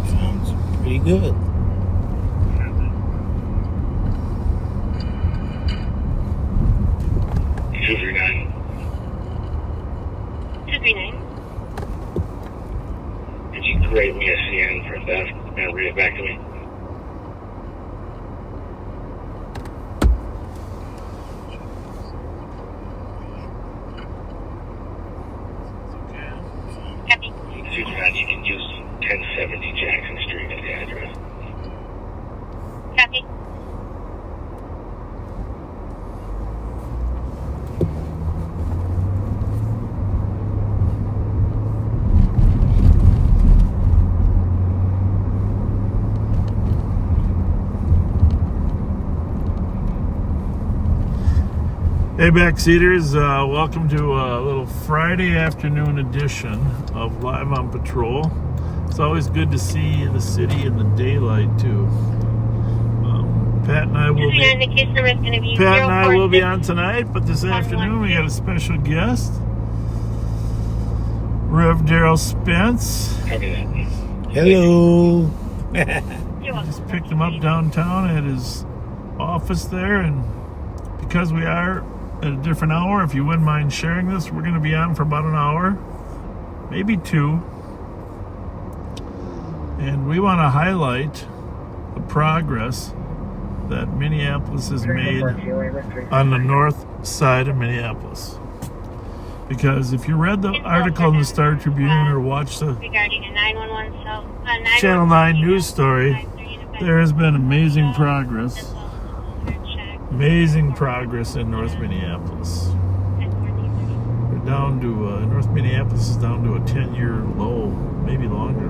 Sounds pretty good. 239. 239. Did you create me a CN for theft and read it back to me? Copy. 239, you can use 1070 Jackson Street as the address. Copy. Hey backseaters, welcome to a little Friday afternoon edition of Live on Patrol. It's always good to see the city in the daylight too. Pat and I will be on tonight, but this afternoon we got a special guest, Rev Daryl Spence. Copy that. Hello. Just picked him up downtown at his office there, and because we are at a different hour, if you wouldn't mind sharing this, we're going to be on for about an hour, maybe two, and we want to highlight the progress that Minneapolis has made on the north side of Minneapolis. Because if you read the article in the Star Tribune or watched the Regarding a 911 Channel 9 news story, there has been amazing progress. Amazing progress in North Minneapolis. We're down to, North Minneapolis is down to a 10-year low, maybe longer,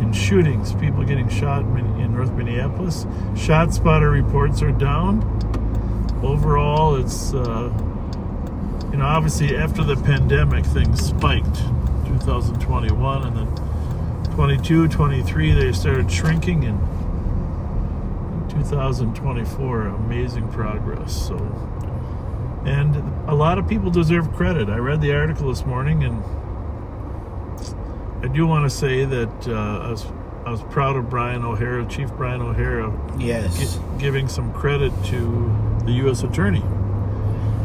in shootings. People getting shot in North Minneapolis. Shot spotter reports are down. Overall, it's, obviously after the pandemic, things spiked. 2021, and then 22, 23, they started shrinking, and 2024, amazing progress. So, and a lot of people deserve credit. I read the article this morning, and I do want to say that I was proud of Brian O'Hara, Chief Brian O'Hara, Yes. giving some credit to the U.S. Attorney,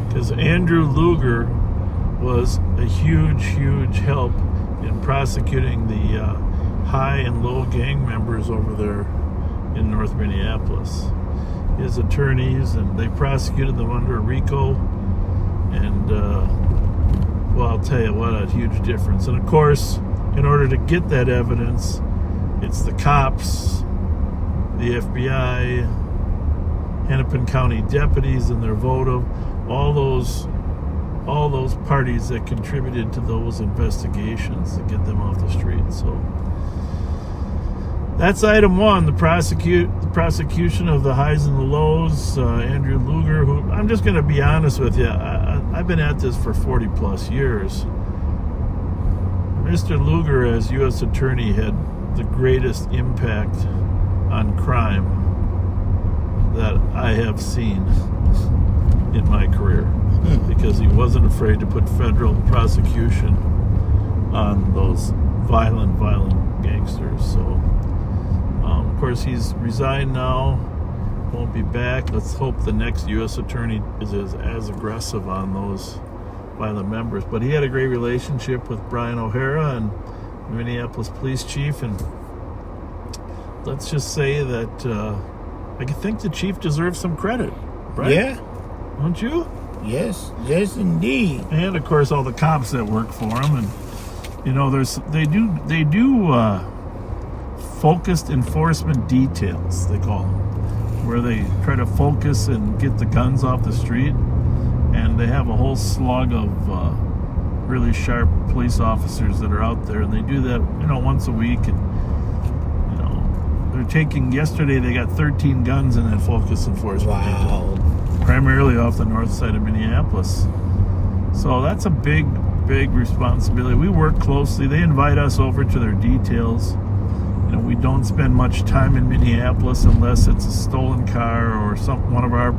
because Andrew Luger was a huge help in prosecuting the high and low gang members over there in North Minneapolis. His attorneys, and they prosecuted them under RICO, and well, I'll tell you what, a huge difference. And of course, in order to get that evidence, it's the cops, the FBI, Hennepin County deputies and their vote, all those parties that contributed to those investigations to get them off the street. So that's item one, the prosecution of the highs and the lows. Andrew Luger, who, I'm just going to be honest with you, I've been at this for 40 plus years. Mr. Luger, as U.S. Attorney, had the greatest impact on crime that I have seen in my career, because he wasn't afraid to put federal prosecution on those violent gangsters. So of course, he's resigned now, won't be back. Let's hope the next U.S. Attorney is as aggressive on those violent members. But he had a great relationship with Brian O'Hara and the Minneapolis Police Chief, and let's just say that I think the chief deserves some credit, right? Yeah. Don't you? Yes, indeed. And of course, all the cops that work for him, and they do focused enforcement details, they call them, where they try to focus and get the guns off the street, and they have a whole slug of really sharp police officers that are out there, and they do that once a week. And they're taking, yesterday they got 13 guns in that focus enforcement detail, primarily off the north side of Minneapolis. So that's a big responsibility. We work closely. They invite us over to their details. We don't spend much time in Minneapolis unless it's a stolen car or one of our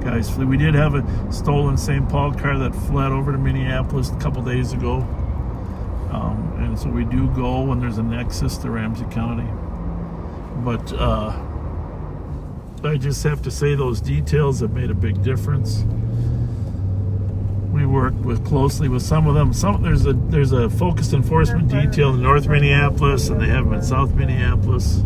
guys. We did have a stolen St. Paul car that fled over to Minneapolis a couple days ago, and And so we do go when there's a nexus to Ramsey County. But I just have to say those details have made a big difference. We work closely with some of them. There's a focused enforcement detail in North Minneapolis, and they have them in South Minneapolis.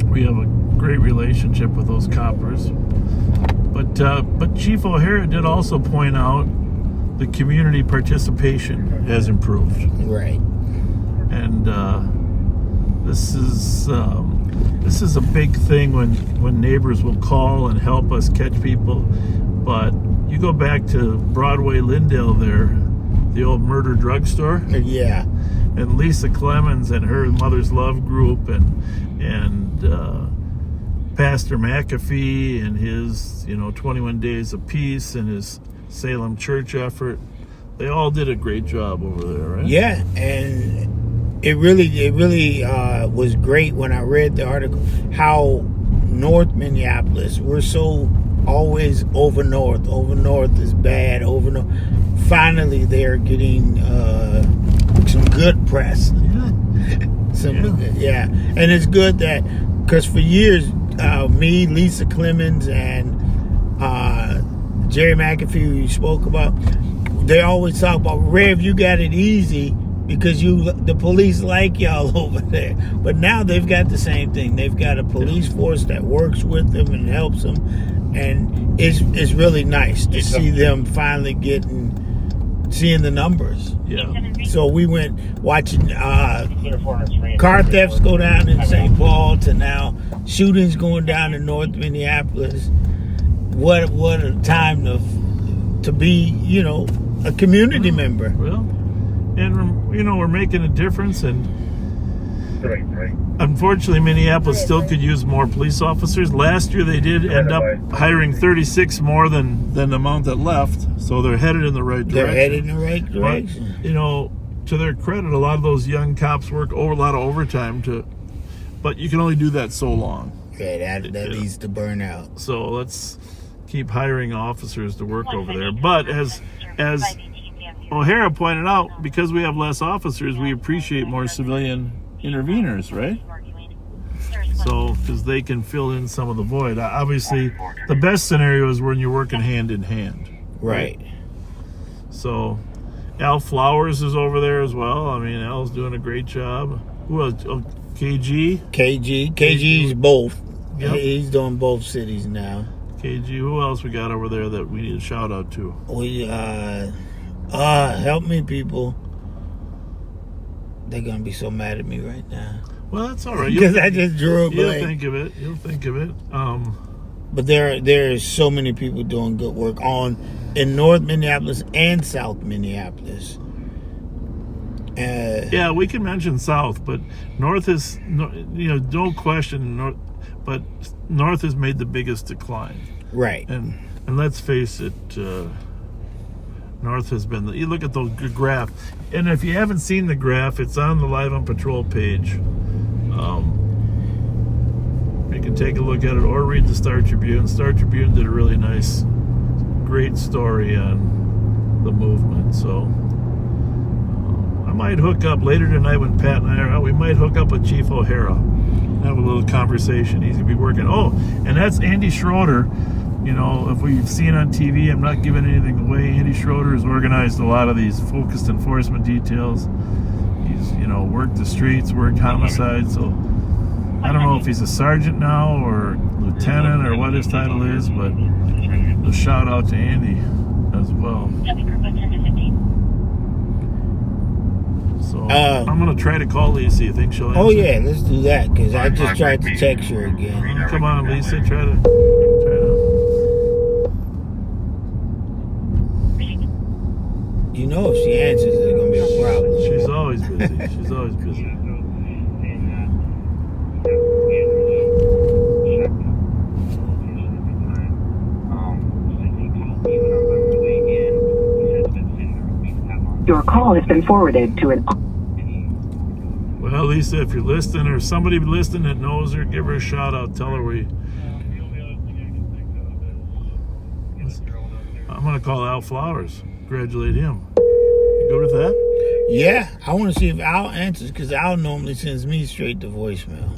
We have a great relationship with those coppers. But Chief O'Hara did also point out the community participation has improved. Right. And this is a big thing when neighbors will call and help us catch people. But you go back to Broadway, Lyndale there, the old murder drugstore. Yeah. And Lisa Clemens and her Mother's Love group and Pastor McAfee and his 21 Days of Peace and his Salem church effort. They all did a great job over there, right? Yeah, and it really was great when I read the article how North Minneapolis, we're so always over north is bad, finally they're getting some good press. Yeah. And it's good that, because for years me, Lisa Clemens, and Jerry McAfee, who you spoke about, they always talk about, Rev, you got it easy because the police like y'all over there. But now they've got the same thing. They've got a police force that works with them and helps them, and it's really nice to see them finally seeing the numbers. Yeah. So we went watching car thefts go down in St. Paul to now shootings going down in North Minneapolis. What a time to be, a community member. Well, and we're making a difference, and unfortunately Minneapolis still could use more police officers. Last year they did end up hiring 36 more than the amount that left, so they're headed in the right direction. They're headed in the right direction. But, to their credit, a lot of those young cops work a lot of overtime but you can only do that so long. Yeah, that leads to burnout. So let's keep hiring officers to work over there. But as O'Hara pointed out, because we have less officers, we appreciate more civilian interveners, right? So, because they can fill in some of the void. Obviously, the best scenario is when you're working hand in hand. Right. So, Al Flowers is over there as well. I mean, Al's doing a great job. Who else? Oh, KG's both. Yep. He's doing both cities now. KG. Who else we got over there that we need a shout out to? We help me, people. They're gonna be so mad at me right now. Well, that's all right. Because I just drew a blank. You'll think of it. But there are so many people doing good work in North Minneapolis and South Minneapolis. Yeah, we can mention South, but North is, no question, but North has made the biggest decline. Right. And let's face it, North has been, you look at the graph, and if you haven't seen the graph, it's on the Live on Patrol page. You can take a look at it or read the Star Tribune. Star Tribune did a really nice, great story on the movement, so I might hook up later tonight when Pat and I are out. We might hook up with Chief O'Hara, have a little conversation. He's gonna be working. Oh, and that's Andy Schroeder. If we've seen on TV, I'm not giving anything away. Andy Schroeder has organized a lot of these focused enforcement details. He's worked the streets, worked homicide. So I don't know if he's a sergeant now or lieutenant or what his title is, but a shout out to Andy as well. So I'm gonna try to call Lisa. You think she'll answer? Oh yeah, let's do that, because I just tried to text her again. Come on, Lisa, try to. If she answers, there's gonna be a problem. She's always busy. Your call has been forwarded to an... Well, Lisa, if you're listening or somebody listening that knows her, give her a shout out. Tell her I'm going to call Al Flowers. Congratulate him. You good with that? Yeah, I want to see if Al answers because Al normally sends me straight to voicemail.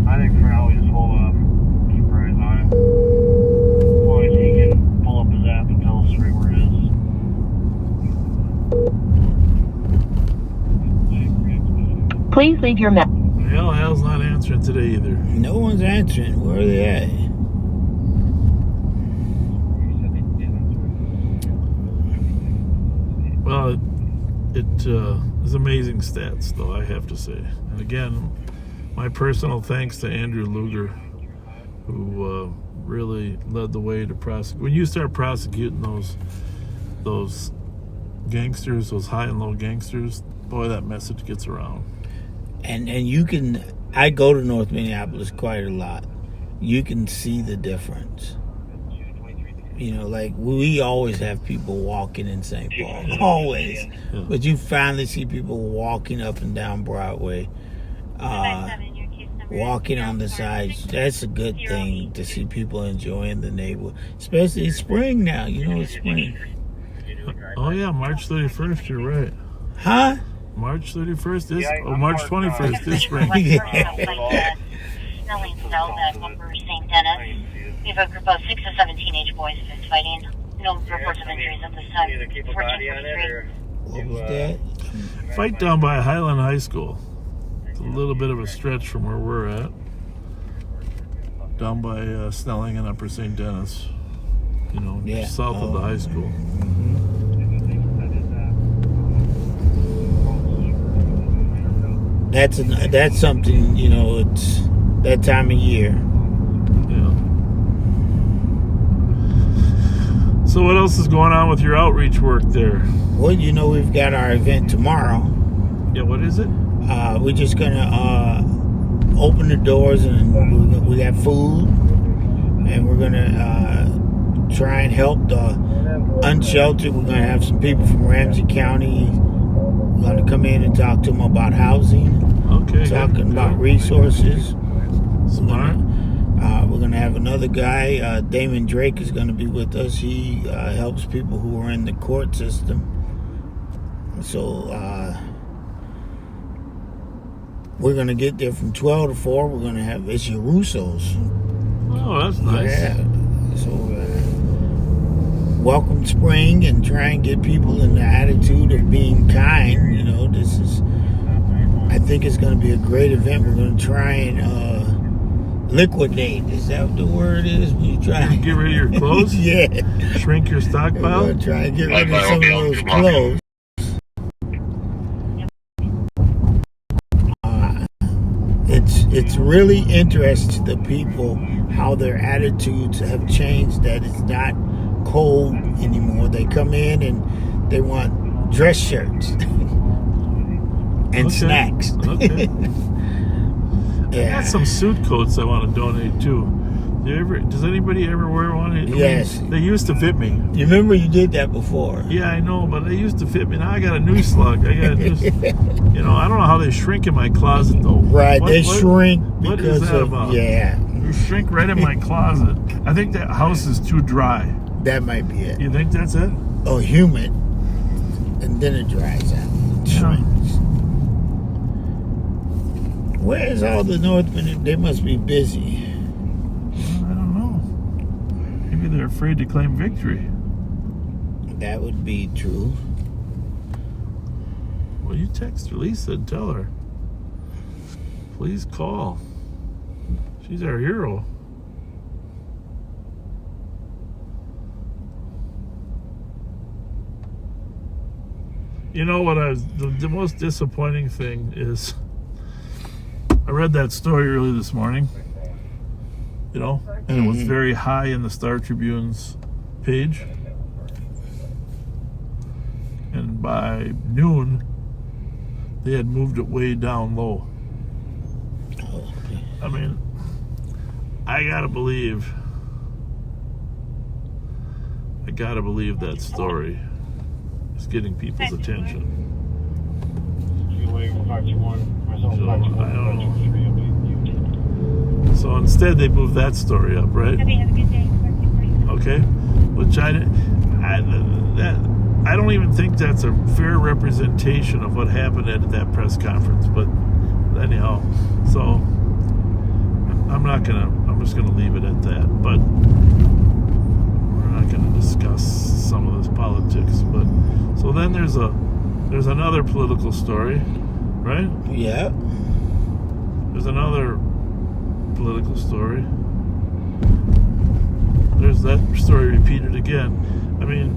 I think for now we just hold up, keep our eyes on it. As long as he can pull up his app and tell us right where it is. Please leave your message. Well, Al's not answering today either. No one's answering. Where are they at? Well, it is amazing stats, though, I have to say. And again, my personal thanks to Andrew Luger, who really led the way to prosecute. When you start prosecuting those gangsters, those high and low gangsters, boy, that message gets around. And you can, I go to North Minneapolis quite a lot. You can see the difference. You know, like we always have people walking in St. Paul, always. Yeah. But you finally see people walking up and down Broadway, walking on the sides. That's a good thing to see people enjoying the neighborhood, especially it's spring now. You know, it's spring. Oh yeah, March 31st. You're right. Huh? March 31st is, March 21st is spring. Snelling South at Upper St. Dennis. We have a group of 6 to 7 teenage boys fighting. No reports of injuries at this time. 1443. What was that? Fight down by Highland High School. It's a little bit of a stretch from where we're at. Down by Snelling and Upper St. Dennis. You know, Yeah. south of the high school. That's something, you know, it's that time of year. Yeah. So what else is going on with your outreach work there? Well, you know, we've got our event tomorrow. Yeah, what is it? We're just gonna open the doors and we got food, and we're gonna try and help the unsheltered. We're gonna have some people from Ramsey County. We're gonna come in and talk to them about housing. Okay. Talking about resources. Smart. We're gonna have another guy, Damon Drake, is gonna be with us. He helps people who are in the court system. So we're gonna get there from 12 to 4. We're gonna have it's your Russos. Oh, that's nice. Yeah. So welcome spring and try and get people in the attitude of being kind. You know, I think it's going to be a great event. We're going to try and liquidate. Is that what the word is? When you try and Get rid of your clothes? Yeah. Shrink your We're stockpile? going to try and get rid of some of those clothes. It's really interesting to people how their attitudes have changed, that it's not cold anymore. They come in and they want dress shirts and snacks. Okay. I Yeah. got some suit coats I want to donate too. Does anybody ever wear one? Yes. They used to fit me. You remember you did that before? Yeah, I know, but they used to fit me. Now I got a new slug. I got a new, you know, I don't know how they shrink in my closet though. Right, they shrink what because is that of about? yeah. You shrink right in my closet. I think that house is too dry. That might be it. You think that's it? Oh, humid, and then it dries out. It shrinks. Where's all the Northmen? They must be busy. I don't know. Maybe they're afraid to claim victory. That would be true. Well, you text Lisa and tell her. Please call. She's our hero. You know what the most disappointing thing is, I read that story early this morning, you know, and it was very high in the Star Tribune's page. And by noon, they had moved it way down low. I mean, I gotta believe that story is getting people's attention. waiting for 521. Myself, So, 521, I don't know. 523. So instead, they moved that story up, right? Have a good day. Okay, which I don't even think that's a fair representation of what happened at that press conference. But anyhow, so I'm just gonna leave it at that. But we're not gonna discuss some of this politics. But so then there's another political story, right? Yeah. There's another political story. There's that story repeated again. I mean,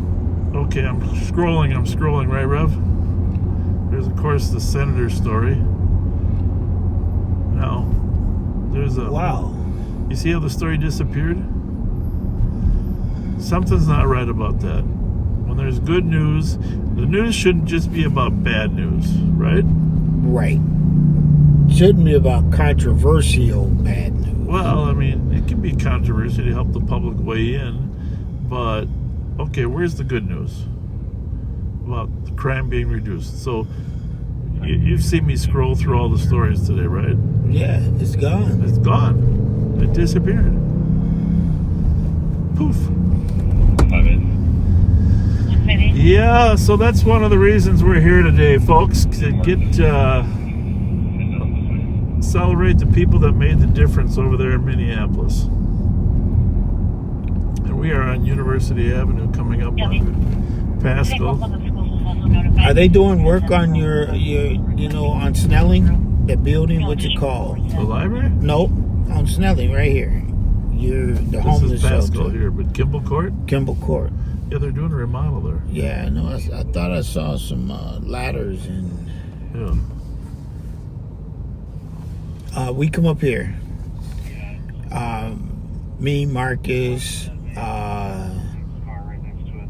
okay, I'm scrolling, right, Rev? There's, of course, the senator story. Now, there's a... Wow. You see how the story disappeared? Something's not right about that. When there's good news, the news shouldn't just be about bad news, right? Right. Shouldn't be about controversial bad news. Well, I mean, it can be controversial to help the public weigh in, but okay, where's the good news about the crime being reduced? So you've seen me scroll through all the stories today, right? Yeah, it's gone. It's gone. It disappeared. Poof. Yeah, so that's one of the reasons we're here today, folks, to get celebrate the people that made the difference over there in Minneapolis. And we are on University Avenue coming up on Pascal. Are they doing work on your on Snelling, the building? What's it called? The library? Nope, on Snelling, right here. The This homeless is Pascal shelter. here, but Kimball Court? Kimball Court. Yeah, they're doing a remodel there. Yeah, no, I thought I saw some ladders and. Yeah. We come up here. Me, Marcus,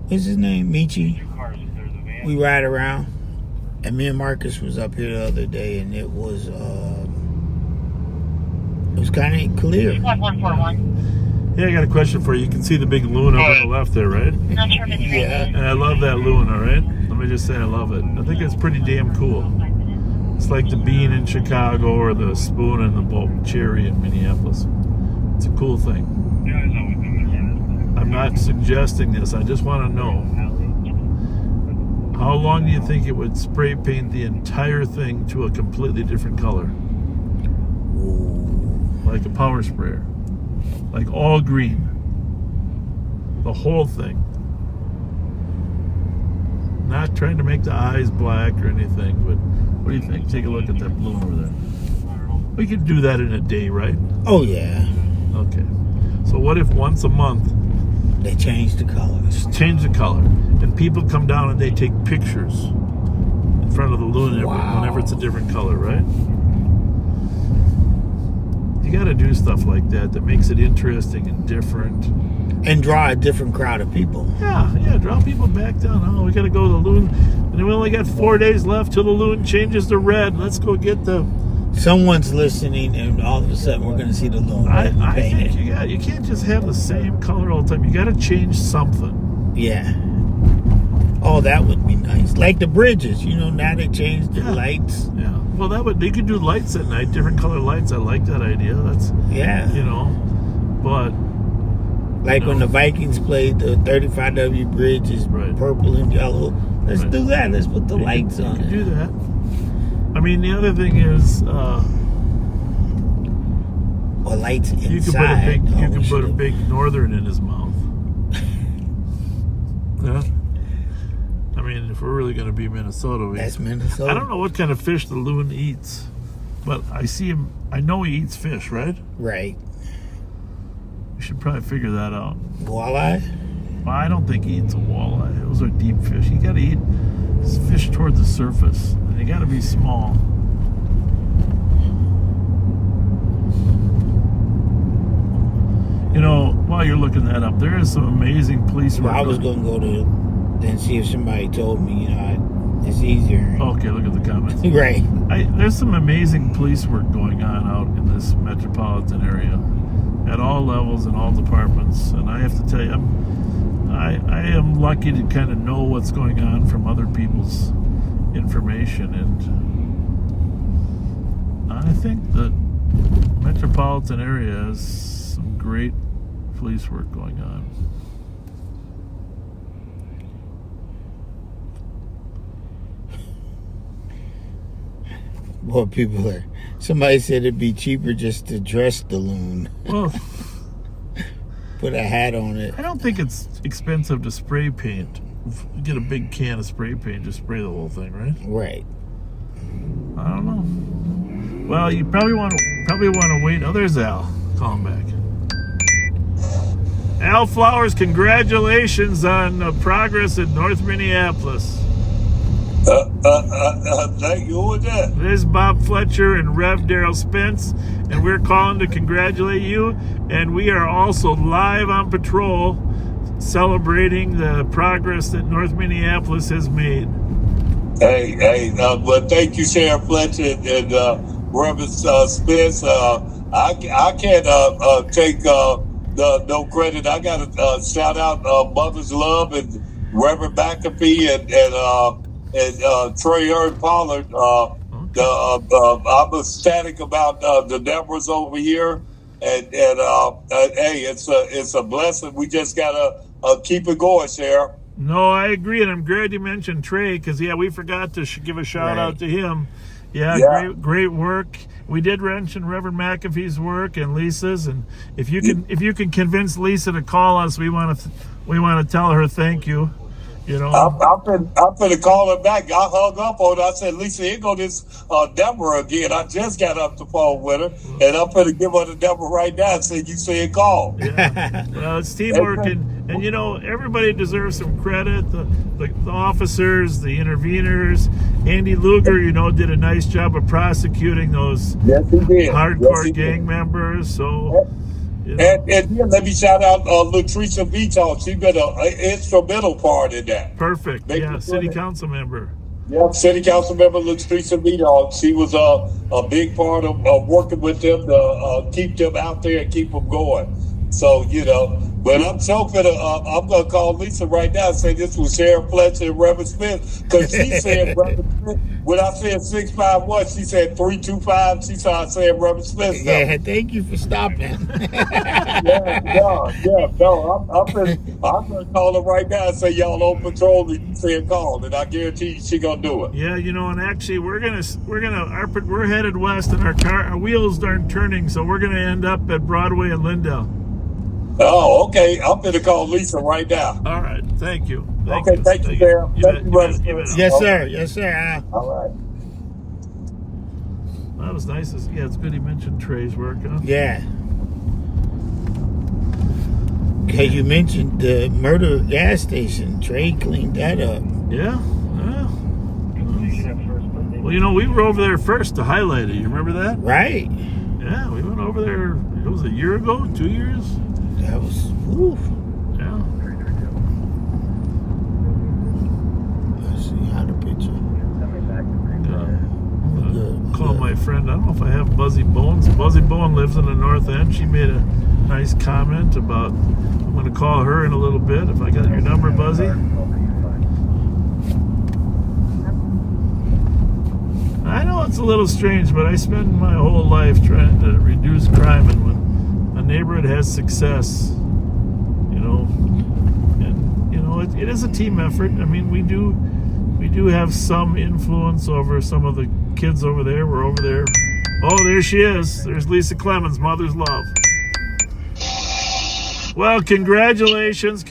what's his name? Michi. We ride around. And me and Marcus was up here the other day, and it was kind of clear. 141. Yeah, I got a question for you. You can see the big loon up on the left there, right? Not sure if it's Yeah. And I love that loon, all right? Let me just say I love it. I think it's pretty damn cool. It's like the bean in Chicago or the spoon and the bulk cherry in Minneapolis. It's a cool thing. I'm not suggesting this. I just want to know, how long do you think it would spray paint the entire thing to a completely different color? Like a power sprayer. Like all green. The whole thing. Not trying to make the eyes black or anything, but what do you think? Take a look at that balloon over there. We could do that in a day, right? Oh yeah. Okay. So what if once a month They changed the colors. change the color and people come down and they take pictures in front of the loon Wow. whenever it's a different color, right? You got to do stuff like that makes it interesting and different. And draw a different crowd of people. Yeah, draw people back down. Oh, we got to go to the loon. And we only got 4 days left till the loon changes to red. Let's go get the... Someone's listening, and all of a sudden we're going to see the loon. I painted. think you can't just have the same color all the time. You got to change something. Yeah. Oh, that would be nice. Like the bridges, now they changed the Yeah. lights. Yeah. Well, they could do lights at night, different color lights. I like that idea. That's, Yeah. but... Like when the Vikings played, the 35W bridge is Right. purple and yellow. Let's Right. do that. Let's put the lights You on can it. do that. I mean, the other thing is, Or lights inside. you could put a big northern in his mouth. Yeah. I mean, if we're really going to be Minnesota, That's Minnesota. I don't know what kind of fish the loon eats, but I see him. I know he eats fish, right? Right. We should probably figure that out. Walleye? Well, I don't think he eats a walleye. Those are deep fish. You got to eat fish toward the surface, and they got to be small. While you're looking that up, there is some amazing police work. Well, I was going to go to and see if somebody told me, it's easier. Okay, look at the comments. Right. There's some amazing police work going on out in this metropolitan area at all levels and all departments. And I have to tell you, I am lucky to kind of know what's going on from other people's information. And I think the metropolitan area has some great police work going on. Well, people are. Somebody said it'd be cheaper just to dress the loon. Well, Put a hat on it. I don't think it's expensive to spray paint. Get a big can of spray paint, just spray the whole thing, right? Right. I don't know. Well, you probably want to wait. Oh, there's Al. Call him back. Al Flowers, congratulations on progress in North Minneapolis. Thank you. Who was that? This is Bob Fletcher and Rev Daryl Spence, and we're calling to congratulate you. And we are also live on patrol celebrating the progress that North Minneapolis has made. Hey, well, thank you, Sheriff Fletcher and Reverend Spence. I can't take no credit. I got to shout out Mother's Love and Reverend McAfee and Trey Pard. I'm ecstatic about the numbers over here, and hey, it's a blessing. We just gotta keep it going, Sheriff. No, I agree, and I'm glad you mentioned Trey because we forgot to give a shout out to him. Yeah. Great work. We did mention Reverend McAfee's work and Lisa's, and if you can convince Lisa to call us, we want to tell her thank you. You know, I'm gonna call her back. I hung up on her. I said, Lisa, here go this number again. I just got up the phone with her, and I'm gonna give her the number right now and say, you said call. Yeah. Well, it's teamwork, and you know, everybody deserves some credit. The officers, the interveners. Andy Luger, did a nice job of prosecuting those hardcore gang members. So. And then let me shout out Latricia Vito. She been an instrumental part in that. Perfect. City council member. Yeah, City council member Latricia Vito. She was a big part of working with them to keep them out there and keep them going. So, but I'm I'm going to call Lisa right now and say this was Sheriff Fletcher and Reverend Smith, because she said Reverend Smith, when I said 651, she said 325. She started saying Reverend Smith. Yeah, thank you for stopping. No, I'm going to call her right now and say y'all on patrol and you said call, and I guarantee you she going to do it. Yeah, and actually we're headed west and our wheels aren't turning, so we're going to end up at Broadway and Lyndale. Oh, okay. I'm going to call Lisa right now. All right. Thank you. Thank you, Sarah. Thank you, Yes, sir. Yes, sir. All right. That was nice. It's good he mentioned Trey's work, huh? Yeah. Okay, you mentioned the murder gas station. Trey cleaned that up. Yeah. Well, we were over there first to highlight it. You remember that? Right. Yeah, we went over there. It was a year ago, 2 years. That was, woo. Yeah. Let's see how the picture. Call my friend. I don't know if I have Buzzy Bones. Buzzy Bone lives in the North End. She made a nice comment about. I'm going to call her in a little bit. If I got your number, Buzzy. I know it's a little strange, but I spend my whole life trying to reduce crime, and when a neighborhood has success, it is a team effort. I mean, we do have some influence over some of the kids over there. We're over there. Oh, there she is. There's Lisa Clemens, Mother's Love. Well, congratulations.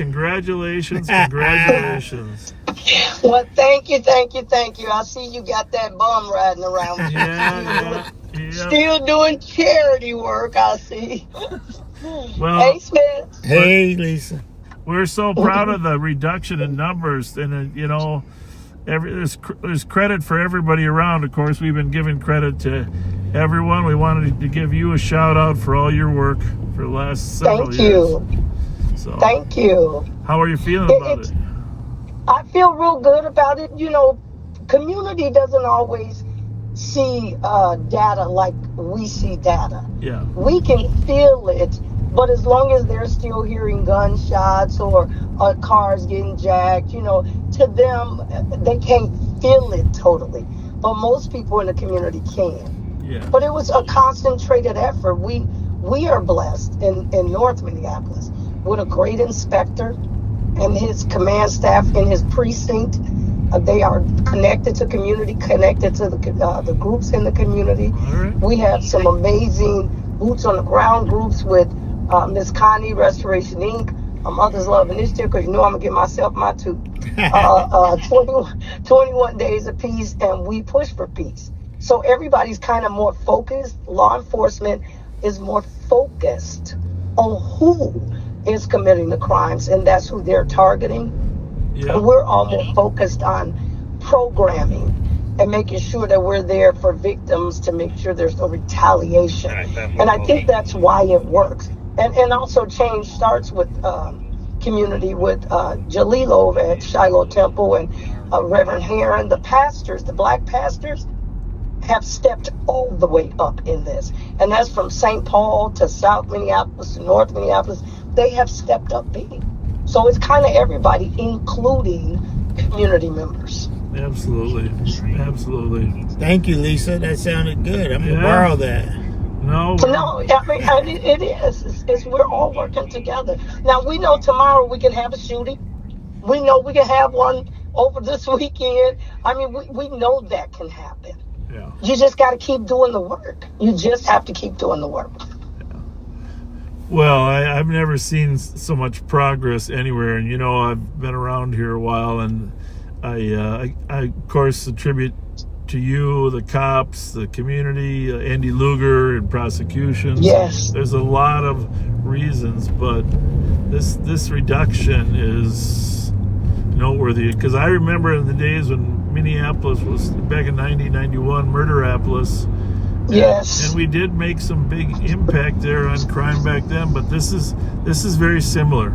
Well, thank you. I see you got that bum riding around with you. Yeah. Still doing charity work, I see. Well, hey, Smith. Hey, Lisa. We're so proud of the reduction in numbers, and there's credit for everybody around. Of course, we've been giving credit to everyone. We wanted to give you a shout out for all your work for the last several years. Thank you. How are you feeling about it? I feel real good about it. Community doesn't always see data like we see data. Yeah. We can feel it, but as long as they're still hearing gunshots or cars getting jacked, to them, they can't feel it totally. But most people in the community can. Yeah. But it was a concentrated effort. We are blessed in North Minneapolis with a great inspector and his command staff in his precinct. They are connected to community, connected to the groups in the community. All right. We have some amazing boots on the ground groups with Miss Connie, Restoration Inc., Mother's Love Initiative, because you know I'm going to get myself my two. 21 days of peace, and we push for peace. So everybody's kind of more focused. Law enforcement is more focused on who is committing the crimes, and that's who they're targeting. Yeah. And we're all more focused on programming and making sure that we're there for victims to make sure there's no retaliation. And I think that's why it works. And also change starts with community, with Jalilo at Shiloh Temple and Reverend Heron. The pastors, the black pastors, have stepped all the way up in this. And that's from St. Paul to South Minneapolis to North Minneapolis. They have stepped up big. So it's kind of everybody, including community members. Absolutely. Thank you, Lisa. That sounded good. I'm going to borrow that. No, I mean, it is. It's we're all working together. Now, we know tomorrow we can have a shooting. We know we can have one over this weekend. I mean, we know that can happen. Yeah. You just got to keep doing the work. You just have to keep doing the work. Well, I've never seen so much progress anywhere, and you know I've been around here a while, and I of course attribute to you, the cops, the community, Andy Luger and prosecutions. Yes. There's a lot of reasons, but this reduction is noteworthy, because I remember in the days when Minneapolis was back in 1991, Murderapolis. Yes. And we did make some big impact there on crime back then, but this is very similar,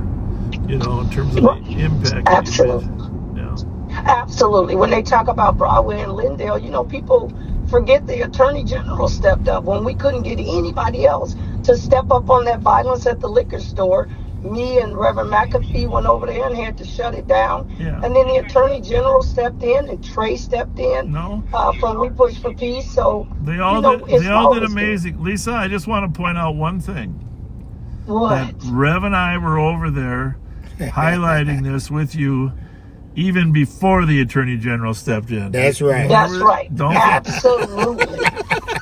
you know, in terms of the impact. Absolutely. Yeah. Absolutely. When they talk about Broadway and Lyndale, you know, people forget the Attorney General stepped up when we couldn't get anybody else to step up on that violence at the liquor store. Me and Reverend McAfee went over there and had to shut it down. Yeah. And then the Attorney General stepped in and Trey stepped in from We Push for Peace. So they all did amazing. Lisa, I just want to point out one thing. What? That Rev and I were over there highlighting this with you even before the Attorney General stepped in. That's right. That's right. Absolutely.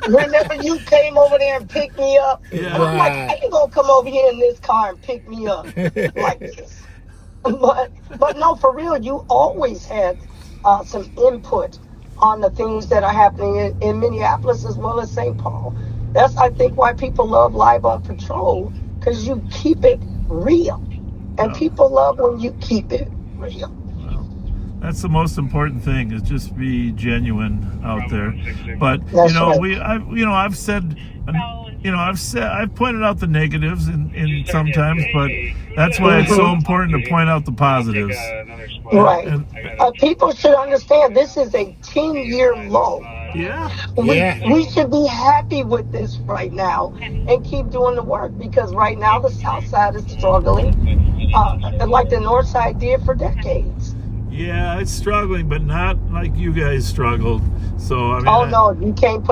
Remember you came over there and picked me up? Yeah. And I'm like, how you gonna come over here in this car and pick me up like this? But no, for real, you always had some input on the things that are happening in Minneapolis as well as St. Paul. That's, I think, why people love Live on Patrol, because you keep it real. And people love when you keep it real. That's the most important thing, is just be genuine out there. But That's you know, right. I've pointed out the negatives in sometimes, but that's why it's so important to point out the positives. Right. And, people should understand this is a 10-year low. yeah. We should be happy with this right now and keep doing the work, because right now the South Side is struggling like the North Side did for decades. Yeah, it's struggling, but not like you guys struggled. So I mean, no, you can't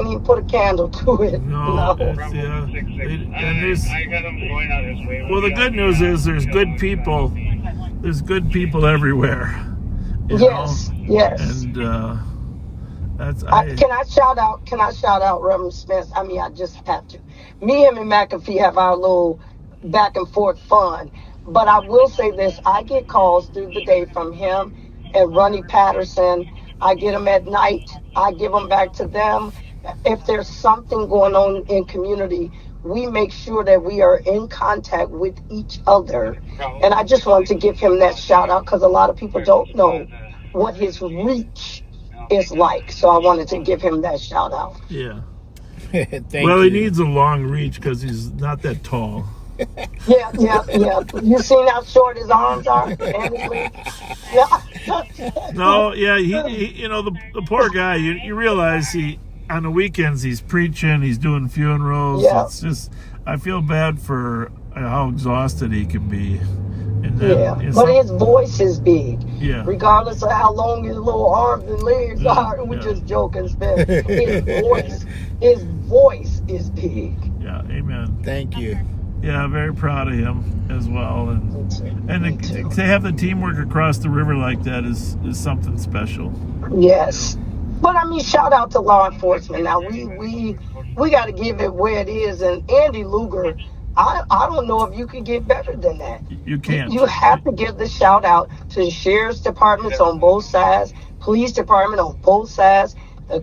even put a candle to it. No. It's, well, the good news is there's good people. There's good people everywhere. Yes. And that's. Can I shout out Reverend Smith? I mean, I just have to. Me, him, and McAfee have our little back and forth fun. But I will say this, I get calls through the day from him and Ronnie Patterson. I get them at night. I give them back to them. If there's something going on in community, we make sure that we are in contact with each other. And I just wanted to give him that shout out, because a lot of people don't know what his reach is like. So I wanted to give him that shout out. Yeah. Thank well, you. he needs a long reach because he's not that tall. Yeah. You seen how short his arms are? No, yeah, he you know, the poor guy, you realize on the weekends he's preaching, he's doing funerals. Yeah. It's just, I feel bad for how exhausted he can be. And And then, Yeah, and but some- his voice is big. Yeah. Regardless of how long his little arms and legs are, and we just joke and spin. His voice is big. Yeah, amen. Thank you. Yeah, very proud of him as well. And to have the teamwork across the river like that is something special. Yes. But I mean, shout out to law enforcement. Now we got to give it where it is. And Andy Luger, I don't know if you can get better than that. You can't. You have to give the shout out to the sheriff's departments on both sides, police department on both sides, the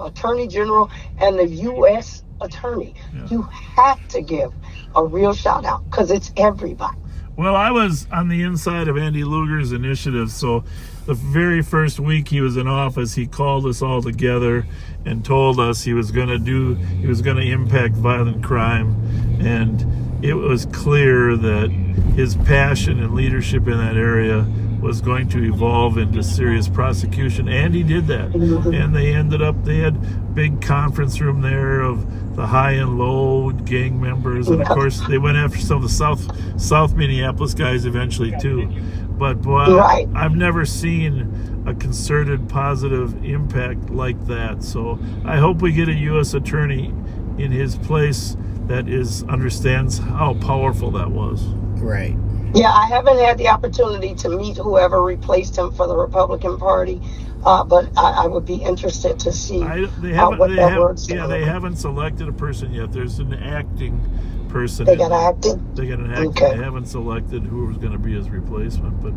attorney general and the U.S. attorney. Yeah. You have to give a real shout out because it's everybody. Well, I was on the inside of Andy Luger's initiative, so the very first week he was in office, he called us all together and told us he was going to impact violent crime, and it was clear that his passion and leadership in that area was going to evolve into serious prosecution, and he did that. And they had big conference room there of the high and low gang members, and of course they went after some of the South Minneapolis guys eventually too. But boy, Right. I've never seen a concerted positive impact like that. So I hope we get a U.S. attorney in his place that understands how powerful that was. Right. Yeah, I haven't had the opportunity to meet whoever replaced him for the Republican Party, but I would be interested to see They haven't selected a person yet. There's an acting person. They got acting? They got an acting. Okay. They haven't selected who was going to be his replacement, but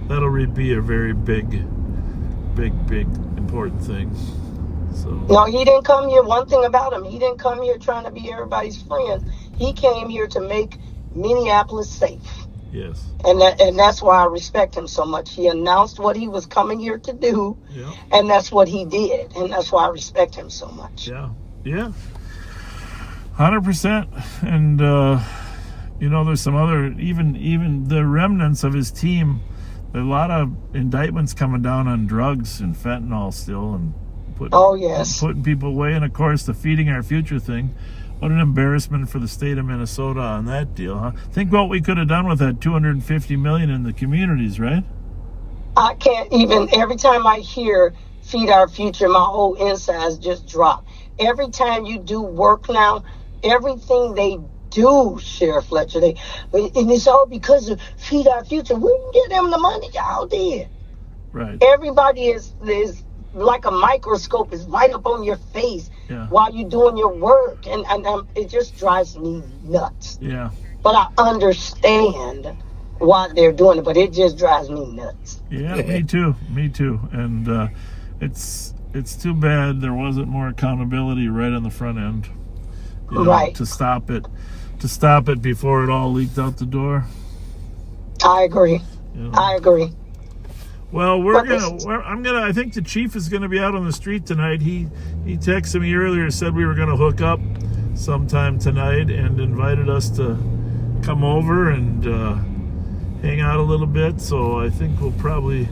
that'll be a very big, important thing. So. No, he didn't come here. One thing about him, he didn't come here trying to be everybody's friend. He came here to make Minneapolis safe. Yes. And that's why I respect him so much. He announced what he was coming here to do, Yeah. and that's what he did. And that's why I respect him so much. Yeah. 100%. And there's some other even the remnants of his team. There are a lot of indictments coming down on drugs and fentanyl still, and putting people away. And of course, the Feeding Our Future thing. What an embarrassment for the state of Minnesota on that deal, huh? Think what we could have done with that $250 million in the communities, right? I can't even, every time I hear Feed Our Future, my whole insides just drop. Every time you do work now, everything they do, Sheriff Fletcher, and it's all because of Feed Our Future. We didn't give them the money, y'all did. Right. Everybody is like a microscope, is right up on your face while you're doing your work, and it just drives me nuts. Yeah. But I understand why they're doing it, but it just drives me nuts. Yeah, me too. And it's too bad there wasn't more accountability right on the front end. Right. To stop it before it all leaked out the door. I agree. I agree. Well, I think the chief is gonna be out on the street tonight. He texted me earlier, said we were gonna hook up sometime tonight, and invited us to come over and hang out a little bit. So I think we'll probably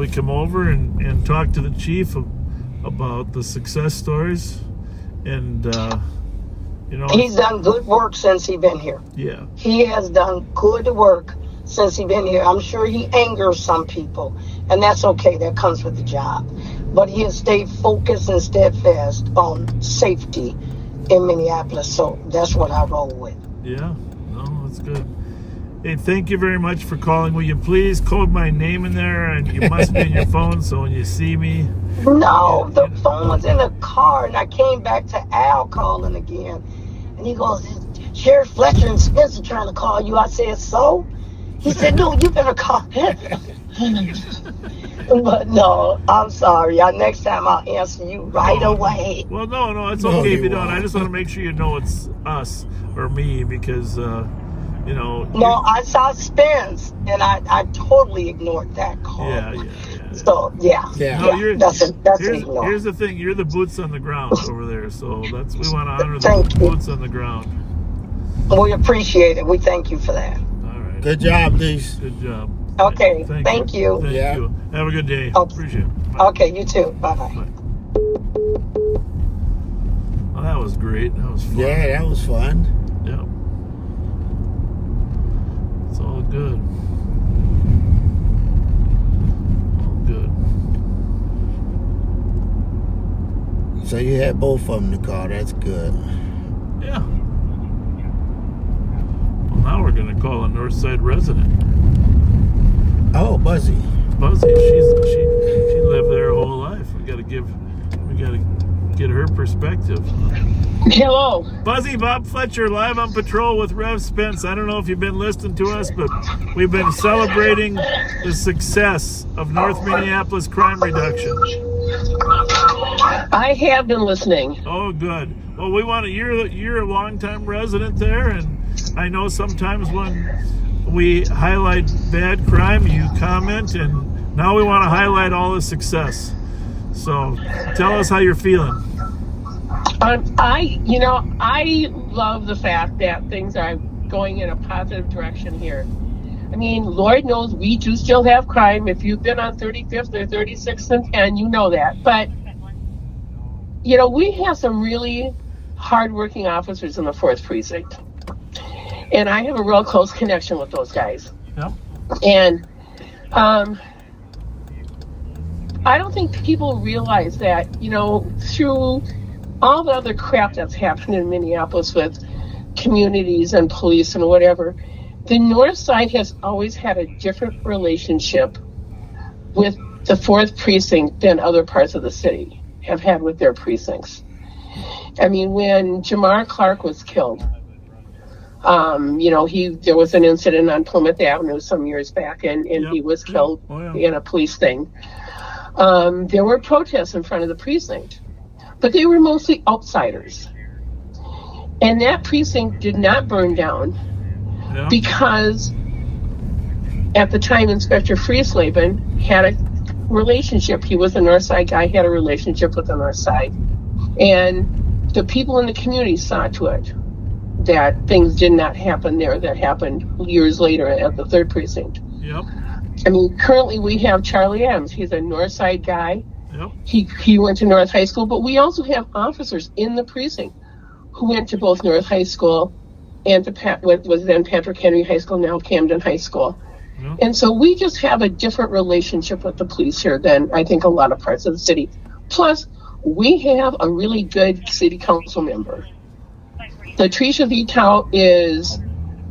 come over and talk to the chief about the success stories, and he's done good work since he's been here. Yeah, he has done good work since he's been here. I'm sure he angers some people, and that's okay. That comes with the job. But he has stayed focused and steadfast on safety in Minneapolis. So that's what I roll with. Yeah, no, that's good. Hey, thank you very much for calling. Will you please code my name in there? And you must be in your phone, so when you see me. No, the phone was in the car, and I came back to Al calling again. And he goes, Sheriff Fletcher and Spencer trying to call you. I said, so? He said, no, you better call him. But no, I'm sorry. Next time I'll answer you right away. Well, no, it's okay if you don't. I just want to make sure you know it's us or me because, No, I saw Spence, and I totally ignored that call. Yeah. So, yeah. No, that's here's the thing. You're the boots on the ground over there. So we want to honor the boots on the ground. We appreciate it. We thank you for that. Good job, Dees. Good job. Okay, thank you. Thank you. Have a good day. Okay. Appreciate it. Bye. Okay, you too. Bye-bye. Well, that was great. That was fun. Yeah, that was fun. Yeah. All good. All good. So you had both of them in the car. That's good. Yeah. Well, now we're going to call a Northside resident. Oh, Buzzy. Buzzy, she lived there her whole life. We got to get her perspective. Hello. Buzzy, Bob Fletcher, live on patrol with Rev Spence. I don't know if you've been listening to us, but we've been celebrating the success of North Minneapolis crime reduction. I have been listening. Oh, good. Well, we want to. You're a longtime resident there, and I know sometimes when we highlight bad crime, you comment, and now we want to highlight all the success. So, tell us how you're feeling. I love the fact that things are going in a positive direction here. I mean, Lord knows we do still have crime. If you've been on 35th or 36th and 10, you know that. But, we have some really hardworking officers in the 4th Precinct. And I have a real close connection with those guys. Yep. And I don't think people realize that, through all the other crap that's happened in Minneapolis with communities and police and whatever, the North Side has always had a different relationship with the 4th Precinct than other parts of the city have had with their precincts. I mean, when Jamar Clark was killed, there was an incident on Plymouth Avenue some years back, and he was killed in a police thing. There were protests in front of the precinct, but they were mostly outsiders. And that precinct did not burn down because at the time Inspector Friesleben had a relationship. He was a North Side guy, had a relationship with the North Side. And the people in the community saw to it that things did not happen there that happened years later at the 3rd Precinct. Yep. I mean, currently we have Charlie Adams. He's a North Side guy. Yep. He went to North High School, but we also have officers in the precinct who went to both North High School and to what was then Patrick Henry High School, now Camden High School. Yep. And so we just have a different relationship with the police here than I think a lot of parts of the city. Plus, we have a really good city council member. Latricia Vitow is,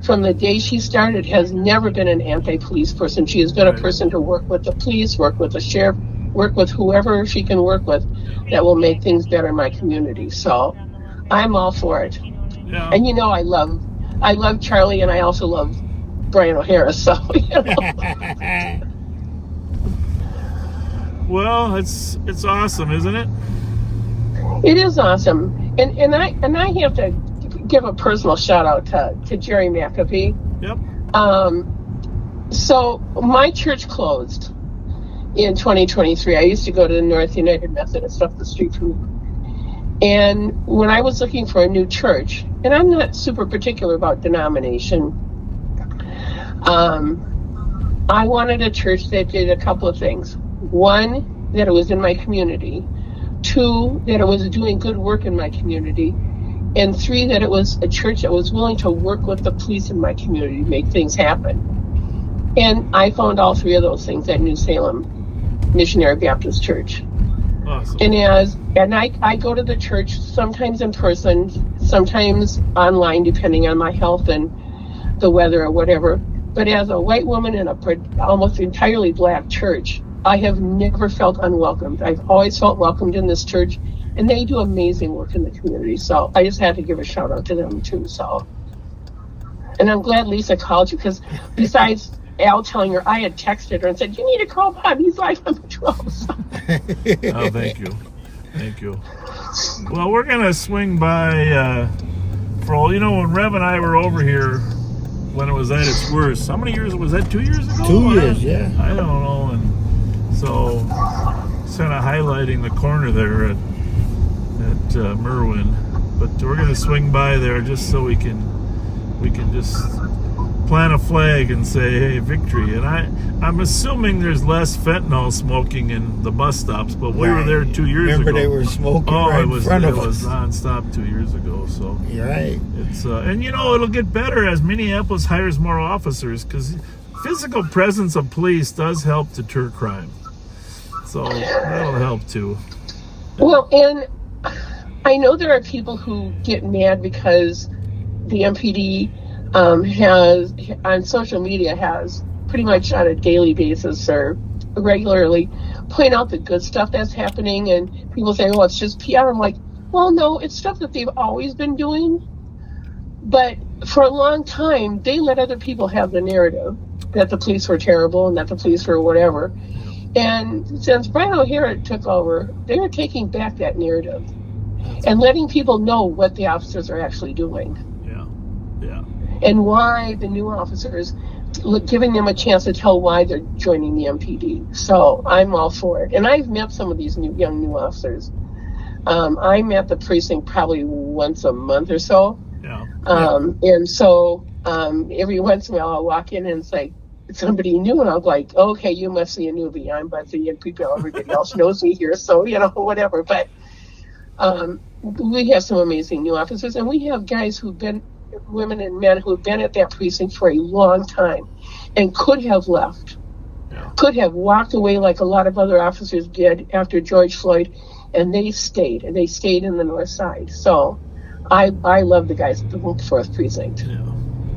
from the day she started, has never been an anti-police person. She has been a person to work with the police, work with the sheriff, work with whoever she can work with that will make things better in my community. So I'm all for it. Yeah. And I love Charlie, and I also love Brian O'Hara. So Well, it's awesome, isn't it? It is awesome. And I have to give a personal shout out to Jerry McAfee. Yep. So my church closed in 2023. I used to go to the North United Methodist up the street from me. And when I was looking for a new church, and I'm not super particular about denomination, I wanted a church that did a couple of things. One, that it was in my community. 2, that it was doing good work in my community. And 3, that it was a church that was willing to work with the police in my community to make things happen. And I found all 3 of those things at New Salem Missionary Baptist Church. Awesome. And I go to the church sometimes in person, sometimes online, depending on my health and the weather or whatever. But as a white woman in a almost entirely black church, I have never felt unwelcomed. I've always felt welcomed in this church, and they do amazing work in the community. So I just had to give a shout out to them too. So, and I'm glad Lisa called you, because besides Al telling her, I had texted her and said, "You need to call Bob. He's live on patrol." So. Oh, thank you. Well, we're gonna swing by when Rev and I were over here when it was at its worst. How many years was that? 2 years ago? 2 years, yeah. I don't know. And so, kind of highlighting the corner there at Merwin. But we're going to swing by there just so we can just plant a flag and say, hey, victory. And I'm assuming there's less fentanyl smoking in the bus stops, but we were there 2 years ago. Remember they were smoking right in front of us. It was nonstop 2 years ago. So you're right. It's and it'll get better as Minneapolis hires more officers, because physical presence of police does help deter crime. So that'll help too. Well, and I know there are people who get mad because the MPD has, on social media, has pretty much on a daily basis or regularly point out the good stuff that's happening, and people say, oh, it's just PR. I'm like, well, no, it's stuff that they've always been doing, but for a long time they let other people have the narrative that the police were terrible and that the police were whatever. And since Brian O'Hara took over, they're taking back that narrative and letting people know what the officers are actually doing. Yeah. And why the new officers, giving them a chance to tell why they're joining the MPD. So I'm all for it. And I've met some of these young new officers. I'm at the precinct probably once a month or so. Yeah. And so every once in a while I'll walk in and it's like somebody new, and I'm like, okay, you must be a newbie. I'm but the young people, everybody else knows me here, so whatever. But we have some amazing new officers, and we have guys who've been, women and men who've been at that precinct for a long time and could have left, could have walked away like a lot of other officers did after George Floyd, and they stayed in the north side. So I love the guys at the 4th precinct. Yeah,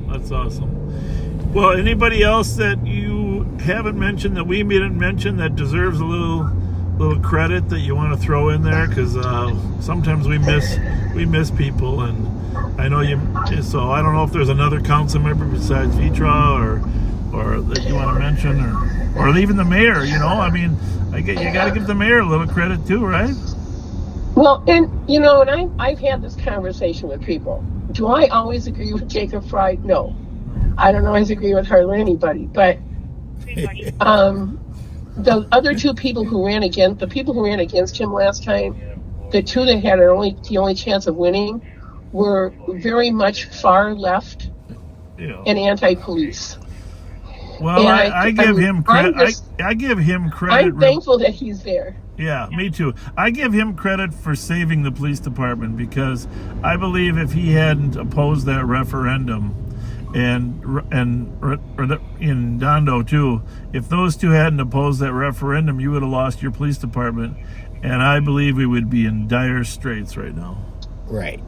that's awesome. Well, anybody else that you haven't mentioned, that we didn't mention, that deserves a little credit that you want to throw in there? Because sometimes we miss people, and I know you. So I don't know if there's another council member besides Vitra or that you want to mention, or even the mayor. I mean, you got to give the mayor a little credit too, right? Well, and I've had this conversation with people. Do I always agree with Jacob Fry? No. I don't always agree with hardly anybody, but the other two people who ran against him last time, the two that had the only chance of winning, were very much far left and anti-police. Well, I give him credit. I give him credit. I'm thankful that he's there. Yeah, me too. I give him credit for saving the police department, because I believe if he hadn't opposed that referendum, and in Dondo too, if those two hadn't opposed that referendum, you would have lost your police department, and I believe we would be in dire straits right now. Right.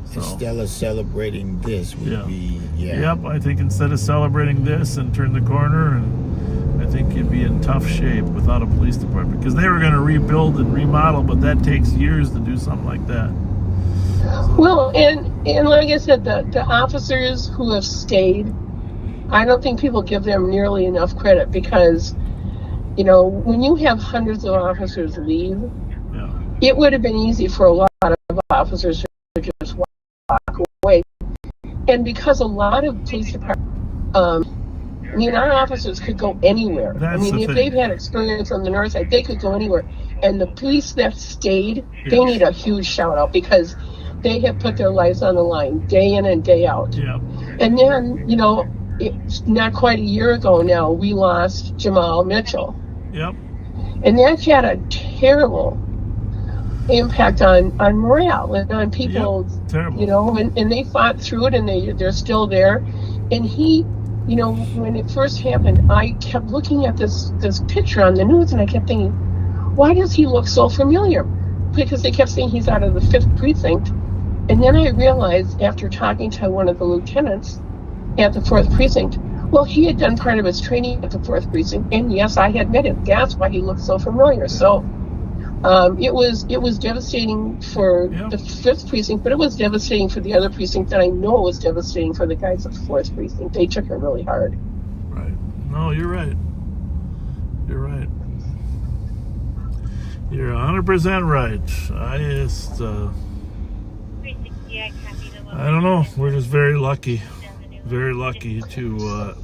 So, instead of celebrating this, would be Yep, I think instead of celebrating this and turn the corner, and I think you'd be in tough shape without a police department, because they were going to rebuild and remodel, but that takes years to do something like that. Well, and like I said, the officers who have stayed, I don't think people give them nearly enough credit, because, when you have hundreds of officers leave, it would have been easy for a lot of officers to just walk away. And because a lot of police departments, our officers could go anywhere. If they've had experience on the north side, they could go anywhere. And the police that stayed, they need a huge shout out, because they have put their lives on the line day in and day out. Yeah. And then, it's not quite a year ago now, we lost Jamal Mitchell. Yep. And that had a terrible impact on morale and on people. Yep. Terrible. And they fought through it, and they're still there. And he, when it first happened, I kept looking at this picture on the news, and I kept thinking, why does he look so familiar? Because they kept saying he's out of the 5th precinct. And then I realized, after talking to one of the lieutenants at the 4th precinct, well, he had done part of his training at the 4th precinct, and yes, I had met him. That's why he looked so familiar. So it was devastating for the 5th precinct, but it was devastating for the other precinct, that I know it was devastating for the guys at the 4th precinct. They took it really hard. Right. No, you're right. You're right. You're 100% right. I don't know. We're just very lucky to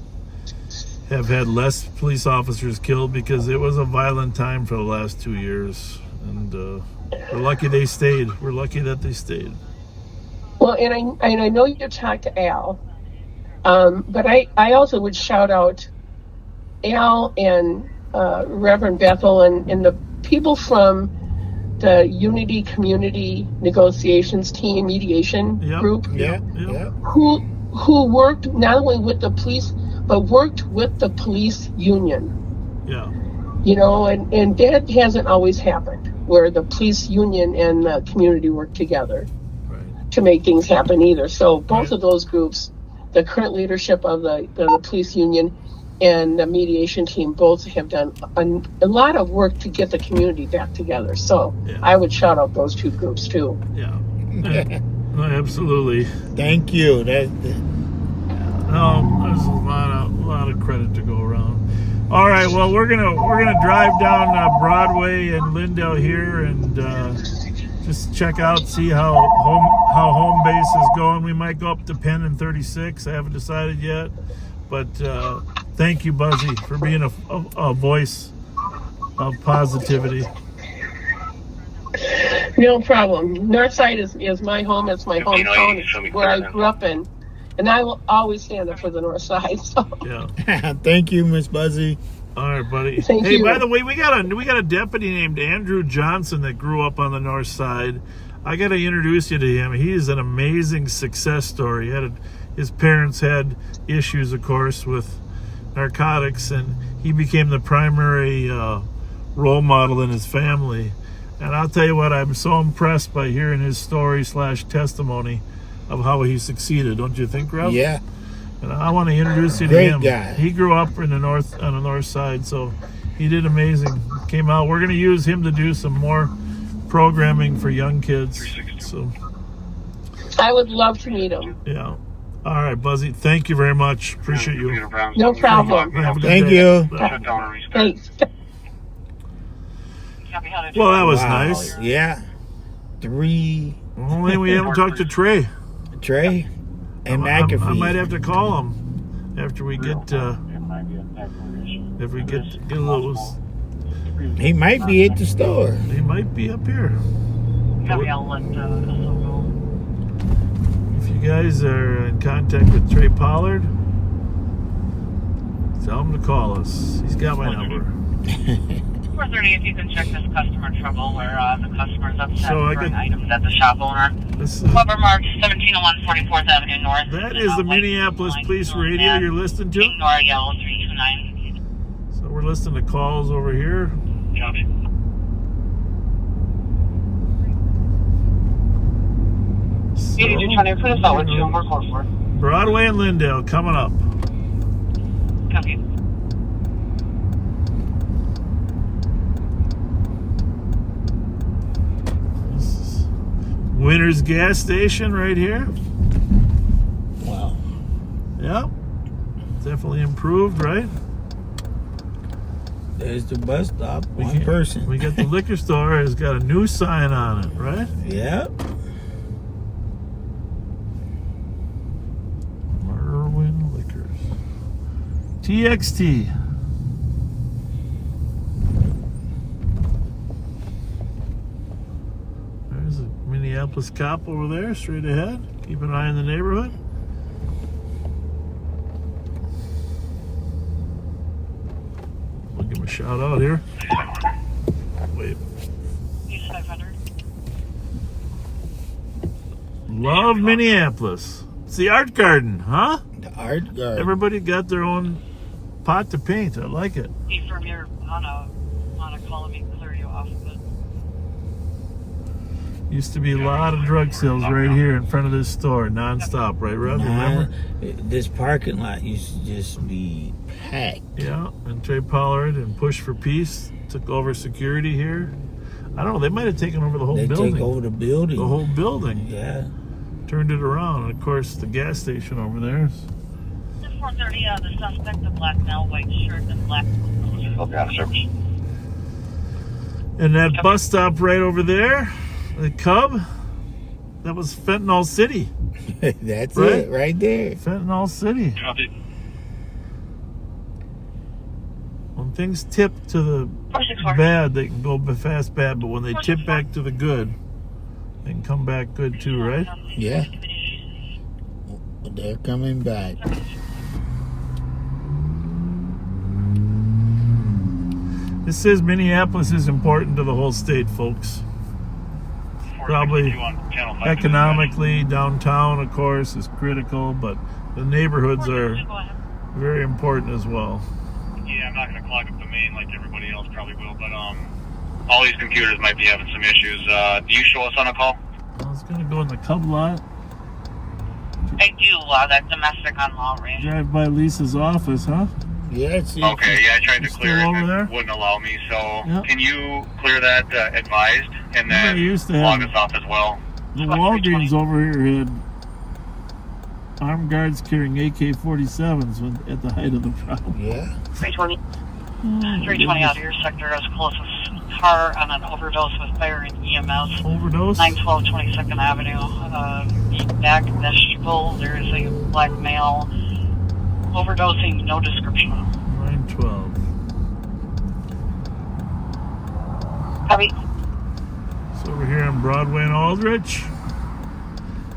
have had less police officers killed, because it was a violent time for the last 2 years, and we're lucky they stayed. We're lucky that they stayed. Well, and I know you talked to Al, But I also would shout out Al and Reverend Bethel and the people from the Unity Community Negotiations Team mediation group who worked not only with the police but worked with the police union. Yeah. You know, and that hasn't always happened, where the police union and the community work together to make things happen either. So both of those groups, the current leadership of the police union and the mediation team, both have done a lot of work to get the community back together. So I would shout out those two groups too. Yeah. Absolutely. Thank you. There's a lot of credit to go around. All right, well, we're gonna drive down Broadway and Lyndale here and just check out, see how home base is going. We might go up to Penn and 36. I haven't decided yet, but thank you, Buzzy, for being a voice of positivity. No problem. Northside is my home. It's my hometown. It's where I grew up in. And I will always stand up for the North Side. So. Yeah. Thank you, Miss Buzzy. All right, buddy. Thank you. Hey, by the way, we got a deputy named Andrew Johnson that grew up on the North Side. I got to introduce you to him. He is an amazing success story. His parents had issues, of course, with narcotics, and he became the primary role model in his family. And I'll tell you what, I'm so impressed by hearing his story / testimony of how he succeeded, don't you think, Rob? Yeah. And I want to introduce you to Great him. guy. He grew up on the North Side, so he did amazing. Came out. We're going to use him to do some more programming for young kids. So I would love to meet him. Yeah. All right, Buzzy. Thank you very much. Appreciate you. No problem. Have a good Thank day. you. Thanks. Well, that was Wow. nice. Yeah. 3. Only we haven't talked to Trey. Trey and McAfee. I might have to call him after we get a little. He might be at the store. He might be up here. If you guys are in contact with Trey Pard, tell him to call us. He's got my number. 4:30, if you can check this customer trouble where the customer's upset So I for an could- item that the shop owner. This is, Cover marked 1701 44th Avenue North. that is the Minneapolis Police Radio you're listening to. Ignore yellow 329. So we're listening to calls over here. Copy. So, 8220, put us out with you, and we're close for. Broadway and Lyndale coming up. Copy. This is Winter's gas station right here. Wow. Yep. Definitely improved, right? There's the bus stop. We One person. We got the liquor store. Has got a new sign on it, right? Yep. Merwin Liquors. TXT. There's a Minneapolis cop over there, straight ahead. Keep an eye on the neighborhood. We'll give him a shout out here. Wait. East 500. Love Minneapolis. It's the art garden, huh? The art garden. Everybody got their own pot to paint. I like it. From your on a call me clear you off of it. Used to be a lot of drug sales right here in front of this store, nonstop, right, Rob? Remember? This parking lot used to just be packed. Yeah, and Trey Pard and Push for Peace took over security here. I don't know, they might have taken over the whole They building. take over the building. The whole building. Yeah. Turned it around. And of course, the gas station over there. 4:30, the suspect, the black male, white shirt, and black. Okay, And that bus stop right over there, the Cub, that was Fentanyl City. That's Right? it, right there. Fentanyl City. Copy. When things tip to the bad, they can go fast bad, but when they tip back to the good, they can come back good too, right? Yeah. But they're coming back. This says Minneapolis is important to the whole state, folks. Probably economically, downtown, of course, is critical, but the neighborhoods are very important as well. Yeah, I'm not going to clog up the main like everybody else probably will, but all these computers might be having some issues. Do you show us on a call? I was going to go in the Cub lot. I do, that domestic on Lowry. Drive by Lisa's office, huh? Yeah, it's okay, yeah, I tried to clear it. Over there? It wouldn't allow me, so Yep. Can you clear that advised and then log us off as well? The Walgreens over here had armed guards carrying AK-47s at the height of the problem. Yeah. 320. 320 out of your sector as closest car on an overdose with fire and EMS. Overdose? 912 22nd Avenue. Back vestibule, there is a black male overdosing, no description. 912. Copy. It's over here on Broadway and Aldrich.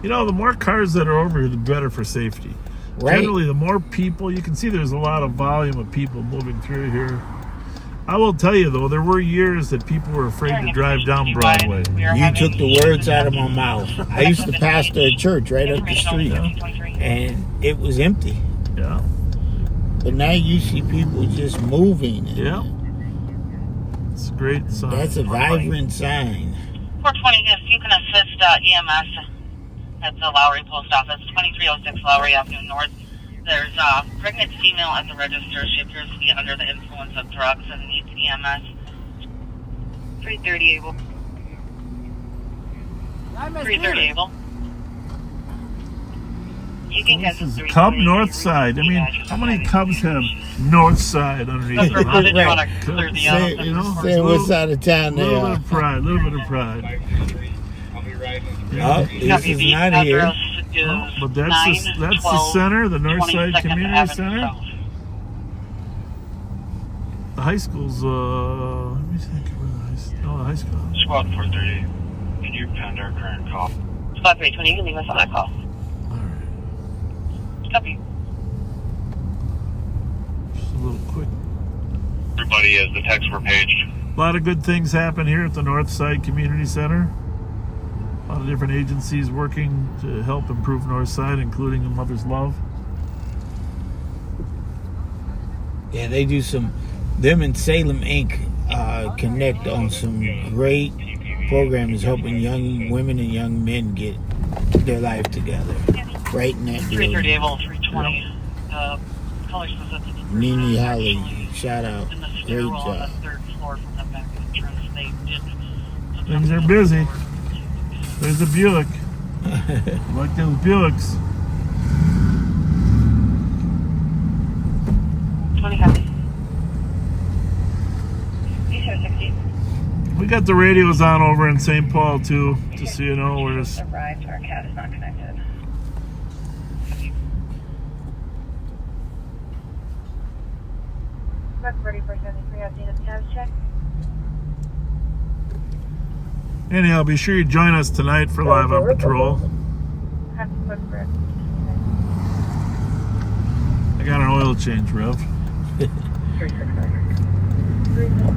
You know, the more cars that are over here, the better for safety. Right. Generally, the more people, you can see there's a lot of volume of people moving through here. I will tell you, though, there were years that people were afraid to drive down Broadway. You took the words out of my mouth. I used to pastor a church right up the street, and it was empty. Yeah. But now you see people just moving. Yeah. It's a great sign. That's a vibrant sign. 420, if you can assist EMS at the Lowry Post Office, 2306 Lowry Avenue North. There's a pregnant female at the register. She appears to be under the influence of drugs and needs EMS. 330 able. 330 able. You can get This is Cub North Side. I mean, how many Cubs have North Side underneath them? Did you want to clear the Say what side of town A they little are. bit of pride, a little bit of pride. Oh, this is not here. Oh, but that's the center, the Northside Community Center. The high school's, let me think where the high school. Squad 430, can you pend our current call? Spot 320, you can leave us on that call. Alright. Copy. Just a little quick. Everybody is, the texts were paged. A lot of good things happen here at the Northside Community Center. A lot of different agencies working to help improve Northside, including the Mother's Love. Yeah, they do them and Salem Inc. Connect on some great programs helping young women and young men get their life together. Right in that 330 building. able, 320. Colors presented. Nene Holly, shout out. In the Great stairwell on job. the third floor from the back entrance. They did. Things are busy. There's a Buick. Like those Buicks. 20 copy. 60. We got the radios on over in St. Paul too, just so you know. Arrived. Our cat is not connected. Ready for 73 update of status check. Anyhow, be sure you join us tonight for Live on Patrol. I got an oil change, Rev.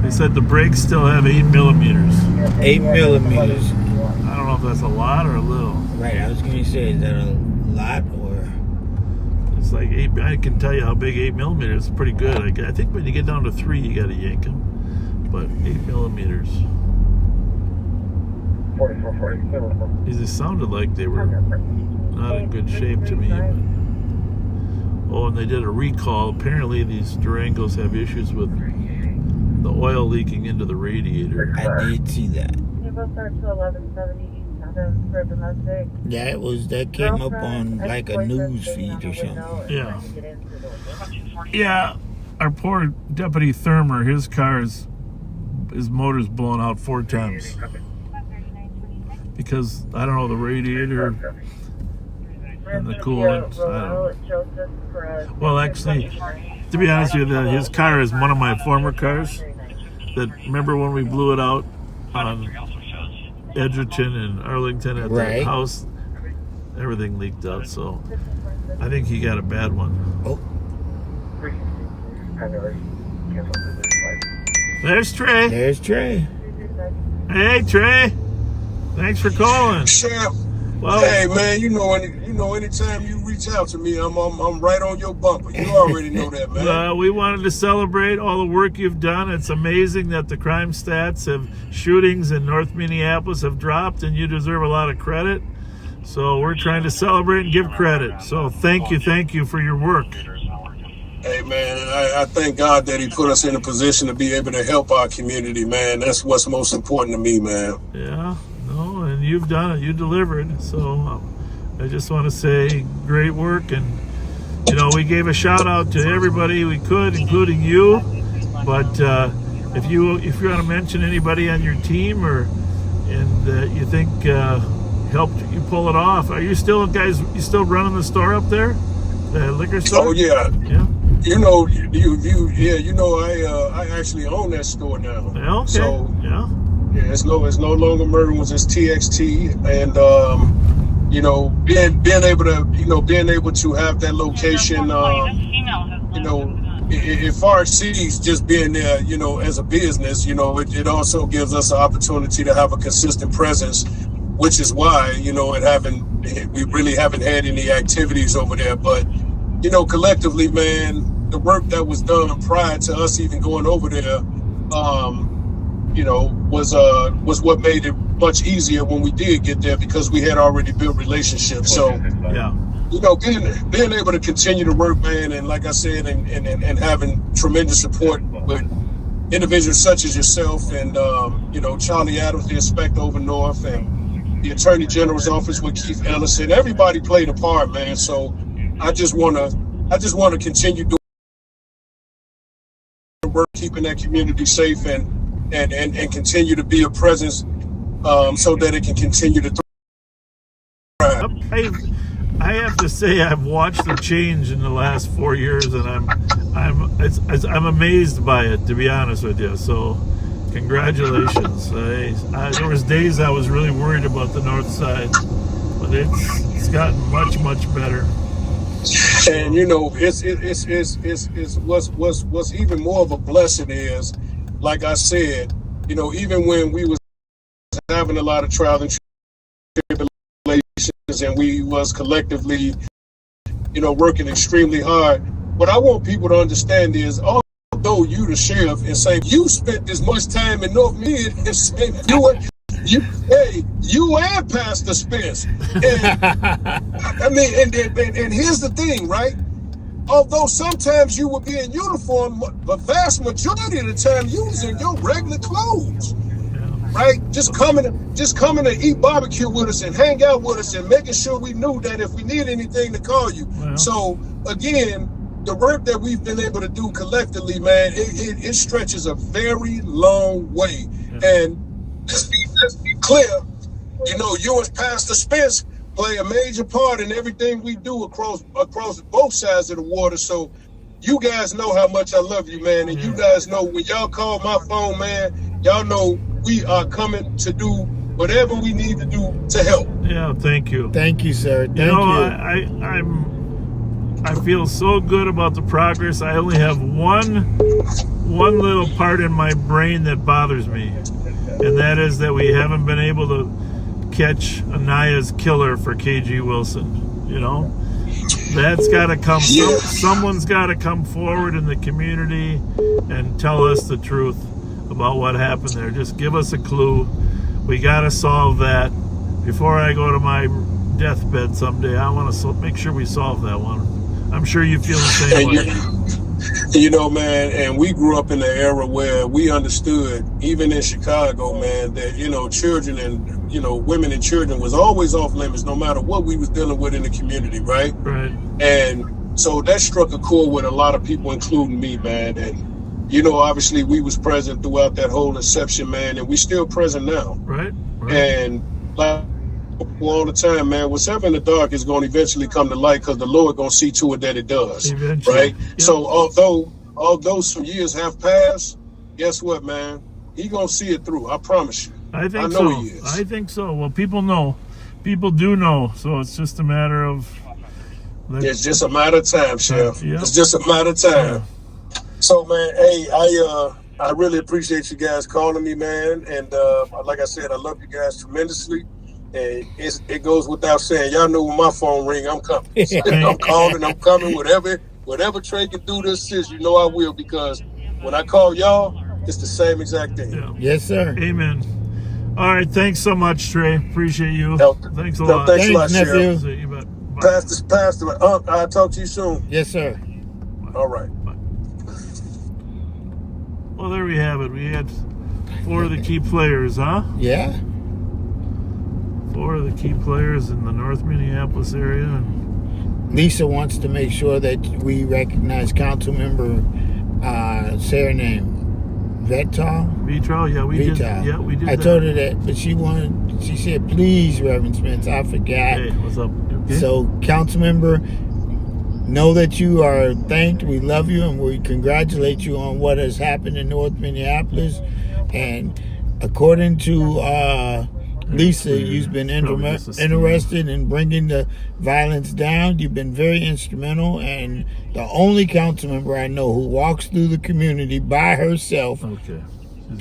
They said the brakes still have 8 millimeters. 8 millimeters. I don't know if that's a lot or a little. Right, I was going to say, is that a lot or? It's like 8. I can tell you how big 8 millimeters is. Pretty good. I think when you get down to 3, you got to yank them. But 8 millimeters. 4440. These sounded like they were not in good shape to me. But, oh, and they did a recall. Apparently, these Durangos have issues with the oil leaking into the radiator. I did see that. People start to 1170 for domestic. Yeah, that came up on like a news feed or something. Yeah. Yeah. Our poor Deputy Thermer, his motor's blown out 4 times. Because, I don't know, the radiator and the coolant. I don't know. Well, actually, to be honest with you, his car is one of my former cars. That, remember when we blew it out on Edgerton and Arlington at the house? Everything leaked out, so I think he got a bad one. Oh, There's Trey. there's Trey. Hey, Trey. Thanks for calling. Sheriff, Well, hey man, anytime you reach out to me, I'm right on your bumper. You already know that, man. we wanted to celebrate all the work you've done. It's amazing that the crime stats of shootings in North Minneapolis have dropped, and you deserve a lot of credit. So we're trying to celebrate and give credit. So thank you for your work. Hey man, and I thank God that He put us in a position to be able to help our community, man. That's what's most important to me, man. Yeah, no, and you've done it. You delivered. So I just want to say great work. And, we gave a shout out to everybody we could, including you. But if you want to mention anybody on your team that you think helped you pull it off, are you still running the store up there, the liquor store? Oh yeah. Yeah. I actually own that store now. Yeah, okay. So yeah, it's no longer Merwin's, it's TXT, and being able to have that location, it far exceeds just being there, as a business. It also gives us an opportunity to have a consistent presence, which is why we really haven't had any activities over there, but collectively, man, the work that was done prior to us even going over there, was what made it much easier when we did get there, because we had already built relationships. So, yeah, being able to continue to work, man, and like I said, and having tremendous support with individuals such as yourself and Charlie Adams, the inspector over north, and the Attorney General's office with Keith Ellison. Everybody played a part, man. So I just want to continue doing work, keeping that community safe, and continue to be a presence, so that it can continue to thrive. I have to say, I've watched the change in the last 4 years, and I'm amazed by it, to be honest with you. So, congratulations. There was days I was really worried about the north side, but it's gotten much better. And it's what's even more of a blessing is, like I said, even when we was having a lot of trials and tribulations, and we was collectively, working extremely hard. What I want people to understand is, although you the sheriff and say you spent this much time in North Mid and say you and Pastor Spence. And and here's the thing, right? Although sometimes you would be in uniform, the vast majority of the time you was in your regular clothes, right? Just coming to eat barbecue with us and hang out with us and making sure we knew that if we need anything to call you. Wow. So again, the work that we've been able to do collectively, man, it stretches a very long way. Yeah. And let's be clear, you as Pastor Spence play a major part in everything we do across both sides of the water. So you guys know how much I love you, man. And you guys know when y'all call my phone, man, y'all know we are coming to do whatever we need to do to help. Yeah, thank you. Thank you, sir. Thank you. I feel so good about the progress. I only have one little part in my brain that bothers me, and that is that we haven't been able to catch Anaya's killer for KG Wilson. That's got to come. Someone's got to come forward in the community and tell us the truth about what happened there. Just give us a clue. We got to solve that before I go to my deathbed someday. I want to make sure we solve that one. I'm sure you feel the same way. Man, and we grew up in an era where we understood, even in Chicago, man, that, children and, women and children was always off limits, no matter what we was dealing with in the community, right? Right. And so that struck a chord with a lot of people, including me, man. And, obviously we was present throughout that whole inception, man, and we still present now. Right. And like all the time, man, what's ever in the dark is going to eventually come to light, because the Lord going to see to it that it does. Eventually. Right? Yep. So although some years have passed, guess what, man? He going to see it through. I promise you. I know so. He is. I think so. Well, people know. People do know. So it's just a matter of It's just a matter of time, Chef. Yep. It's just a matter of time. So, man, hey, I really appreciate you guys calling me, man. And like I said, I love you guys tremendously. And it goes without saying, y'all know when my phone ring, I'm coming. So I'm calling, I'm coming. Whatever Trey can do to assist, you know I will, because when I call y'all, it's the same exact thing. Yeah. Yes, sir. Amen. All right, thanks so much, Trey. Appreciate you. Thanks a lot. Thanks a lot, nephew. Chef. You bet. Bye. Pastor, I'll talk to you soon. Yes, sir. All right. Bye. Well, there we have it. We had 4 of the key players, huh? Yeah. 4 of the key players in the North Minneapolis area. And Lisa wants to make sure that we recognize council member, say her name, Vitral, yeah, we did. Yeah, we did. I told her that, but she said, please, Reverend Spence, I forgot. Hey, what's up? Okay. So, council member, know that you are thanked. We love you, and we congratulate you on what has happened in North Minneapolis. And according to Lisa, you've been interested in bringing the violence down. You've been very instrumental, and the only council member I know who walks through the community by herself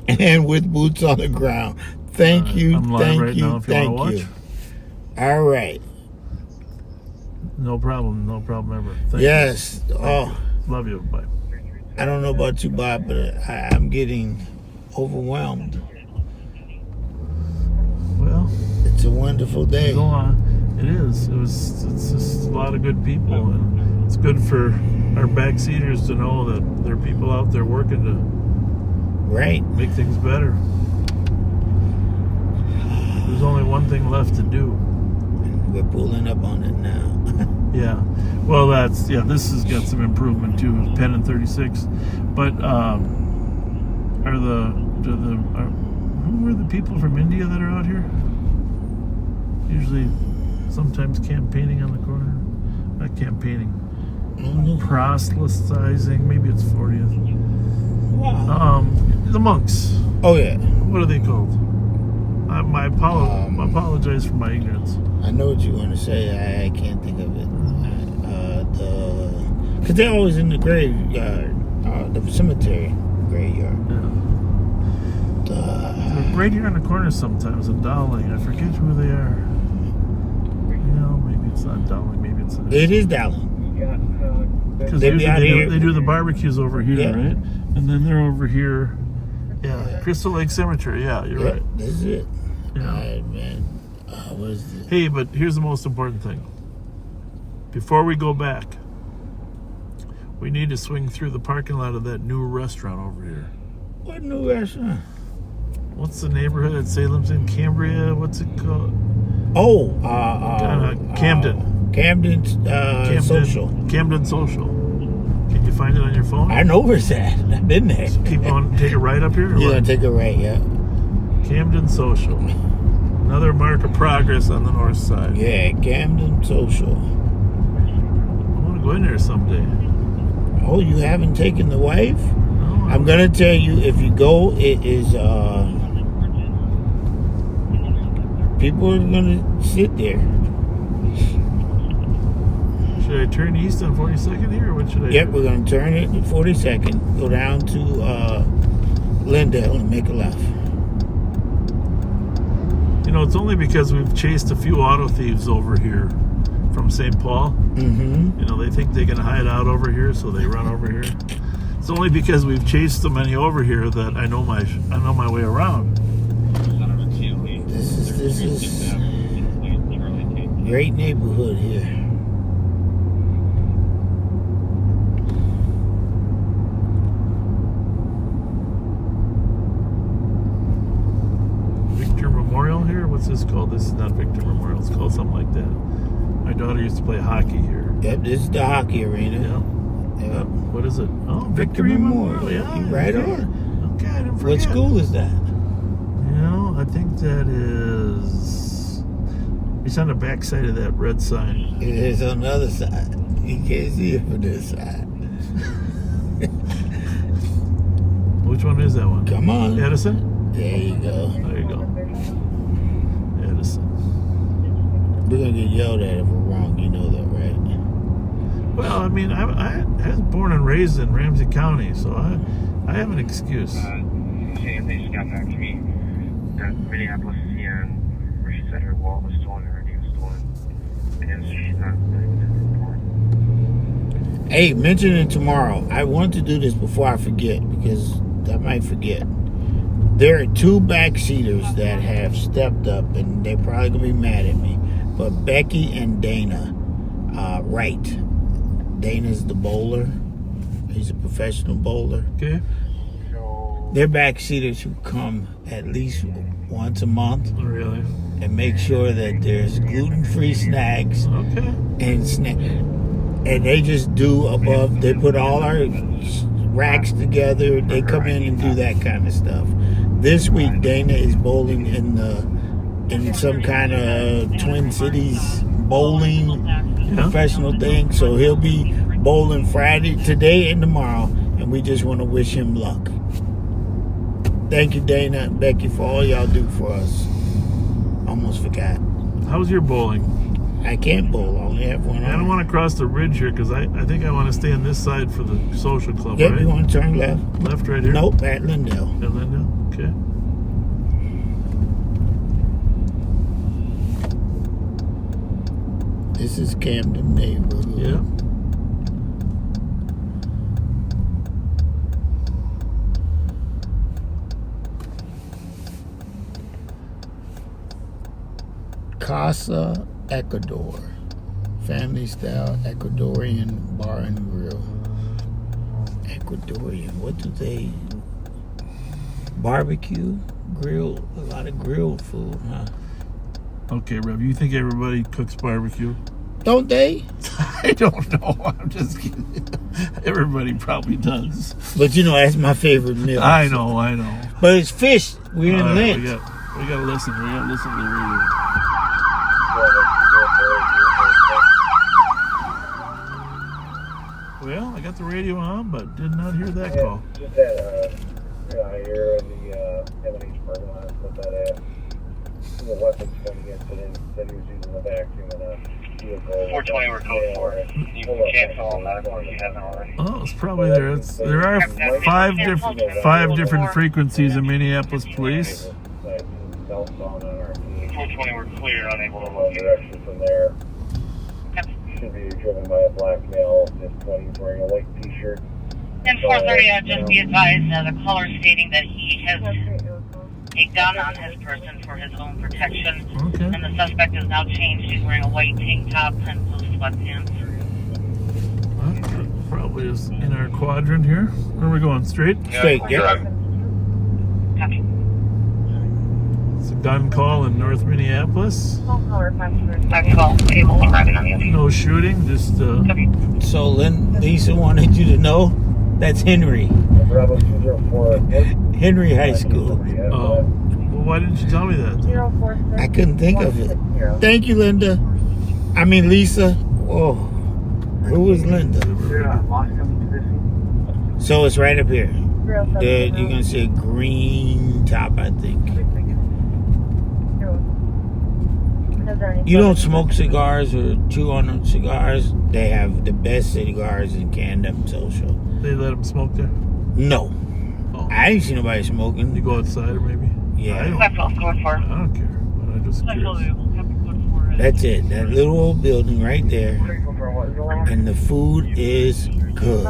and with boots on the ground. Thank you, thank you, thank you. All right. No problem ever. Thank yes. You. Oh, love you. Bye. I don't know about you, Bob, but I'm getting overwhelmed. Well, it's a wonderful day. It is. It's just a lot of good people, and it's good for our backseaters to know that there are people out there working to make things better. There's only one thing left to do. We're pulling up on it now. Yeah. Well, this has got some improvement too, Penn and 36. But who are the people from India that are out here? Usually, sometimes campaigning on the corner. Not campaigning. Proselytizing. Maybe it's 40th. Wow. The monks. Oh, yeah. What are they called? I apologize for my ignorance. I know what you want to say. I can't think of it. Because they're always in the graveyard. The cemetery graveyard. They're right here on the corner sometimes in Dowling. I forget who they are. Maybe it's not Dowling. Maybe it's... It is Dowling. Because they do the barbecues over here, right? And then they're over here. Yeah, Crystal Lake Cemetery. Yeah, you're right. This is it. Yeah. All right, man. What is this? Hey, but here's the most important thing. Before we go back, we need to swing through the parking lot of that new restaurant over here. What new restaurant? What's the neighborhood that Salem's in? Cambria? What's it called? Oh, Camden. Camden Social. Camden Social. Can you find it on your phone? I know where it's at. I've been there. So keep on, take a right up here? You're going to take a right, yeah. Camden Social. Another mark of progress on the north side. Yeah, Camden Social. I want to go in there someday. Oh, you haven't taken the wife? No. I'm going to tell you, if you go, it is, people are going to sit there. Should I turn east on 42nd here, or what should I do? Yep, we're going to turn it at 42nd, go down to Lyndale and make a left. It's only because we've chased a few auto thieves over here from St. Paul. Mm-hmm. They think they can hide out over here, so they run over here. It's only because we've chased so many over here that I know my way around. This is great neighborhood here. Memorial here? What's this called? This is not Victor Memorial. It's called something like that. My daughter used to play hockey here. Yep, this is the hockey arena. Yep. What is it? Oh, Victory Memorial. Yeah, you're right on. Okay, I didn't forget. What school is that? I think that is... It's on the back side of that red sign. It is on the other side. You can't see it from this side. Which one is that one? Come on. Edison? There you go. There you go. Edison. We're going to get yelled at if we're wrong. You know that, right? Well, I mean, I was born and raised in Ramsey County, so I have an excuse. They just got back to me. Minneapolis, yeah, where she said her wallet was stolen, her ID was stolen. And she's not report. Hey, mention it tomorrow. I want to do this before I forget because I might forget. There are 2 backseaters that have stepped up, and they're probably going to be mad at me. But Becky and Dana Wright. Dana's the bowler. He's a professional bowler. Okay. They're backseaters who come at least once a month. Oh, really? And make sure that there's gluten-free snacks. Okay. And they just do above. They put all our racks together. They come in and do that kind of stuff. This week, Dana is bowling in some kind of Twin Cities bowling professional thing. So he'll be bowling Friday, today, and tomorrow. And we just want to wish him luck. Thank you, Dana and Becky, for all y'all do for us. Almost forgot. How's your bowling? I can't bowl. I only have one I don't arm. want to cross the ridge here because I think I want to stay on this side for the social club, Yep, right? you want to turn left? Left right here? Nope, at Lyndale. At Lyndale? Okay. This is Camden neighborhood. Yeah. Casa Ecuador. Family style Ecuadorian bar and grill. Ecuadorian, what do they... Barbecue? Grill? A lot of grilled food, huh? Okay, Rev, you think everybody cooks barbecue? Don't they? I don't know. I'm just kidding. Everybody probably does. But you know, that's my favorite meal. I know. But it's fish. We're in All right, Lent. we gotta listen. We gotta listen to the radio. Well, I got the radio on, but did not hear that call. Just had here in the M&H parking lot, put that at. The weapons pointing incident, said he was using the vacuum in a vehicle. 420 we're code for it. You can cancel on that if you haven't already. Oh, it's probably there. There are five different frequencies in Minneapolis police. 420 we're clear, unable to locate direction from there. Should be driven by a black male, just pointing, wearing a white t-shirt. And 430, just be advised, the caller stating that he has a gun on his person for his own protection. Okay. And the suspect is now changed. He's wearing a white tank top and blue sweatpants. That probably is in our quadrant here. Where are we going? Straight? Straight, yeah. Copy. It's a gun call in North Minneapolis. Able to driving on the other. No shooting, just So Lisa wanted you to know that's Henry. Bravo 204. Henry High School. oh. Well, why didn't you tell me that? I couldn't think of it. Thank you, Lisa. Whoa. Who was Linda? So it's right up here. You're going to see a green top, I think. You don't smoke cigars or chew on cigars. They have the best cigars in Camden Social. They let them smoke there? No. Oh. I ain't seen nobody smoking. You go outside or maybe? Yeah. I don't care. But I just curious. That's it. That little old building right there. And the food is good.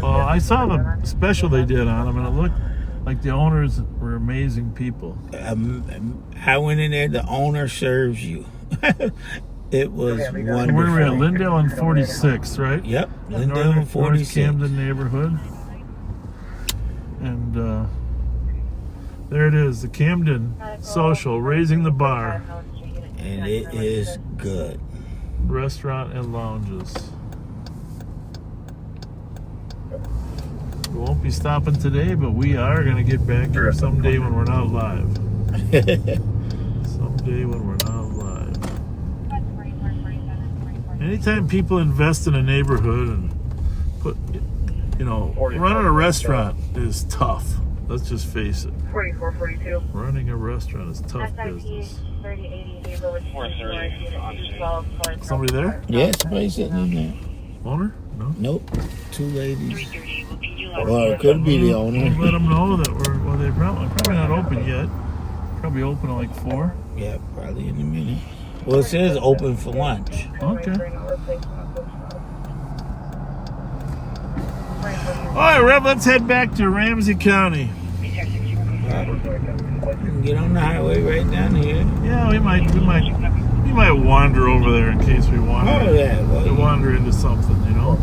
Oh, I saw the special they did on them, and it looked like the owners were amazing people. I went in there. The owner serves you. It was wonderful. Where are we at? Lyndale and 46, right? Yep. Lyndale and 46. North Camden neighborhood. And there it is, the Camden Social, raising the bar. And it is good. Restaurant and lounges. We won't be stopping today, but we are going to get back here someday when we're not live. Someday when we're not live. Anytime people invest in a neighborhood and put, running a restaurant is tough. Let's just face it. 4442. Running a restaurant is tough business. Somebody there? Yeah, somebody sitting in there. Owner? No. Nope. Two ladies. 3:30. We'll get you Well, it could be the owner. Let them know that they're probably not open yet. Probably open at like 4. Yeah, probably in a minute. Well, it says open for lunch. Okay. All right, Rev, let's head back to Ramsey County. We can get on the highway right down here. Yeah, we might wander over there in case we wander. Oh, yeah. Well, we wander into something, you know.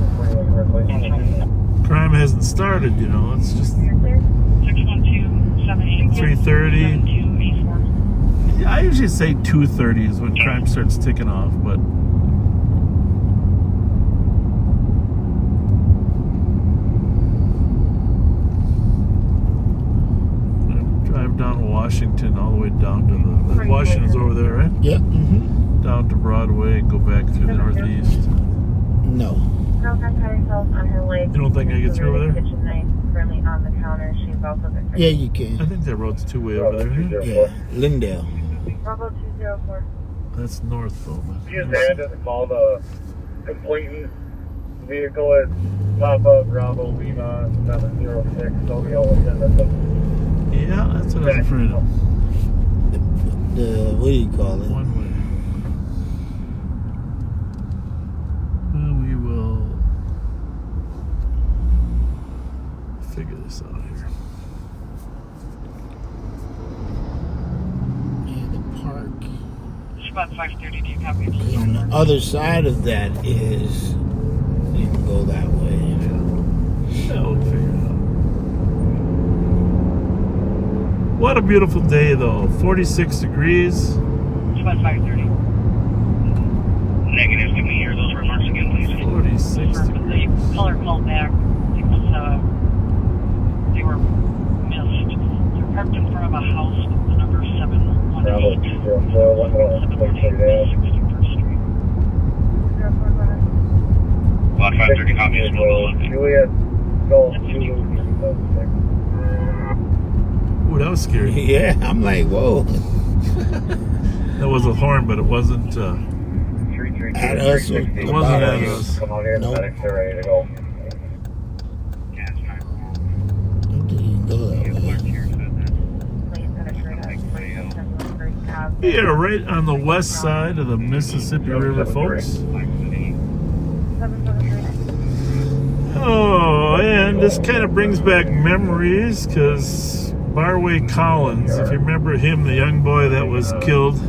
Crime hasn't started, you know. It's just 3:30. I usually say 2:30 is when crime starts ticking off, but drive down Washington all the way down to the Washington's over there, right? Yep. Mm-hmm. Down to Broadway and go back through the northeast. No. You don't think I get through over there? Yeah, you can. I think that road's two-way over there. Isn't it? Yeah, Lyndale. That's north though. Just had to call the completing vehicle at Papa Bravo Lima 706. Tokyo was in the. Yeah, that's what I was afraid of. The what do you call it? One way. Well, we will figure this out here. Yeah, the park. It's about 5:30. Do you copy? On the other side of that is you can go that way. Yeah, we'll figure it out. What a beautiful day, though. 46 degrees. It's about 5:30. Negative. Give me here those remarks again, please. 46 degrees. The color called back because they were missed. They're parked in front of a house with the number 718. Bravo 204, 118, 61st Street. About 5:30 copies. Juliet, Golf, Ooh, that was scary. Yeah, I'm like, whoa. That was a horn, but it wasn't. At us. It wasn't at us. Come out here, the Nope. medics are ready to go. I don't think you can go that way. We are right on the west side of the Mississippi River, folks. Oh, and this kind of brings back memories because Barway Collins, if you remember him, the young boy that was killed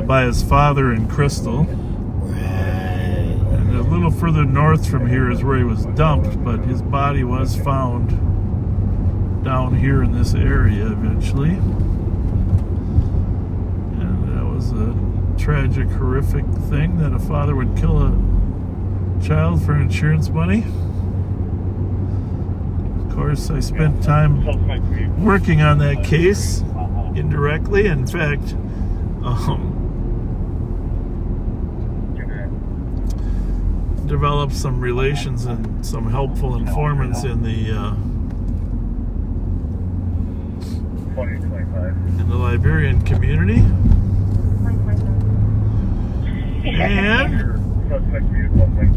by his father in Crystal. And a little further north from here is where he was dumped, but his body was found down here in this area eventually. And that was a tragic, horrific thing that a father would kill a child for insurance money. Of course, I spent time working on that case indirectly. In fact, developed some relations and some helpful informants in the Liberian community. And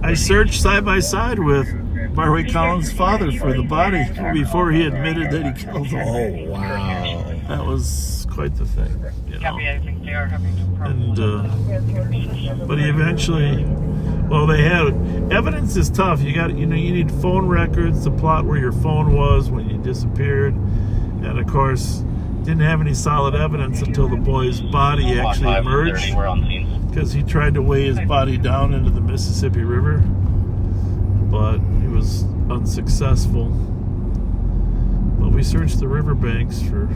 I searched side by side with Barway Collins' father for the body before he admitted that he killed him. Oh, wow. That was quite the thing, you know. I think they are having some And problems. but he eventually, well, they had evidence is tough. You need phone records to plot where your phone was when you disappeared, and of course, didn't have any solid evidence until the boy's body actually emerged, We're on scene. because he tried to weigh his body down into the Mississippi River, but he was unsuccessful. But we searched the riverbanks for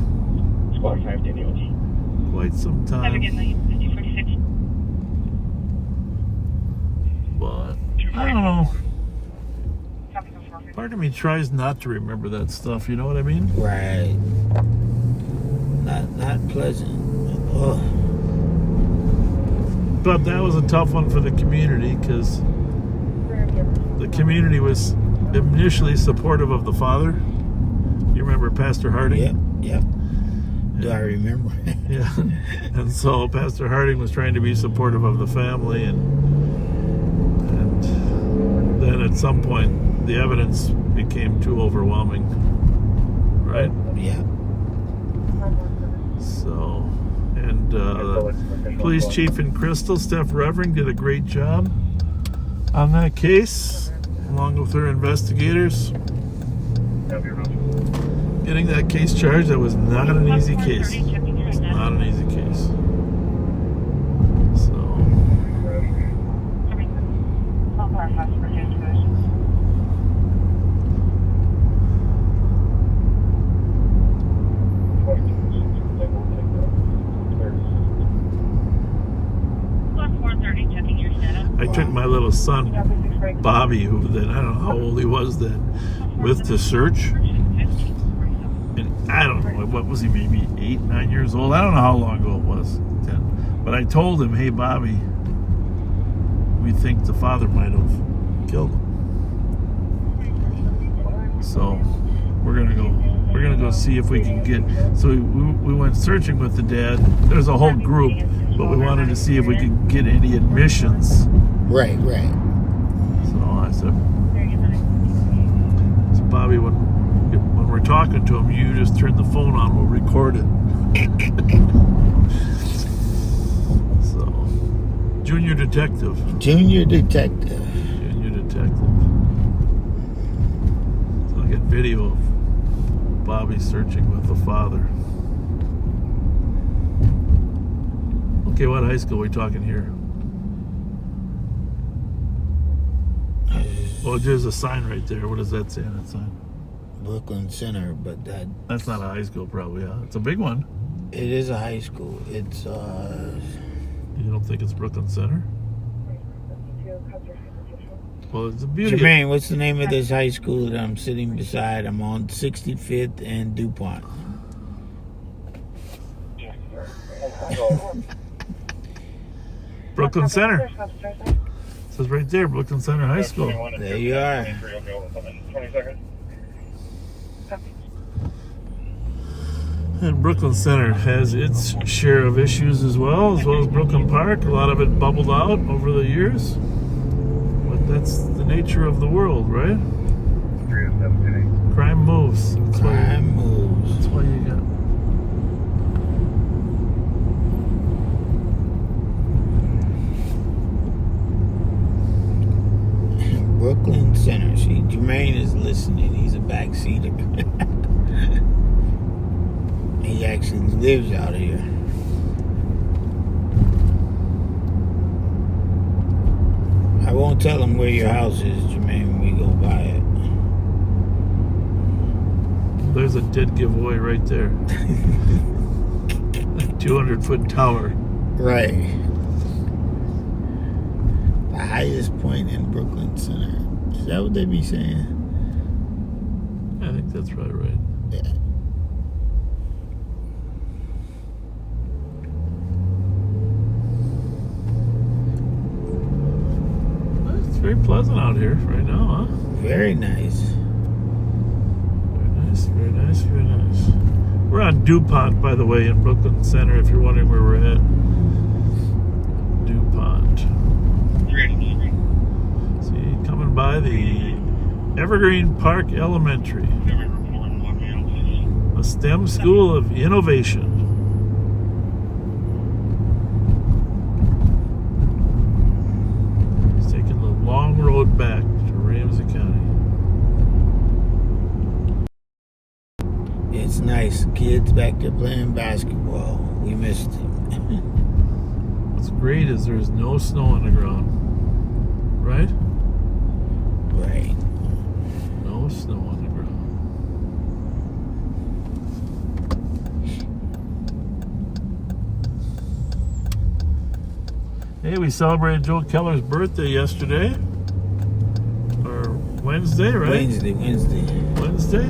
Squad 5 to DOT. quite some Have a time, good night. 5046. but I don't know. Copy for 450. Part of me tries not to remember that stuff, you know what I mean? Right. Not pleasant. Oh. But that was a tough one for the community, because the community was initially supportive of the father. You remember Pastor Harding? Yep. Do I remember? Yeah. And so Pastor Harding was trying to be supportive of the family, and then at some point the evidence became too overwhelming. Right? Yeah. So, and police chief in Crystal, Steph Reverend, did a great job on that case, along with her investigators. Getting that case charged, that was not an easy case. It's not an easy case. So, I took my little son, Bobby, who then, I don't know how old he was then, with to search. And I don't know, what was he, maybe 8, 9 years old? I don't know how long ago it was. 10. But I told him, hey, Bobby, we think the father might have killed him. So we're gonna go see if we can get. So we went searching with the dad. There's a whole group, but we wanted to see if we could get any admissions. Right. So I said, so Bobby, when we're talking to him, you just turn the phone on, we'll record it. So, junior detective. So I get video of Bobby searching with the father. Okay, what high school are we talking here? Well, there's a sign right there. What does that say on that sign? Brooklyn Center, but that's not a high school, probably. Yeah, it's a big one. It is a high school. It's You don't think it's Brooklyn Center? Well, it's a beauty. Jermaine, what's the name of this high school that I'm sitting beside? I'm on 65th and DuPont. Brooklyn Center. It says right there, Brooklyn Center High School. There you are. 20 seconds. And Brooklyn Center has its share of issues as well as Brooklyn Park. A lot of it bubbled out over the years. But that's the nature of the world, right? Crime moves. That's why you got. Brooklyn Center. See, Jermaine is listening. He's a backseater. He actually lives out here. I won't tell him where your house is, Jermaine, when we go by it. There's a dead giveaway right there. A 200-foot tower. Right. The highest point in Brooklyn Center. Is that what they be saying? I think that's probably right. Yeah. It's very pleasant out here right now, huh? Very nice. Very nice. We're on DuPont, by the way, in Brooklyn Center, if you're wondering where we're at. DuPont. See, coming by the Evergreen Park Elementary, a STEM school of innovation. It's taking the long road back to Ramsey County. It's nice. Kids back there playing basketball. We missed it. What's great is there's no snow on the ground. Right? Right. No snow on the ground. Hey, we celebrated Joe Keller's birthday yesterday. Or Wednesday, right? Wednesday.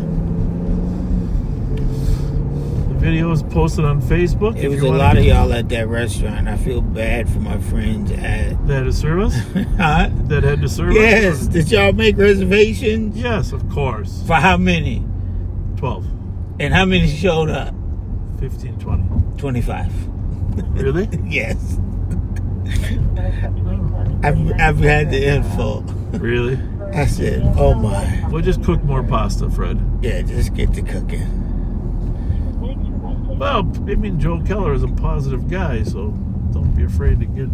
The video was posted on Facebook. It was a lot of y'all at that restaurant. I feel bad for my friends at... That had to serve us? Huh? That had to serve us? Yes. Did y'all make reservations? Yes, of course. For how many? 12. And how many showed up? 15, 20. 25. Really? Yes. I've had the info. Really? I said, oh my. We'll just cook more pasta, Fred. Yeah, just get to cooking. Well, I mean, Joe Keller is a positive guy, so don't be afraid to get...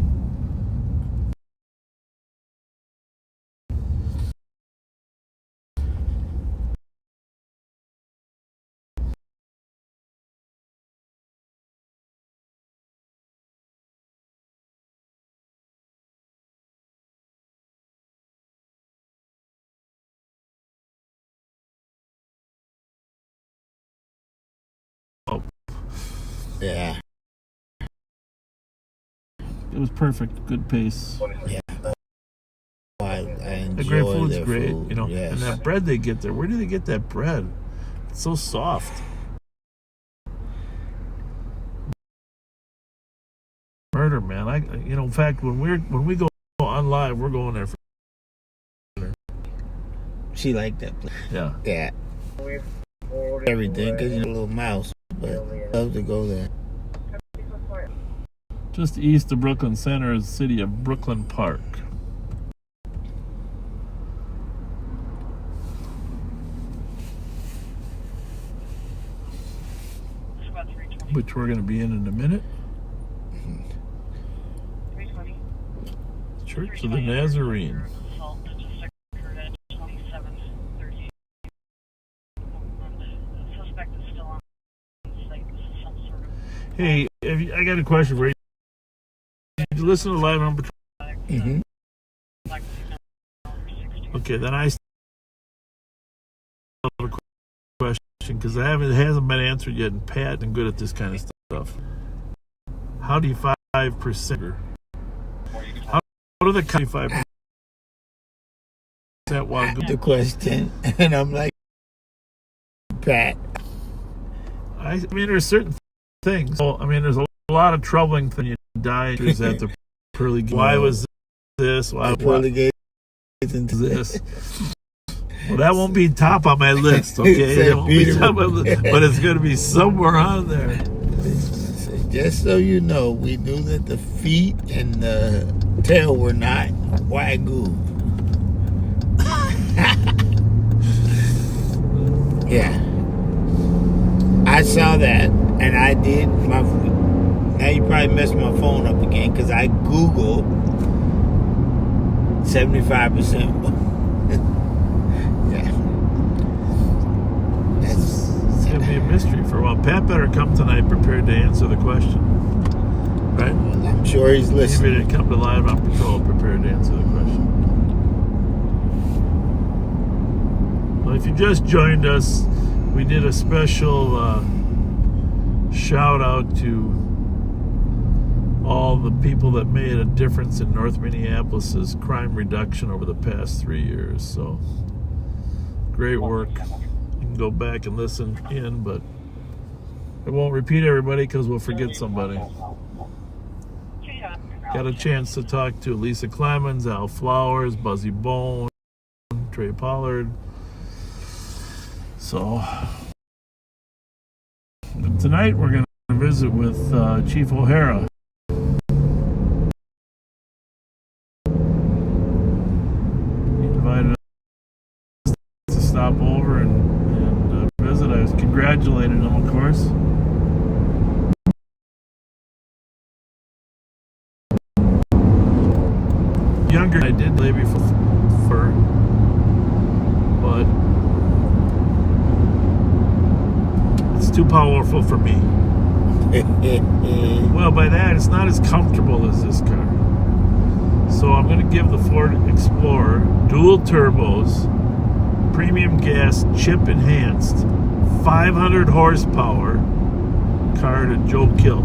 Oh. Yeah. It was perfect. Good pace. Yeah. I enjoy The great food's their great, food. you know. Yes. And that bread they get there, where do they get that bread? It's so soft. Murder, man. In fact, when we go on live, we're going there for dinner. She liked that place. Yeah. Yeah. Everything, because you're a little mouse, but love to go there. Just east of Brooklyn Center is the city of Brooklyn Park. Which we're going to be in a minute. Church of the Nazarene. Hey, I got a question for you. Did you listen to Live on Patrol? Mm-hmm. Okay, then I still have a question because it hasn't been answered yet, and Pat isn't good at this kind of stuff. How do you 5%? How do the 5%? The question, and I'm like, Pat. I mean, there's certain things. Well, I mean, there's a lot of troubling things. You die at the pearly gates. Why was this? Why pearly gates into this? Well, that won't be top on my list, okay? It won't be top on my list, but it's going to be somewhere on there. Just so you know, we knew that the feet and the tail were not wagyu. Yeah. I saw that, and I did my... Now you probably messed my phone up again, because I Googled 75%. Yeah. It's going to be a mystery for a while. Pat better come tonight prepared to answer the question. Right? Well, I'm sure he's listening. Maybe to come to Live on Patrol prepared to answer the question. Well, if you just joined us, we did a special shout out to all the people that made a difference in North Minneapolis's crime reduction over the past 3 years. So, great work. You can go back and listen in, but I won't repeat everybody because we'll forget somebody. Got a chance to talk to Lisa Clemens, Al Flowers, Buzzy Bone, Trey Pard. So, tonight we're going to visit with Chief O'Hara. He invited us to stop over and visit. I was congratulating him, of course. Younger than I did lay before, but it's too powerful for me. Well, by that, it's not as comfortable as this car. So I'm going to give the Ford Explorer dual turbos, premium gas, chip enhanced, 500 horsepower car to Joe Kill,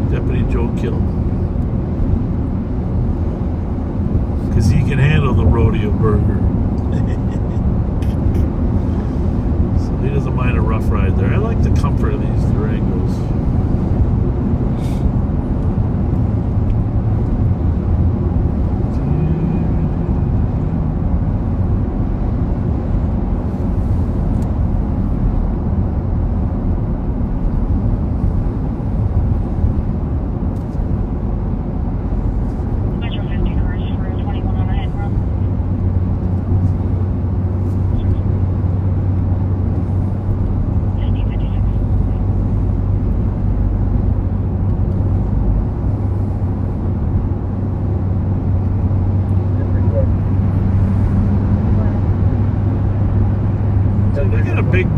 Deputy Joe Kill. Because he can handle the rodeo burger. So he doesn't mind a rough ride there. I like the comfort of these Durangos.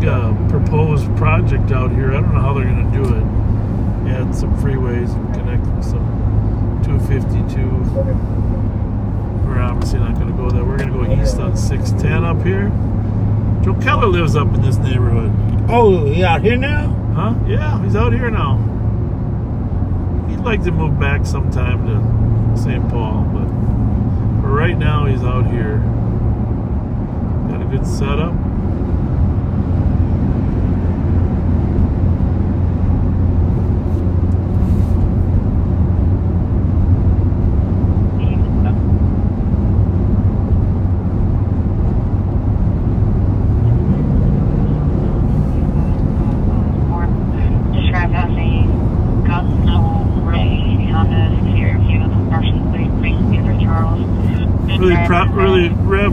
proposed project out here. I don't know how they're going to do it. Add some freeways and connect with some 252. We're obviously not going to go there. We're going to go east on 610 up here. Joe Keller lives up in this neighborhood. Oh, he out here now? Huh? Yeah, he's out here now. He'd like to move back sometime to St. Paul, but for right now he's out here. Got a good setup.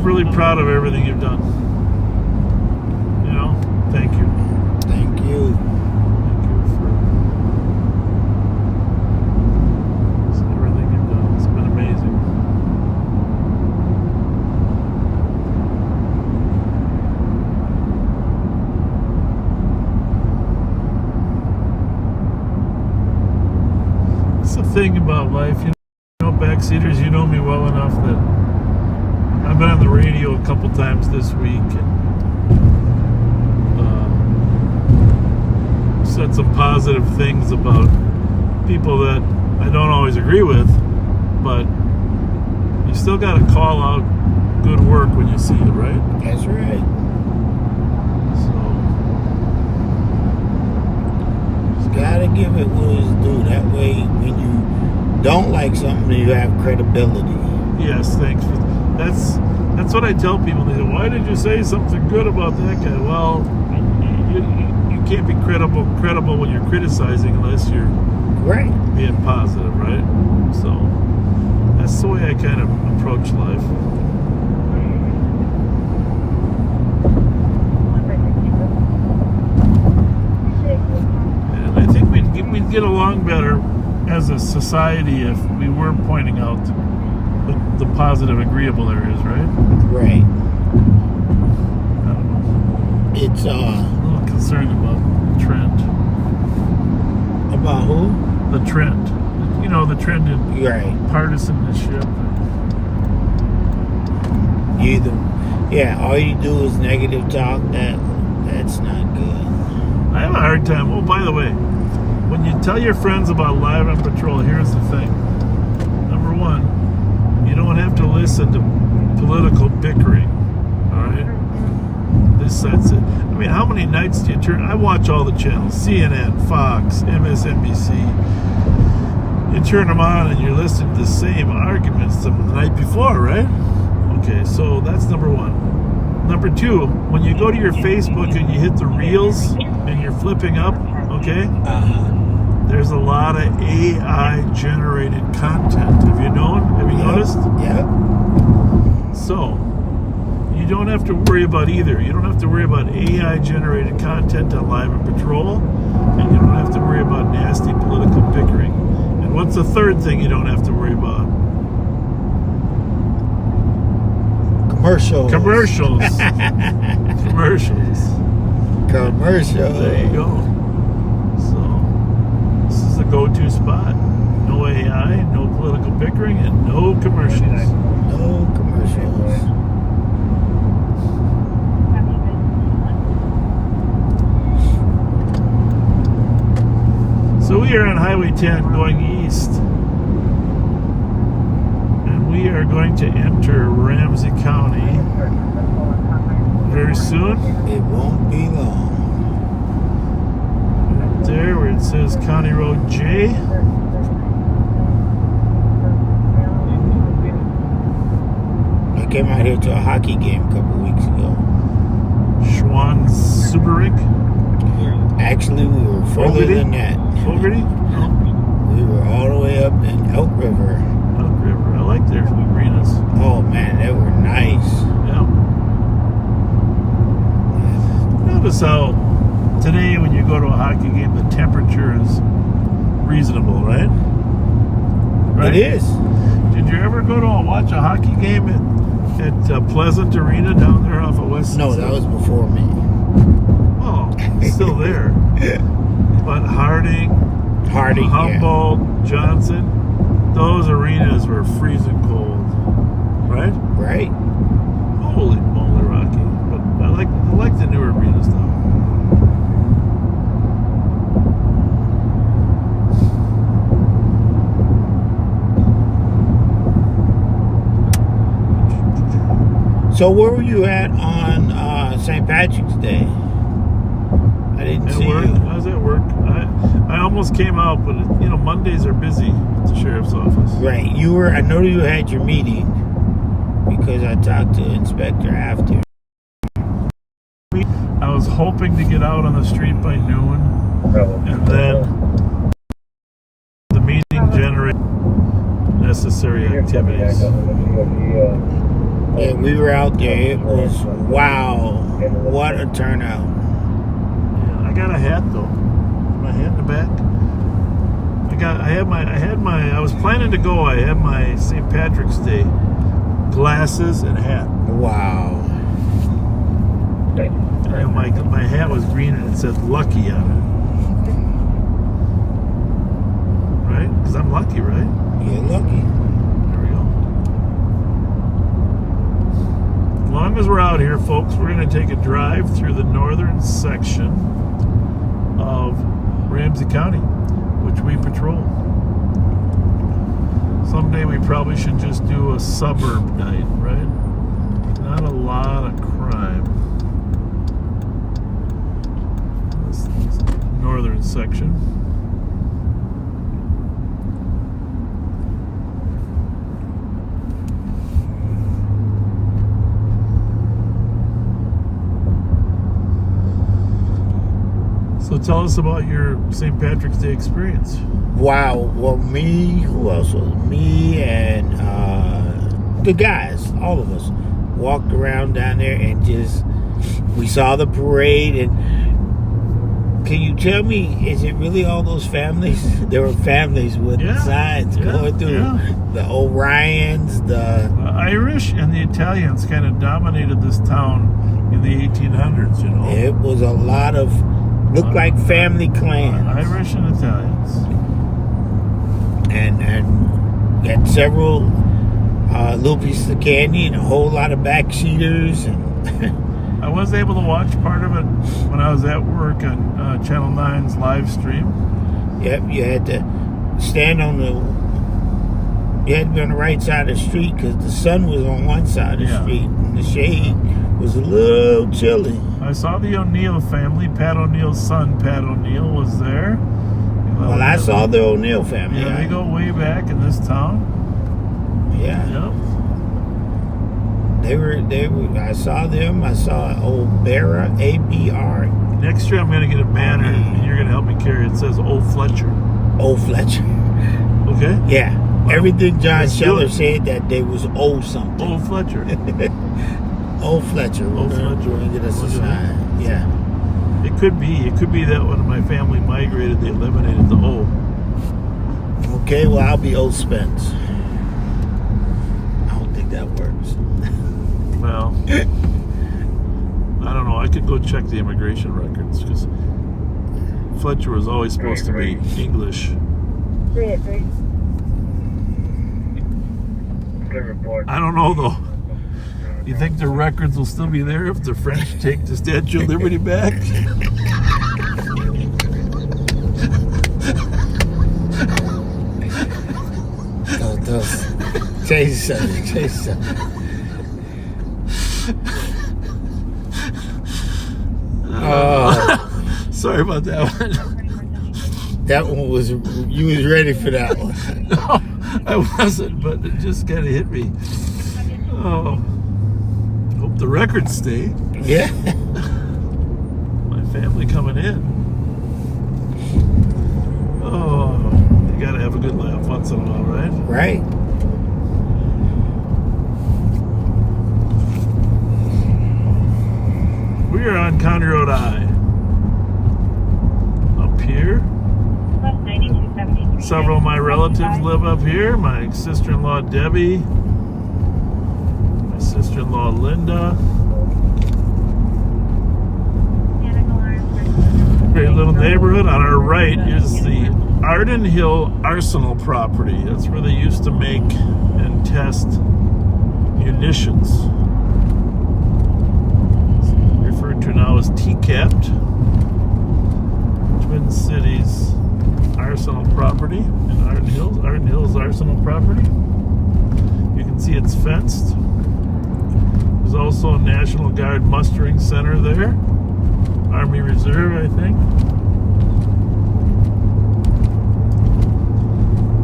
Really proud of everything you've done. You know, thank you. Thank you. Thank you for everything you've done. It's been amazing. It's the thing about life, you know, backseaters, you know me well enough that I've been on the radio a couple times this week and said some positive things about people that I don't always agree with, but you still got to call out good work when you see it, right? That's right. So just gotta give it what it's due. That way, when you don't like something, you have credibility. Yes, thanks. That's what I tell people. They say, "Why did you say something good about that guy?" Well, you can't be credible when you're criticizing unless you're being positive, right? So that's the way I kind of approach life. And I think we'd get along better as a society if we were pointing out the positive, agreeable areas, right? Right. I don't know. It's a little concerned about the trend. About who? The trend. You know, the trend in partisanship. All you do is negative talk. That's not good. I have a hard time. Oh, by the way, when you tell your friends about Live on Patrol, here's the thing. Number one, you don't have to listen to political bickering, all right? This side's it. I mean, how many nights do you turn? I watch all the channels, CNN, Fox, MSNBC. You turn them on and you're listening to the same arguments the night before, right? Okay, so that's number one. Number two, when you go to your Facebook and you hit the reels and you're flipping up, okay? There's a lot of AI-generated content. Have you noticed? Yeah. So, you don't have to worry about either. You don't have to worry about AI-generated content on Live and Patrol, and you don't have to worry about nasty political bickering. And what's the third thing you don't have to worry about? Commercials. Commercials. There you go. This is the go-to spot. No AI, no political bickering, and no commercials. No commercials. So we are on Highway 10 going east. And we are going to enter Ramsey County very soon. It won't be long. There where it says County Road J. I came out here to a hockey game a couple weeks ago. Suburban. Actually, we were further than that. Fogarty? No. We were all the way up in Elk River. Elk River. I like their arenas. Oh man, they were nice. Yeah. Notice how today when you go to a hockey game, the temperature is reasonable, right? It is. Did you ever go to watch a hockey game at Pleasant Arena down there off of West? No, that was before me. still there. But Harding, Humboldt, Johnson, those arenas were freezing cold, right? Right. Holy moly, Rocky! But I like the newer arenas though. So where were you at on St. Patrick's Day? I didn't see work. you. I was at work. I almost came out, but Mondays are busy at the sheriff's office. Right. You were. I know you had your meeting because I talked to the inspector after. I was hoping to get out on the street by noon, and then the meeting generated necessary activities. Yeah, we were out there. It was wow. What a turnout. Yeah, I got a hat though. My hat in the back. I was planning to go. I had my St. Patrick's Day glasses and hat. Wow. And my hat was green and it said lucky on it. Right? Because I'm lucky, right? You're lucky. There we go. As long as we're out here, folks, we're going to take a drive through the northern section of Ramsey County, which we patrol. Someday we probably should just do a suburb night, right? Not a lot of crime. This northern section. So tell us about your St. Patrick's Day experience. Wow. Well, who else was it? Me and the guys, all of us, walked around down there and we saw the parade. And can you tell me, is it really all those families? There were families with signs going through. The Orions, the Irish and the Italians kind of dominated this town in the 1800s, It was a lot of, looked like family clans. Irish and Italians. And got several little pieces of candy and a whole lot of backseaters. And I was able to watch part of it when I was at work on Channel 9's live stream. Yep, you had to stand you had to be on the right side of the street because the sun was on one side of the street and the shade was a little chilly. I saw the O'Neill family. Pat O'Neill's son, Pat O'Neill, was there. Well, I saw the O'Neill family. Yeah, they go way back in this town. Yeah. Yep. They were. I saw them. I saw old Barra, ABR. Next year I'm going to get a banner, and you're going to help me carry it. It says Old Fletcher. Old Fletcher. Okay. Yeah. Well, everything John Scheller said that day was old something. Old Fletcher. Old Fletcher. We're going to get us a sign. Yeah. It could be that when my family migrated, they eliminated the O. Okay, well, I'll be Old Spence. I don't think that works. Well, I don't know. I could go check the immigration records because Fletcher was always supposed to be English. I don't know, though. You think the records will still be there if the French take the Statue of Liberty back? Change something. Sorry about that one. That one was, you was ready for that one. No, I wasn't, but it just kind of hit me. Oh. Hope the records stay. Yeah. My family coming in. Oh, you gotta have a good laugh once in a while, right? Right. We are on County Road I. Up here. Several of my relatives live up here. My sister-in-law Debbie. My sister-in-law Linda. Great little neighborhood. On our right is the Arden Hill Arsenal property. That's where they used to make and test munitions. It's referred to now as TCAPT. Twin Cities Arsenal property in Arden Hills. Arden Hills Arsenal property. You can see it's fenced. There's also a National Guard mustering center there. Army Reserve, I think.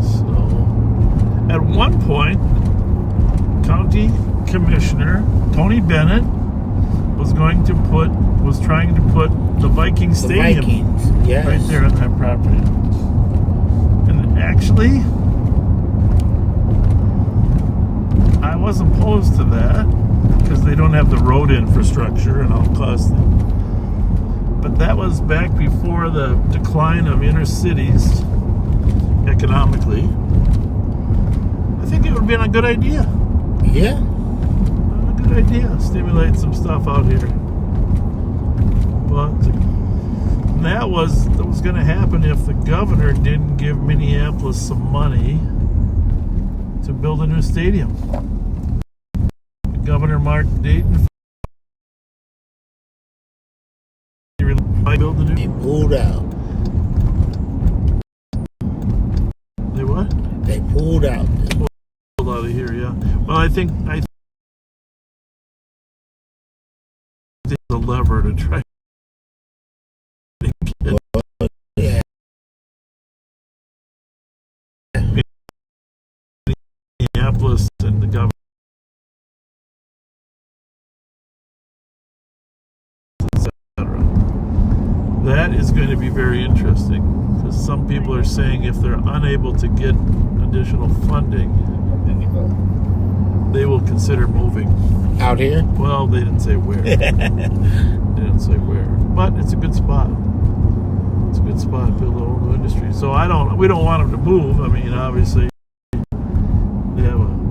So, at one point, County Commissioner Tony Bennett was trying to put the Viking Stadium Vikings, yes. right there on that property. And actually, I was opposed to that because they don't have the road infrastructure and all costs. But that was back before the decline of inner cities economically. I think it would have been a good idea. Yeah. A good idea. Stimulate some stuff out here. But that was going to happen if the governor didn't give Minneapolis some money to build a new stadium. Governor Mark Dayton build the new. They pulled out. They what? They pulled out. Pulled out of here, yeah. Well, I think the lever to try to get Minneapolis and the governor. That is going to be very interesting because some people are saying if they're unable to get additional funding, they will consider moving. Out here? Well, they didn't say where. But it's a good spot. It's a good spot to build a whole new industry. So we don't want them to move. I mean, obviously, they have a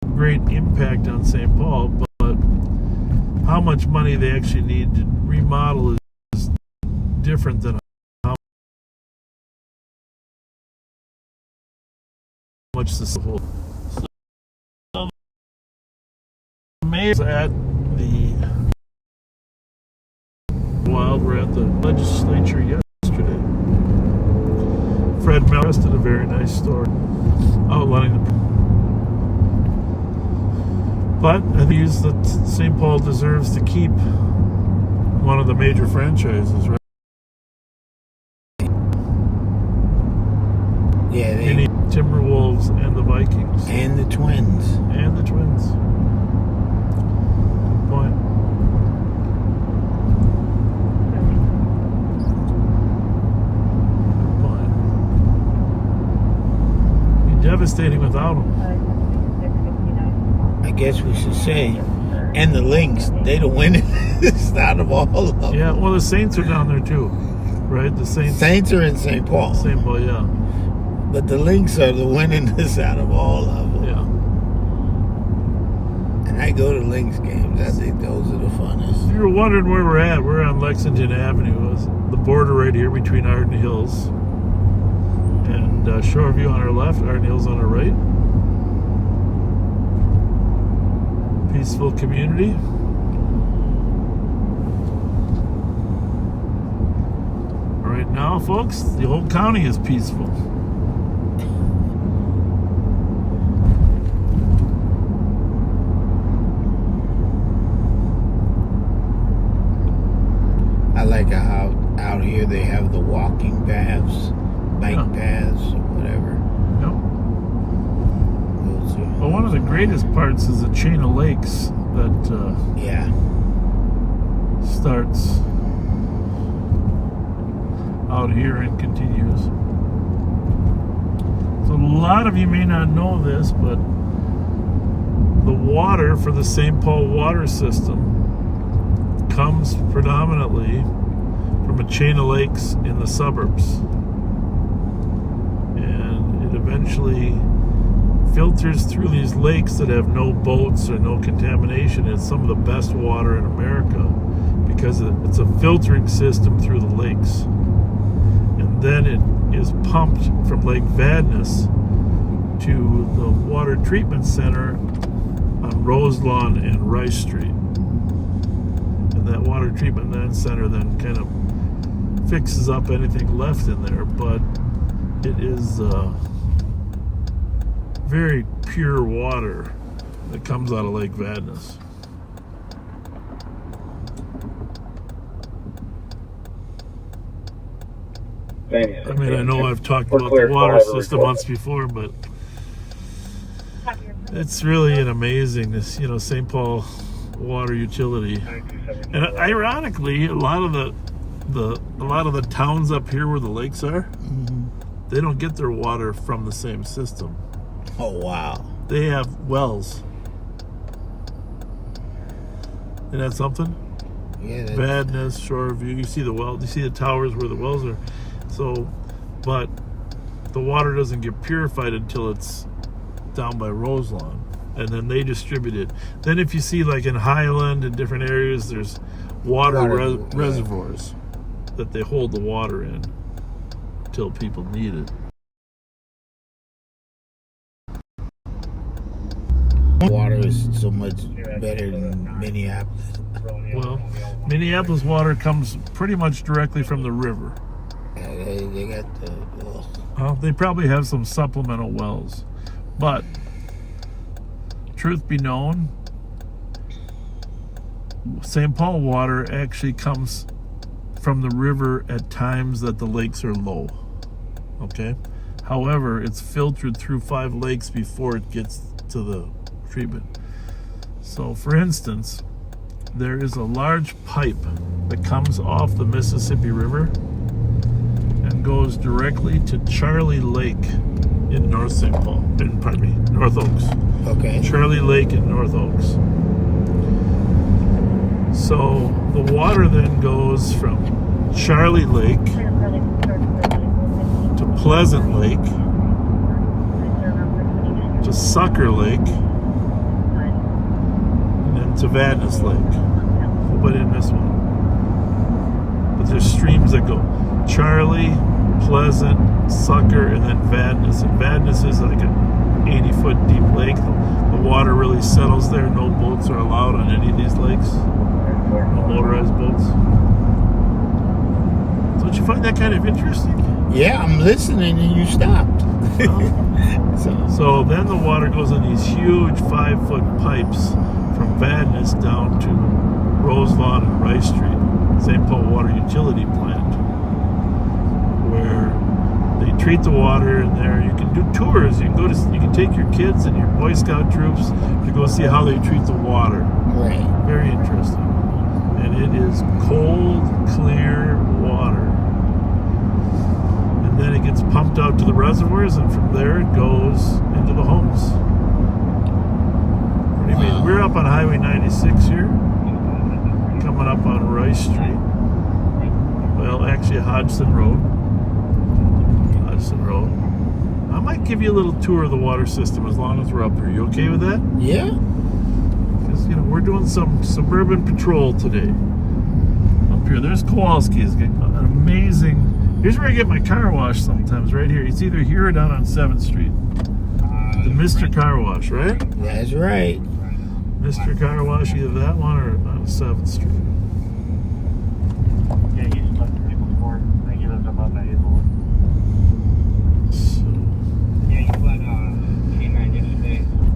great impact on St. Paul, but how much money they actually need to remodel is different than how much this whole. So, Mayor's at the we're at the legislature yesterday. Fred Mellis did a very nice story outlining the. But I think that St. Paul deserves to keep one of the major franchises, right? Yeah, they need Timberwolves and the Vikings. And the Twins. And the Twins. Good point. Good point. It'd be devastating without them. I guess we should say, and the Lynx, they the winningest out of all of them. Yeah, well, the Saints are down there too, right? The Saints are in St. Paul. St. Paul, yeah. But the Lynx are the winningest out of all of them. Yeah. And I go to Lynx games. I think those are the funnest. If you were wondering where we're at, we're on Lexington Avenue. It's the border right here between Arden Hills and Shoreview on our left, Arden Hills on our right. Peaceful community. Right now, folks, the whole county is peaceful. I like how out here they have the walking paths, bike paths, or whatever. Well, one of the greatest parts is the chain of lakes that starts out here and continues. So a lot of you may not know this, but the water for the St. Paul water system comes predominantly from a chain of lakes in the suburbs. And it eventually filters through these lakes that have no boats or no contamination. It's some of the best water in America because it's a filtering system through the lakes. And then it is pumped from Lake Vadis to the water treatment center on Roselawn and Rice Street. And that water treatment center then kind of fixes up anything left in there, but it is very pure water that comes out of Lake Vadis. I mean, I know I've talked about the water system once before, but it's really an amazing, this, you know, St. Paul water utility. And ironically, a lot of the towns up here where the lakes are, they don't get their water from the same system. Oh, wow. They have wells. Isn't that something? Yeah. Vadis, Shoreview, you see the well, you see the towers where the wells are. So, but the water doesn't get purified until it's down by Roselawn, and then they distribute it. Then if you see like in Highland and different areas, there's water reservoirs that they hold the water in until people need it. Water is so much better than Minneapolis. Well, Minneapolis water comes pretty much directly from the river. They got the... Well, they probably have some supplemental wells. But, truth be known, St. Paul water actually comes from the river at times that the lakes are low. Okay? However, it's filtered through 5 lakes before it gets to the treatment. So, for instance, there is a large pipe that comes off the Mississippi River and goes directly to Charlie Lake in North St. Paul, North Oaks. Okay. Charlie Lake in North Oaks. So the water then goes from Charlie Lake to Pleasant Lake to Sucker Lake and then to Vadis Lake. Hope I didn't miss one. But there's streams that go Charlie, Pleasant, Sucker, and then Vadis. And Vadis is like an 80-foot deep lake. The water really settles there. No boats are allowed on any of these lakes. No motorized boats. So don't you find that kind of interesting? Yeah, I'm listening and you stopped. So then the water goes in these huge 5-foot pipes from Vadis down to Roselawn and Rice Street, St. Paul Water Utility Plant, where they treat the water in there. You can do tours. You can take your kids and your Boy Scout troops to go see how they treat the water. Right. Very interesting. And it is cold, clear water. And then it gets pumped out to the reservoirs, and from there it goes into the homes. Pretty amazing. We're up on Highway 96 here, coming up on Rice Street. Well, actually Hodgson Road. Road. I might give you a little tour of the water system as long as we're up here. You okay with that? Yeah. Because, you know, we're doing some suburban patrol today. Up here. There's Kowalski's. An amazing... Here's where I get my car wash sometimes, right here. It's either here or down on 7th Street. The Mr. Car Wash, right? That's right. Mr. Car Wash, either that one or on 7th Street. Yeah, he's talked to people before. I think he lives up on that Hazelwood.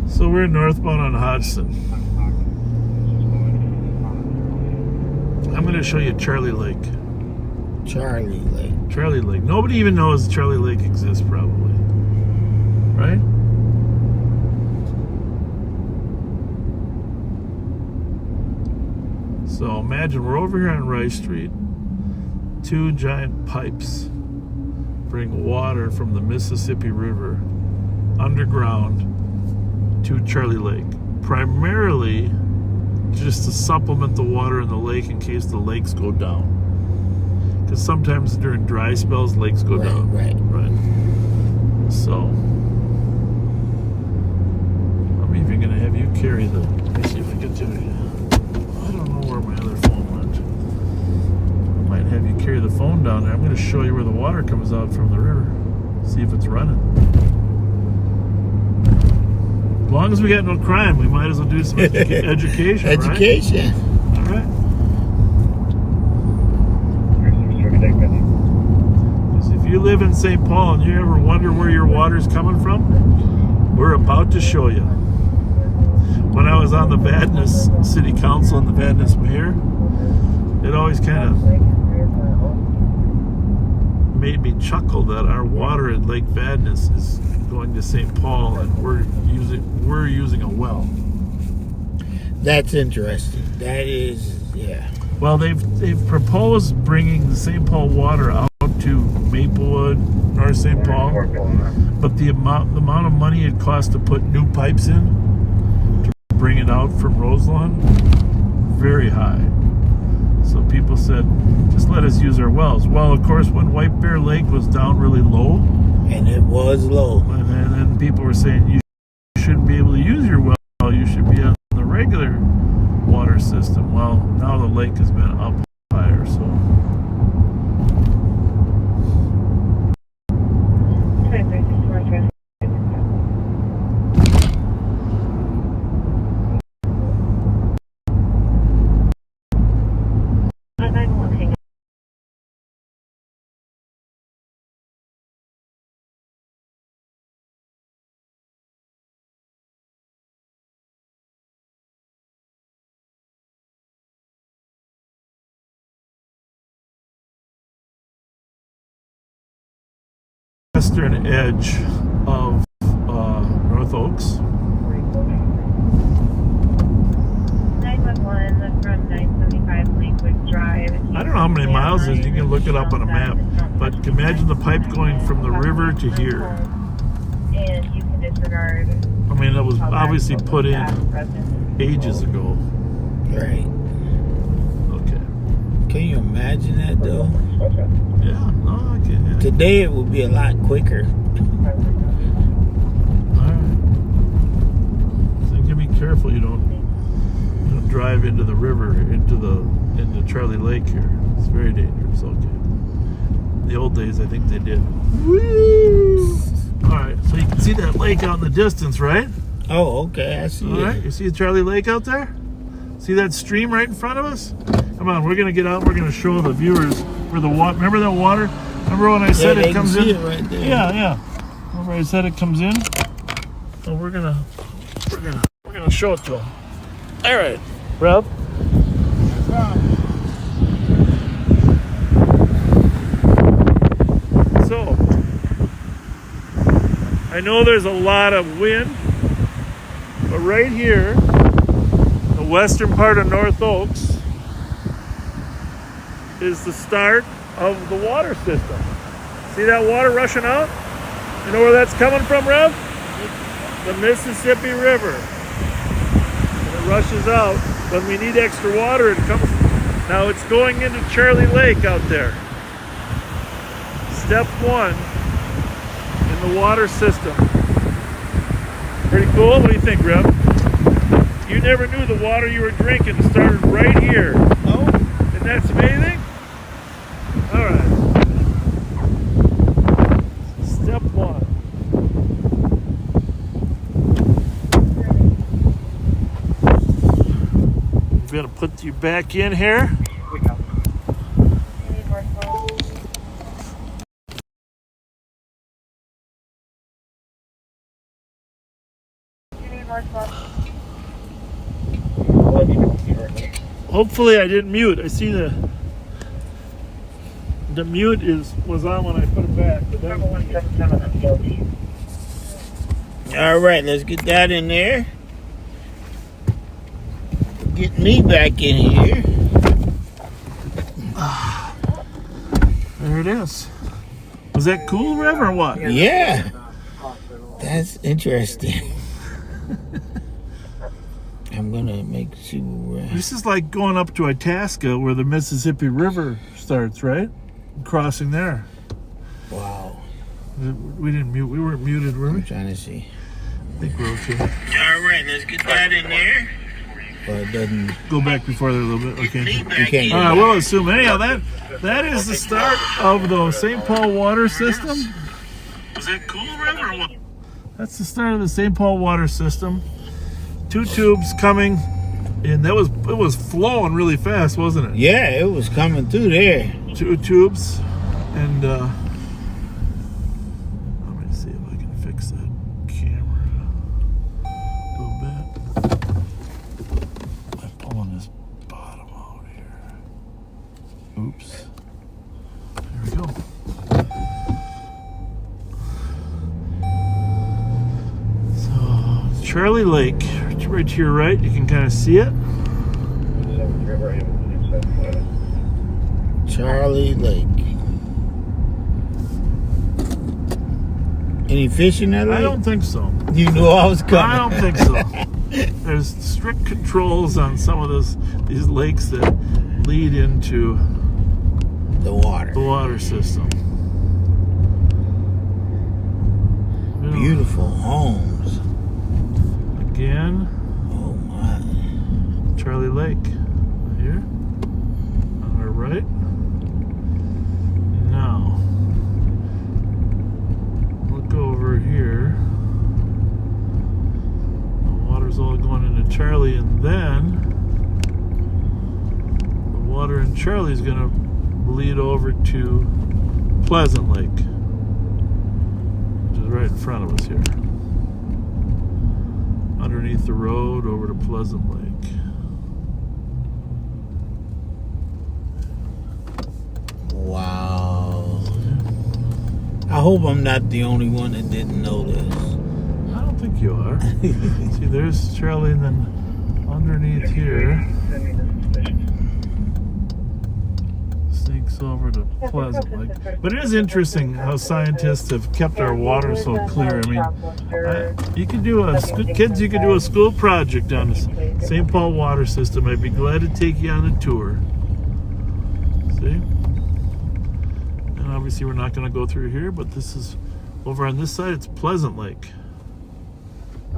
So we're northbound on Hodgson. I'm going to show you Charlie Lake. Charlie Lake. Charlie Lake. Nobody even knows Charlie Lake exists, probably. Right? So imagine we're over here on Rice Street. 2 giant pipes bring water from the Mississippi River underground to Charlie Lake, primarily just to supplement the water in the lake in case the lakes go down. Because sometimes during dry spells, lakes go down. Right. So, I'm even going to have you carry the... Let me see if I get to it. I don't know where my other phone went. down there. I'm going to show you where the water comes out from the river. See if it's running. As long as we got no crime, we might as well do some education, right? Education. All right. Because if you live in St. Paul and you ever wonder where your water's coming from, we're about to show you. When I was on the Vadis City Council and the Vadis Mayor, it always kind of made me chuckle that our water at Lake Vadis is going to St. Paul and we're using a well. That's interesting. That is, yeah. Well, they've proposed bringing the St. Paul water out to Maplewood, North St. Paul, but the amount of money it costs to put new pipes in to bring it out from Roselawn, very high. So people said, just let us use our wells. Well, of course, when White Bear Lake was down really low, and it was low, and then people were saying you shouldn't be able to use your well. You should be on the regular water system. Well, now the lake has been up higher, so. Western edge of North Oaks. 911 from 975 Lakewood Drive. I don't know how many miles it is. You can look it up on a map. But imagine the pipe going from the river to here. And you can disregard. I mean, that was obviously put in ages ago. Right. Okay. Can you imagine that, though? Yeah, no, I can't. Yeah. Today it would be a lot quicker. Alright. So you be careful you don't drive into the river, into Charlie Lake here. It's very dangerous. Okay. The old days I think they did. Woo! Alright, so you can see that lake out in the distance, right? Oh, okay, I see it. Alright, you see Charlie Lake out there? See that stream right in front of us? Come on, we're gonna get out and we're gonna show the viewers where the water. Remember that water? Remember when I said it comes in? It right there. Yeah. Remember I said it comes in? So we're gonna show it to them. All right, Rob. So I know there's a lot of wind, but right here, the western part of North Oaks, is the start of the water system. See that water rushing out? You know where that's coming from, Rev? The Mississippi River. And it rushes out. When we need extra water, it comes. Now it's going into Charlie Lake out there. Step one in the water system. Pretty cool? What do you think, Rev? You never knew the water you were drinking started right here. Oh. And that's amazing? All right. Step one. I'm going to put you back in here. Hopefully I didn't mute. I see the mute was on when I put it back. But All right, let's get that in there. Get me back in here. There it is. Was that cool, Rev, or what? Yeah. That's interesting. I'm gonna make sure. This is like going up to Itasca where the Mississippi River starts, right? Crossing there. Wow. We didn't mute. We weren't muted, were we? I'm trying to see. I think we're okay. All right, let's get that in there. but it doesn't. Go back before there a little bit. Okay. You can't. All right, we'll assume. Anyhow, that is the start of the St. Paul water system. Was that cool, Rev, or what? That's the start of the St. Paul water system. 2 tubes coming, and it was flowing really fast, wasn't it? Yeah, it was coming through there. 2 tubes, and let me see if I can fix that camera a little bit. I'm pulling this bottom out here. Oops. There we go. So, Charlie Lake, right to your right, you can kind of see it. Charlie Lake. Any fish in that lake? I don't think so. You knew I was coming. I don't think so. There's strict controls on some of these lakes that lead into the water system. Beautiful homes. Again. Oh my. Charlie Lake. Here. On our right. Now. Look over here. The water's all going into Charlie, and then the water in Charlie is going to lead over to Pleasant Lake, which is right in front of us here. Underneath the road over to Pleasant Lake. Wow. I hope I'm not the only one that didn't know this. I don't think you are. See, there's Charlie, and then underneath here sneaks over to Pleasant Lake. But it is interesting how scientists have kept our water so clear. I mean, you can do kids, you can do a school project on the St. Paul water system. I'd be glad to take you on a tour. See? And obviously we're not going to go through here, but this is over on this side. It's Pleasant Lake.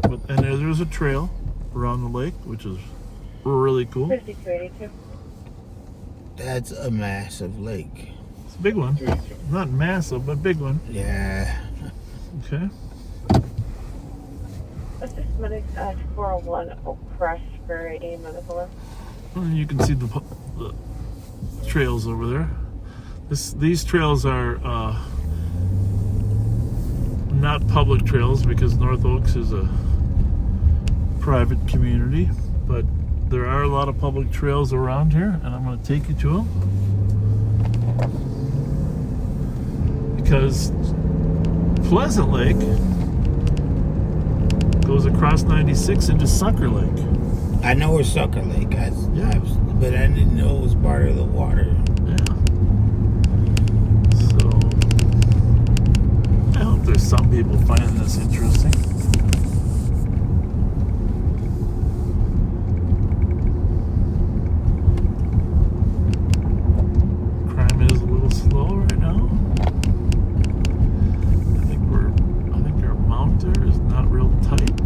And there's a trail around the lake, which is really cool. 5282. That's a massive lake. It's a big one. Not massive, but big one. Yeah. Okay. Assist medics at 401 Oak Crest for a medical. And you can see the trails over there. These trails are not public trails because North Oaks is a private community, but there are a lot of public trails around here, and I'm going to take you to them because Pleasant Lake goes across 96 into Sucker Lake. I know where Sucker Lake is, but I didn't know it was part of the water. Yeah. So I hope there's some people finding this interesting. Crime is a little slow right now. I think our mount there is not real tight.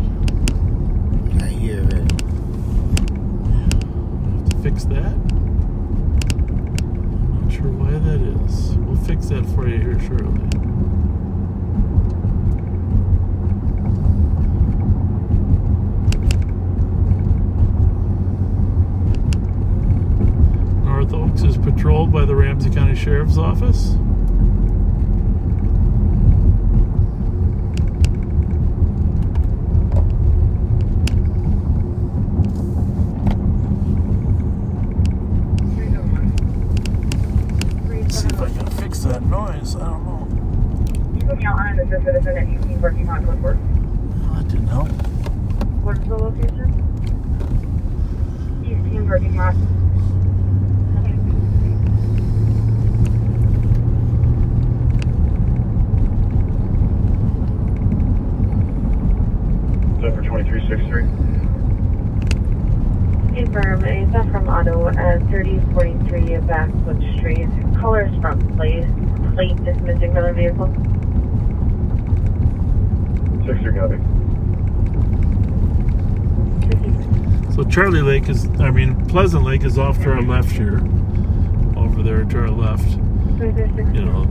I hear it. Have to fix that. I'm not sure why that is. We'll fix that for you here shortly. North Oaks is patrolled by the Ramsey County Sheriff's Office. See if I can fix that noise. I don't know. You put me out on the citizen at 18 working on Woodward. Oh, that didn't help. What is the location? 18 working lot. Number 2363. Confirm, Asa from Auto at 3043 Backwood Street. Colors from plate is missing from the vehicle. 63 copy. So Pleasant Lake is off to our left here. Over there to our left. You know,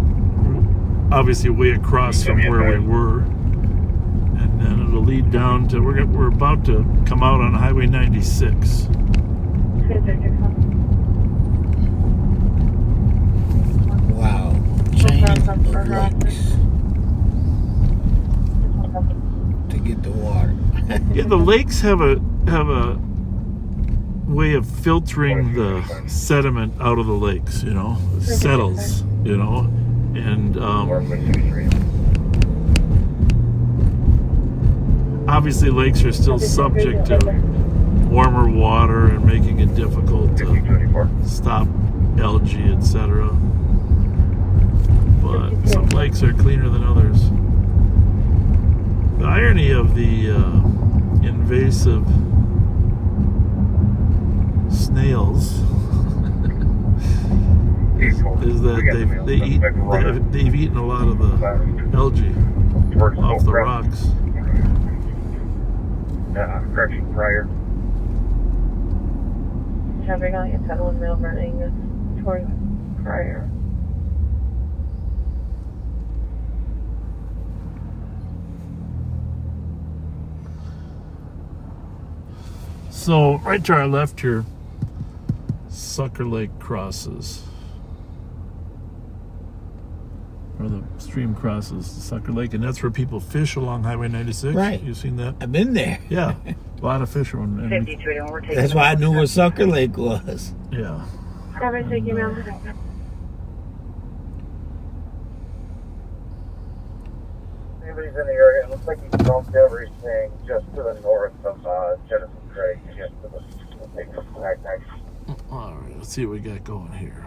obviously way across from where we were. And then it'll lead down to, we're about to come out on Highway 96. Wow. Chain of lakes to get the water. Yeah, the lakes have a way of filtering the sediment out of the lakes, you know. It settles, you know. And obviously lakes are still subject to warmer water and making it difficult to stop algae, etc. But some lakes are cleaner than others. The irony of the invasive snails is that they've eaten a lot of the algae off the rocks. Correction prior. Traffic on 71 mile running towards prior. So right to our left here, Sucker Lake crosses. Or the stream crosses Sucker Lake, and that's where people fish along Highway 96. Right. You've seen that? I've been there. Yeah. A lot of fishermen. That's why I knew where Sucker Lake was. Yeah. Anybody's in the area, it looks like you dumped everything just to the north of Jenison Creek, just to the back. All right, let's see what we got going here.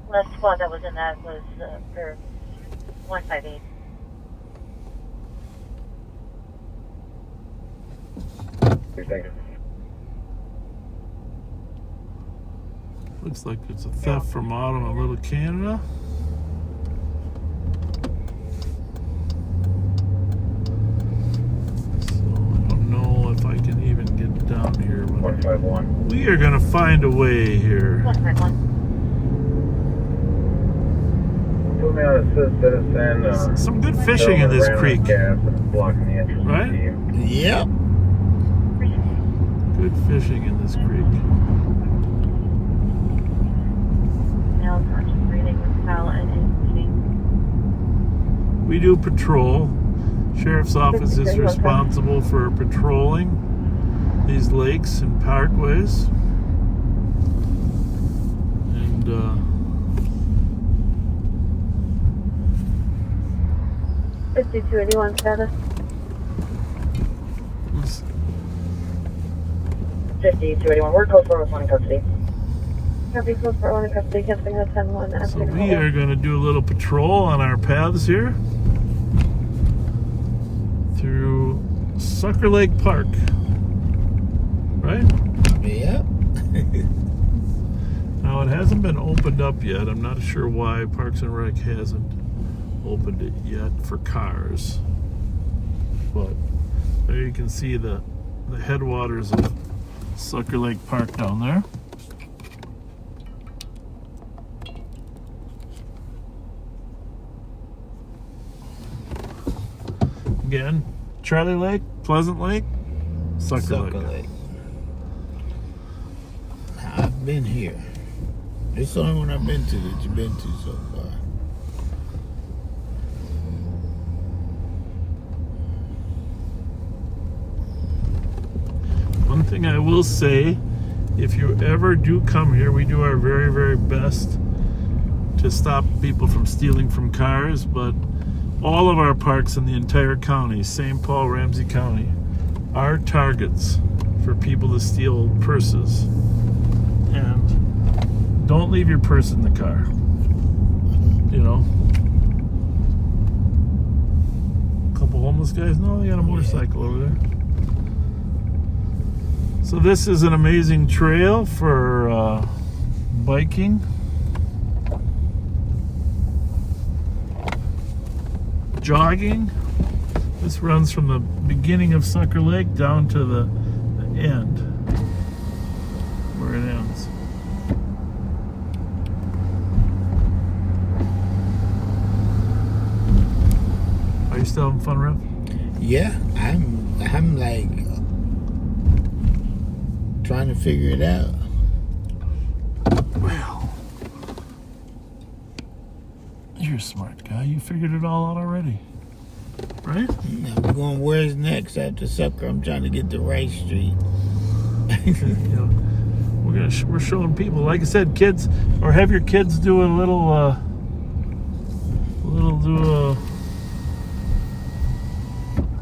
Last squad that was in that was for 158. Looks like it's a theft from Autumn in Little Canada. So I don't know if I can even get down here. 151. We are going to find a way here. 151. Some good fishing in this creek. Right? Yep. Good fishing in this creek. We do patrol. Sheriff's office is responsible for patrolling these lakes and parkways. And 5281 status. 5281. We're close for one in custody. Copy, close for one in custody. Casting has 10-1. so we are going to do a little patrol on our paths here through Sucker Lake Park. Right? Yep. Now it hasn't been opened up yet. I'm not sure why Parks and Rec hasn't opened it yet for cars. But there you can see the headwaters of Sucker Lake Park down there. Again, Charlie Lake, Pleasant Lake, Sucker Lake. I've been here. It's the only one I've been to that you've been to so far. One thing I will say, if you ever do come here, we do our very, very best to stop people from stealing from cars, but all of our parks in the entire county, St. Paul, Ramsey County, are targets for people to steal purses. And don't leave your purse in the car. You know? A couple homeless homeless guys? No, they got a motorcycle over there. So this is an amazing trail for biking. Jogging. This runs from the beginning of Sucker Lake down to the end where it ends. Are you still having fun, Rev? Yeah, I'm like trying to figure it out. Well, you're a smart guy. You figured it all out already, right? Now we're going, where's next after Sucker? I'm trying to get to Rice Street. You know, we're showing people, like I said, kids, or have your kids do a little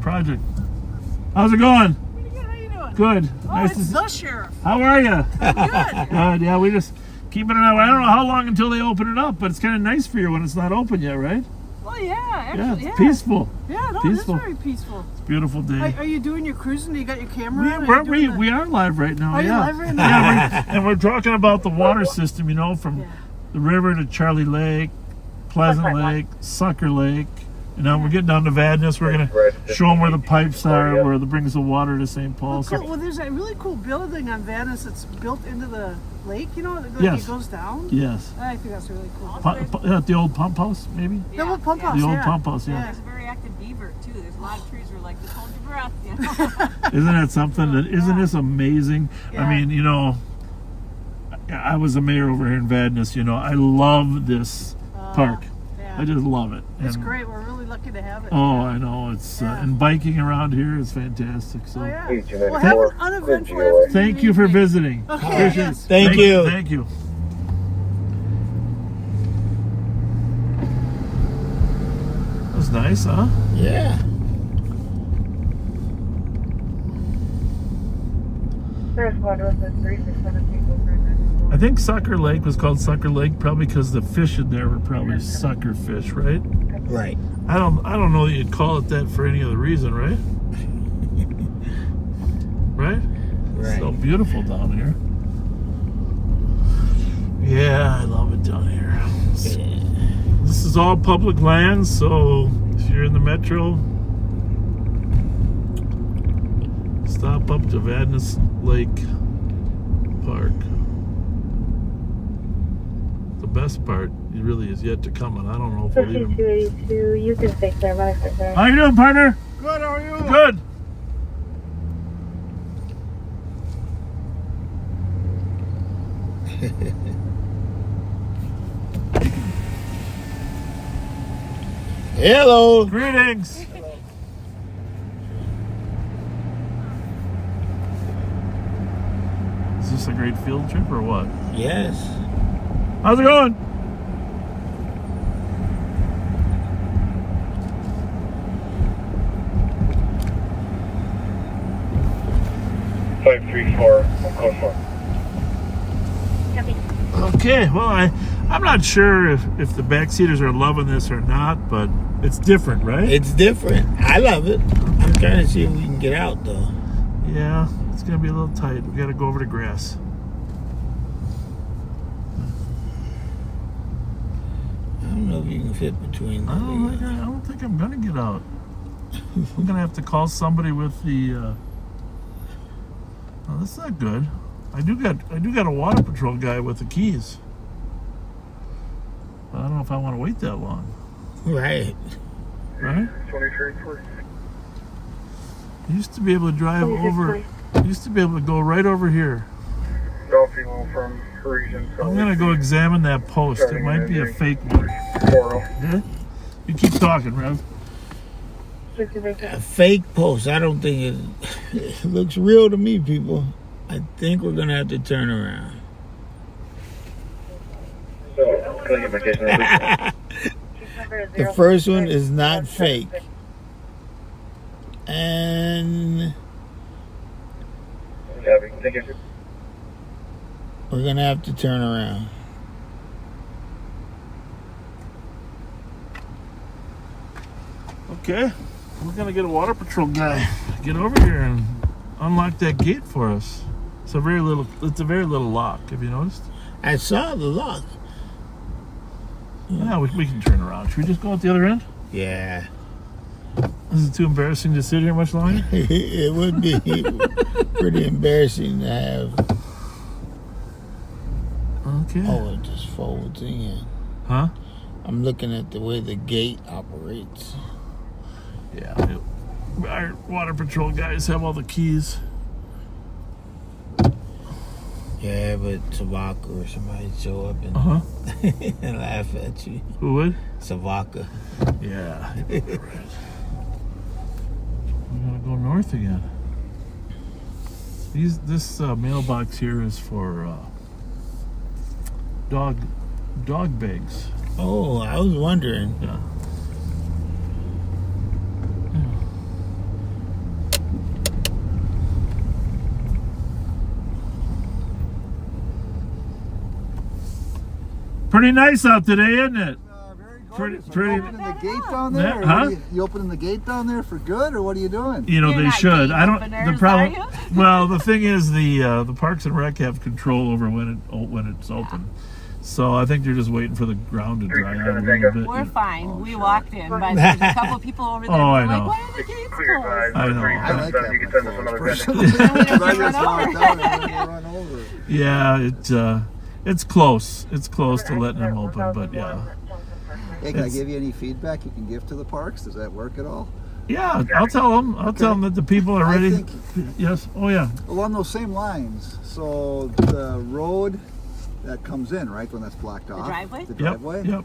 project. How's it going? Pretty good. How you doing? Good. Oh, Nice it's to the sheriff. How are you? Good. Good. Yeah, we just keeping an eye. I don't know how long until they open it up, but it's kind of nice for you when it's not open yet, right? Well, yeah, actually, Yeah, it's peaceful. Yeah, no, Peaceful. it is very peaceful. It's a beautiful day. Are you doing your cruising? You got your camera on? We are live right now. Are you yeah. live right now? Yeah, and we're talking about the water system, you know, from the river to Charlie Lake, Pleasant Lake, Sucker Lake. You know, we're getting down to Vadis. We're going to show them where the pipes are, where it brings the water to St. Paul. Cool. Well, there's a really cool building on Vadis that's built into the lake, you know, like Yes. it goes down. Yes. I think that's really cool. The old pump house, maybe? The old pump house, The old yeah. pump house, yeah. There's a very active beaver too. There's a lot of trees where like just hold your breath. You know? Isn't that something? Isn't this amazing? Yeah. I mean, you know, I was a mayor over here in Vadis. You know, I love this park. Yeah. I just love it. It's And- great. We're really lucky to have it. Oh, I know. It's and biking around here is fantastic. So, Oh, yeah. Well, have an uneventful afternoon. thank you for visiting. Okay, Appreciate yes. it. Thank you. Thank you. That was nice, huh? Yeah. I think Sucker Lake was called Sucker Lake probably because the fish in there were probably sucker fish, right? Right. I don't know that you'd call it that for any other reason, right? Right? Right. So beautiful down here. Yeah, I love it down here. This is all public land, so if you're in the metro, stop up to Vadis Lake Park. The best part really is yet to come, and I don't know if we'll even... 5282, you can fix their medical. How you doing, partner? Good, how are you? Good. Hello. Greetings. Is this a great field trip or what? Yes. How's it going? Five, 3, 4, code 4. Okay, well, I'm not sure if the backseaters are loving this or not, but it's different, right? It's different. I love it. I'm trying to see if we can get out, though. Yeah, it's going to be a little tight. We got to go over to grass. I don't know if you can fit between the I don't think I'm going to get out. I'm going to have to call somebody with the... Oh, that's not good. I do got a water patrol guy with the keys. But I don't know if I want to wait that long. Right. Right? 23, please. I used to be able to drive over. I used to be able to go right over here. Dolphin from Parisian. I'm gonna go examine that post. It might be a fake one. Yeah? You keep talking, Rev. A fake post. I don't think it looks real to me, people. I think we're gonna have to turn around. So, can I get my case number? The first one is not fake. And Thank you. we're gonna have to turn around. Okay. We're gonna get a water patrol guy. Get over here and unlock that gate for us. It's a very little lock. Have you noticed? I saw the lock. Yeah, we can turn around. Should we just go out the other end? Yeah. Is it too embarrassing to sit here much longer? It would be pretty embarrassing to have. Okay. Oh, it just folds in. Huh? I'm looking at the way the gate operates. Yeah. Our water patrol guys have all the keys. Yeah, but Savaka or somebody show up and, and laugh at you. Who would? Savaka. Yeah. Right. We're gonna go north again. This mailbox here is for dog bags. Oh, I was wondering. Yeah. Pretty nice out today, isn't it? Pretty. You opening the gate down there? Huh? You opening the gate down there for good, or what are you doing? You know, they should. I don't. The problem. Well, the thing is, the Parks and Rec have control over when it's open. So I think they're just waiting for the ground to dry out a little bit. We're fine. We walked in, but there's a couple of people over there. Oh, I know. Like, why are the gates closed? I know. I like that. Run over. Yeah, it's close. It's close to letting them open, but yeah. Hey, can I give you any feedback you can give to the parks? Does that work at all? Yeah, I'll tell them. I'll tell them that the people are ready. Yes. Oh, yeah. Along those same lines. So the road that comes in, right, when that's blocked off. The driveway? The driveway. Yep.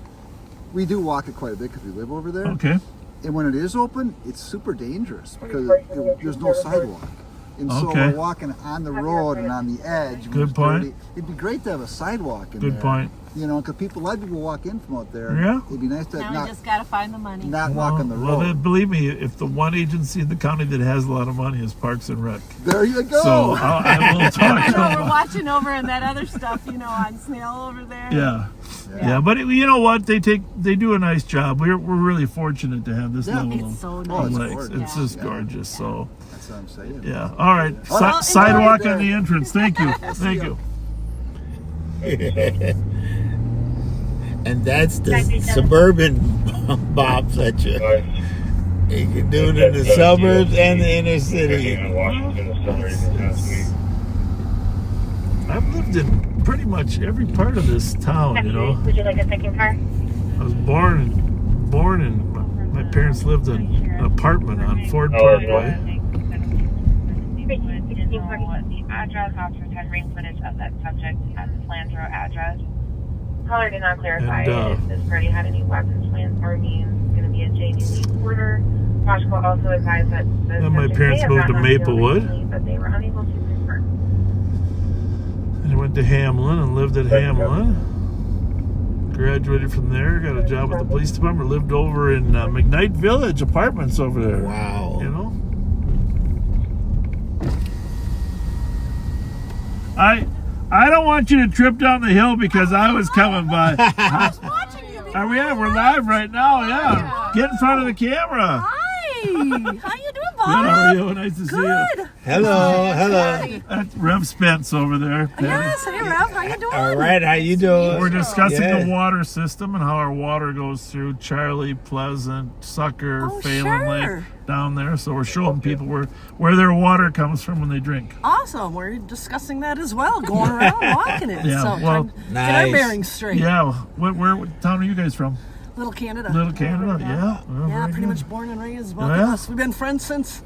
We do walk it quite a bit because we live over there. Okay. And when it is open, it's super dangerous because there's no sidewalk. And so we're walking on the road and on the edge. Good point. It'd be great to have a sidewalk in there. Good point. You know, because a lot of people walk in from out there. Yeah. It'd be nice to Now we just gotta find the money. not walk on the road. Well, believe me, if the one agency in the county that has a lot of money is Parks and Rec. There you go. So I will talk to them. We're watching over and that other stuff, on Snail over there. Yeah, but you know what? They do a nice job. We're really fortunate to have this level It's so of nice. legs. It's just gorgeous. So that's what I'm saying. yeah. All right. Sidewalk on the entrance. Thank you. Thank you. And that's the Suburban Bob Fletcher. You can do it in the suburbs and the inner city. I've lived in pretty much every part of this town, Would you like a second car? I was born in, my parents lived in an apartment on Ford Parkway. The address officers had ring footage of that subject at the Flandreau address. Caller did not clarify if this party had any weapons, plans, or means. It's going to be a JD quarter. Washco also advised that the My parents moved to Maplewood. But they were unable to confirm. And I went to Hamlin and lived at Hamlin. Graduated from there, got a job with the police department, lived over in McKnight Village apartments over there. Wow. I don't want you to trip down the hill because I was coming by. I was watching you. We're live right now, yeah. Get in front of the camera. Hi. How you doing, Bob? Good, how are you? Nice to see you. Hello. That's Rev Spence over there. Yes, hey Rev, how you doing? All right, how you doing? We're discussing the water system and how our water goes through Charlie, Pleasant, Sucker, Phelan Lake down there. So we're showing people where their water comes from when they drink. Awesome. We're discussing that as well, going around walking it. Yeah, so well, get our bearings straight. Yeah. What town are you guys from? Little Canada. Little Canada, yeah. Well, yeah, pretty much born and raised. Both of us. We've been friends since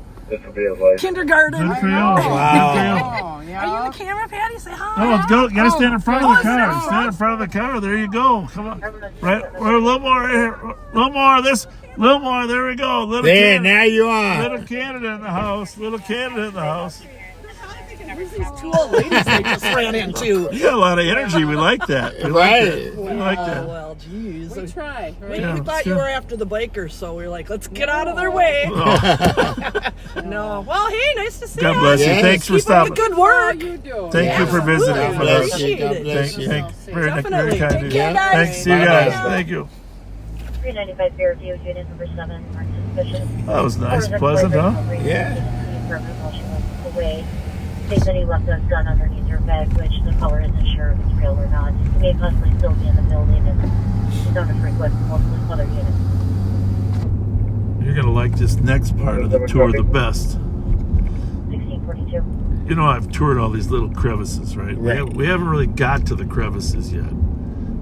kindergarten. Good for you. Wow. Are you in the camera, Patty? Say hi. Oh, let's go. Gotta stand in front of the car. Stand in front of the car. There you go. Come on. Right. We're a little more here. A little more. Little more. There we go. Little there, Canada. now you are. Little Canada in the house. Little Canada in the house. Where's these two old ladies they just ran into? You got a lot of energy. We like that. We like that. We like that. Well, geez. We try. Right? We thought you were after the bikers, so we were like, let's get out of their way. Oh. No. Well, hey, nice to see you. God bless you. Thanks for stopping. Keep up the good work. Thank you for visiting with us. Appreciate it. Very kind of you. Take care, guys. Thanks. See you guys. Thank you. 395 Fairview, unit number 7, Martin. That was nice, pleasant, huh? Yeah. Away. They said he left a gun underneath your bed, which the caller isn't sure if it's real or not. He may possibly still be in the building and he's on a frequent multiple other units. You're gonna like this next part of the tour the best. 1642. You know, I've toured all these little crevices, right? We haven't really got to the crevices yet.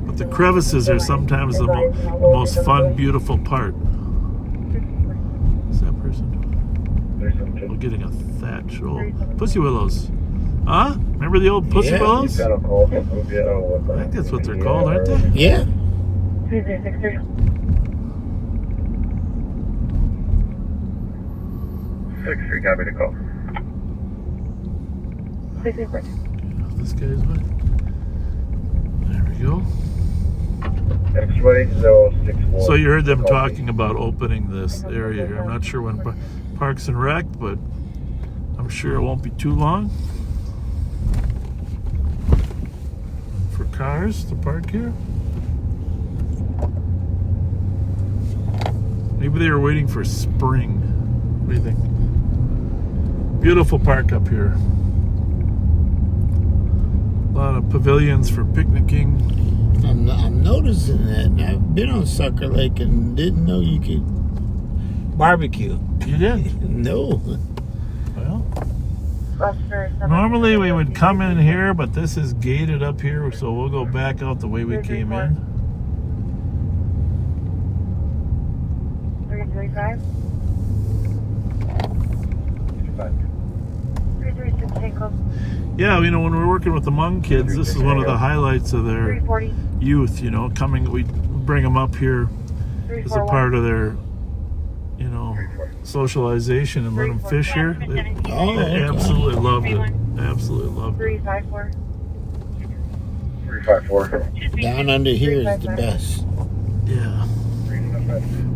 But the crevices are sometimes the most fun, beautiful part. What's that person doing? We're getting a thatch roll. Pussy willows. Huh? Remember the old pussy willows? I think that's what they're called, aren't they? Yeah. 3363. 63, copy the call. 63. This guy's way. There we go. X-ray 064. So you heard them talking about opening this area here. I'm not sure when Parks and Rec, but I'm sure it won't be too long for cars to park here. Maybe they were waiting for spring. What do you think? Beautiful park up here. A lot of pavilions for picnicking. I'm noticing that. And I've been on Sucker Lake and didn't know you could barbecue. You did? No. Well, normally we would come in here, but this is gated up here, so we'll go back out the way we came in. 335. 336. Yeah, you know, when we're working with the Hmong kids, this is one of the highlights of their youth, you know, we bring them up here as a part of their, you know, socialization and let them fish here. They absolutely loved it. Absolutely loved it. 354. 354. Down under here is the best. Yeah.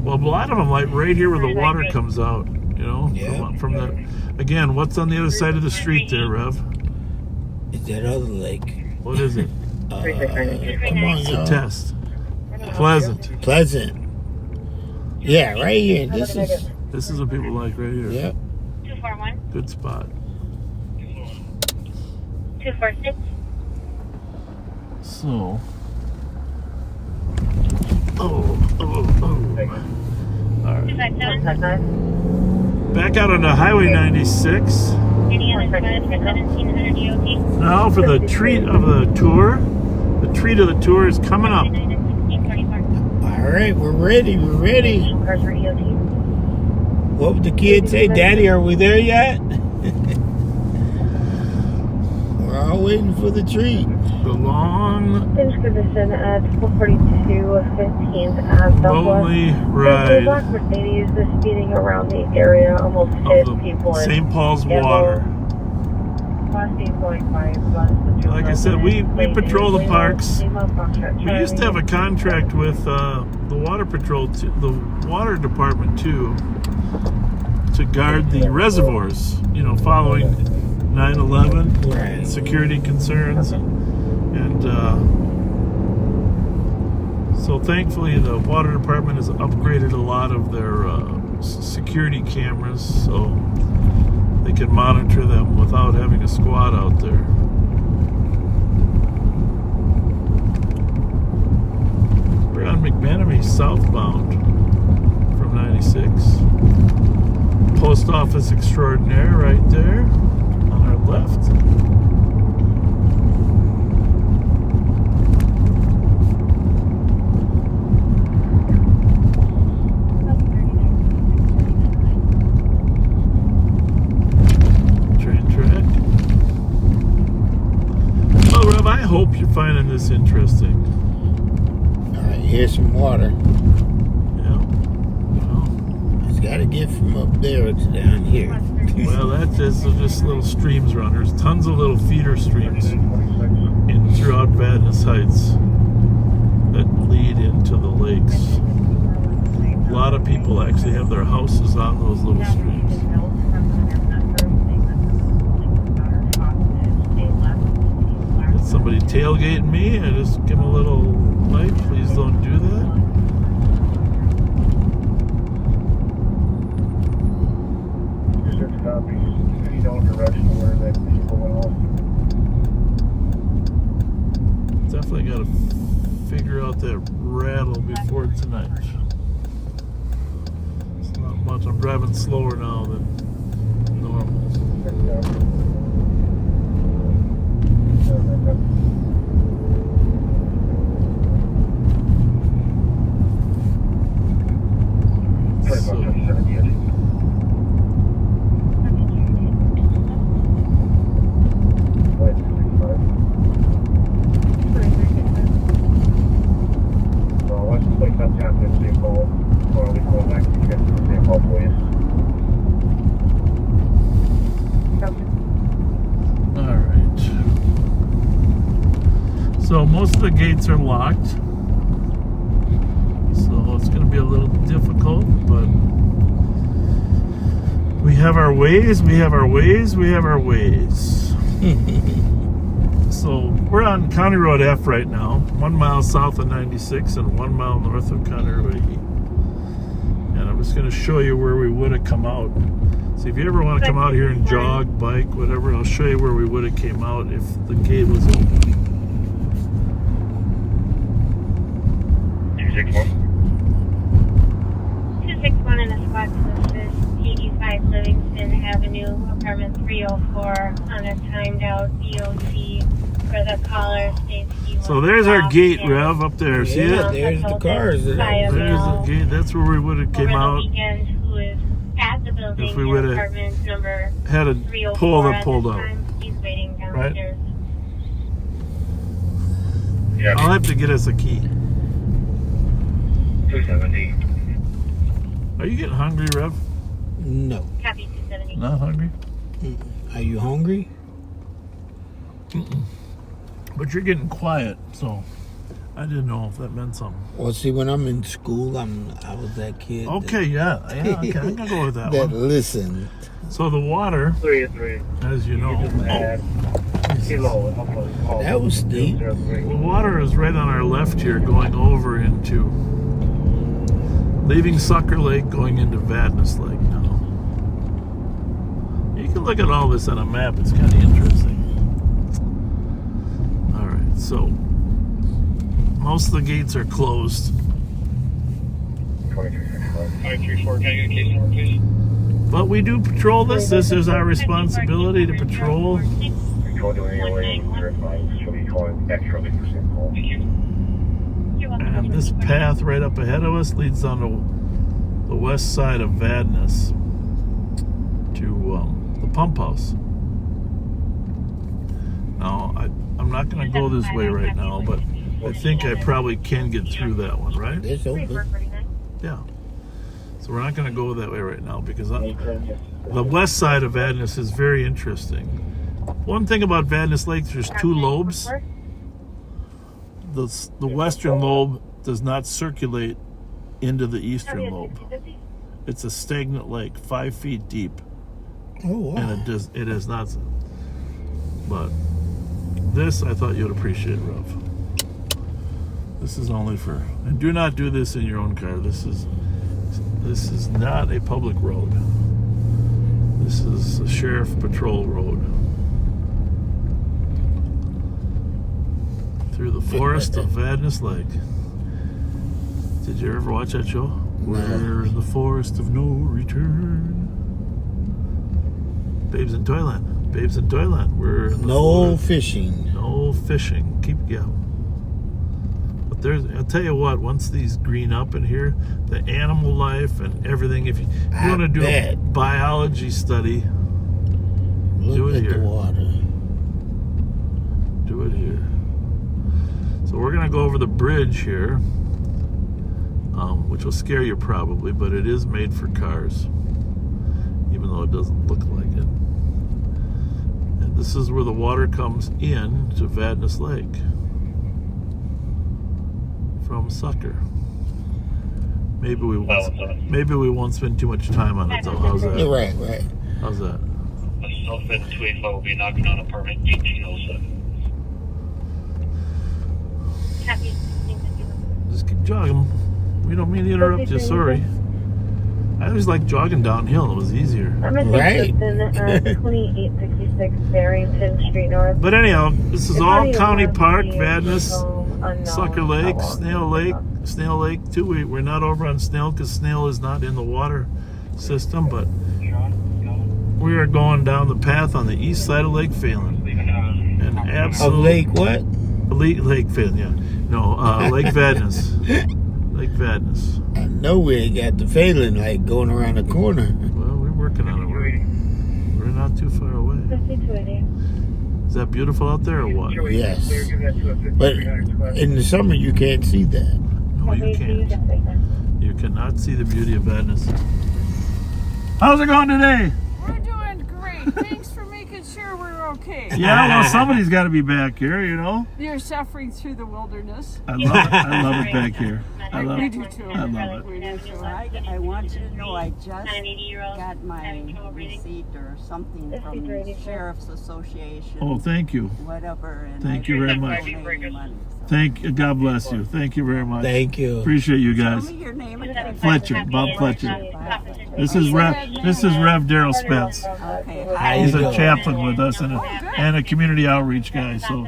Well, a lot of them, like right here where the water comes out, you know, from the, again, what's on the other side of the street there, Rev? It's that other lake. What is it? Come on, it's y'all. a test. Pleasant. Yeah, right here. This is what people like right here. Yep. 241. Good spot. 246. So. Oh. All right. 257. Back out on the Highway 96. Now for the treat of the tour. The treat of the tour is coming up. All right, we're ready. What would the kids say? Daddy, are we there yet? We're all waiting for the treat. The long, condition at 442 15th Ave lonely ride. The black Mercedes is speeding around the area, almost hit people. St. Paul's water. Like I said, we patrol the parks. We used to have a contract with the water patrol, the water department too, to guard the reservoirs. You know, following 9/11 security concerns, and so thankfully the water department has upgraded a lot of their security cameras, so they can monitor them without having a squad out there. We're on McManamy southbound from 96. Post office extraordinaire right there on our left. I hope you're finding this interesting. All right, here's some water. Yeah. Well, it's got to get from up there to down here. Well, that's just little streams run. There's tons of little feeder streams throughout Vadis Heights that lead into the lakes. A lot of people actually have their houses on those little streams. Somebody tailgating me, I just give them a little light. Please don't do that. much. I'm driving slower now than normal. So most of the gates are locked, so it's going to be a little difficult, but we have our ways, we have our ways, we have our ways. So we're on County Road F right now, 1 mile south of 96 and 1 mile north of County Road E. And I'm just going to show you where we would have come out. So if you ever want to come out here and jog, bike, whatever, I'll show you where we would have came out if the gate was open. 261 in the squad is 85 Livingston Avenue, apartment 304, on a timed out DOT for the caller states. So there's our gate, Rev, up there. See it? There's the cars. There's the gate. That's where we would have came out. Who is at the building if we would have had a pull that pulled out. He's waiting downstairs. Right? Yeah. I'll have to get us a key. 270. Are you getting hungry, Rev? No. Copy 270. Not hungry? Are you hungry? But you're getting quiet, so I didn't know if that meant something. Well, see, when I'm in school, I was that kid. Okay, okay, I'm gonna go with that that one. Listen. So the water, 3-3. as you know, that was steep. The water is right on our left here, going over into, leaving Sucker Lake, going into Vadis Lake now. You can look at all this on a map. It's kind of interesting. All right, so most of the gates are closed. 534, can I get a case number, please? But we do patrol this. This is our responsibility to patrol. And this path right up ahead of us leads on to the west side of Vadis to the pump house. Now, I'm not going to go this way right now, but I think I probably can get through that one, right? It's open. Yeah. So we're not going to go that way right now because the west side of Vadis is very interesting. One thing about Vadis Lake, there's two lobes. The western lobe does not circulate into the eastern lobe. It's a stagnant lake, 5 feet deep. Oh, wow. And it is not. But this, I thought you'd appreciate, Rev. This is only for, and do not do this in your own car. This is not a public road. This is a sheriff patrol road. Through the forest of Vadis Lake. Did you ever watch that show? We're in the forest of no return. Babes in Toyland. Babes in Toyland. We're in the forest. Fishing. No fishing. But I'll tell you what, once these green up in here, the animal life and everything, if you want to do a biology study, do it here. The water. Do it here. So we're going to go over the bridge here, which will scare you probably, but it is made for cars, even though it doesn't look like it. And this is where the water comes in to Vadis Lake from Sucker. Maybe we won't spend too much time on it though. How's that? Right. How's that? Myself and 285 will be knocking on apartment 1807. Just keep jogging. We don't mean to interrupt you, sorry. I always like jogging downhill, it was easier. Right. 2866 Barrington Street North. But anyhow, this is all County Park, Vadis, Sucker Lake, Snail Lake too. We're not over on Snail because Snail is not in the water. system, but we are going down the path on the east side of Lake Phelan. And absolutely. Of Lake what? Lake Phelan, yeah. No, Lake Vadis. Lake Vadis. I know we ain't got the Phelan like going around the corner. Well, we're working on it. We're not too far away. Is that beautiful out there or what? Yes. But in the summer you can't see that. No, you can't. You cannot see the beauty of Vadis. How's it going today? We're doing great. Thanks for making sure we're okay. Yeah, well, somebody's got to be back here, you know. You're suffering through the wilderness. I love it. I love it back here. We do too. I love it. We do too. I want you to know I just got my receipt or something from the Sheriff's Association. Oh, thank you. Whatever. And thank you very much. Thank you. God bless you. Thank you very much. Thank you. Appreciate you guys. Tell me your name again. Fletcher, Bob Fletcher. This is Rev Daryl Spence. Okay. He's a chaplain with us and a community outreach guy. So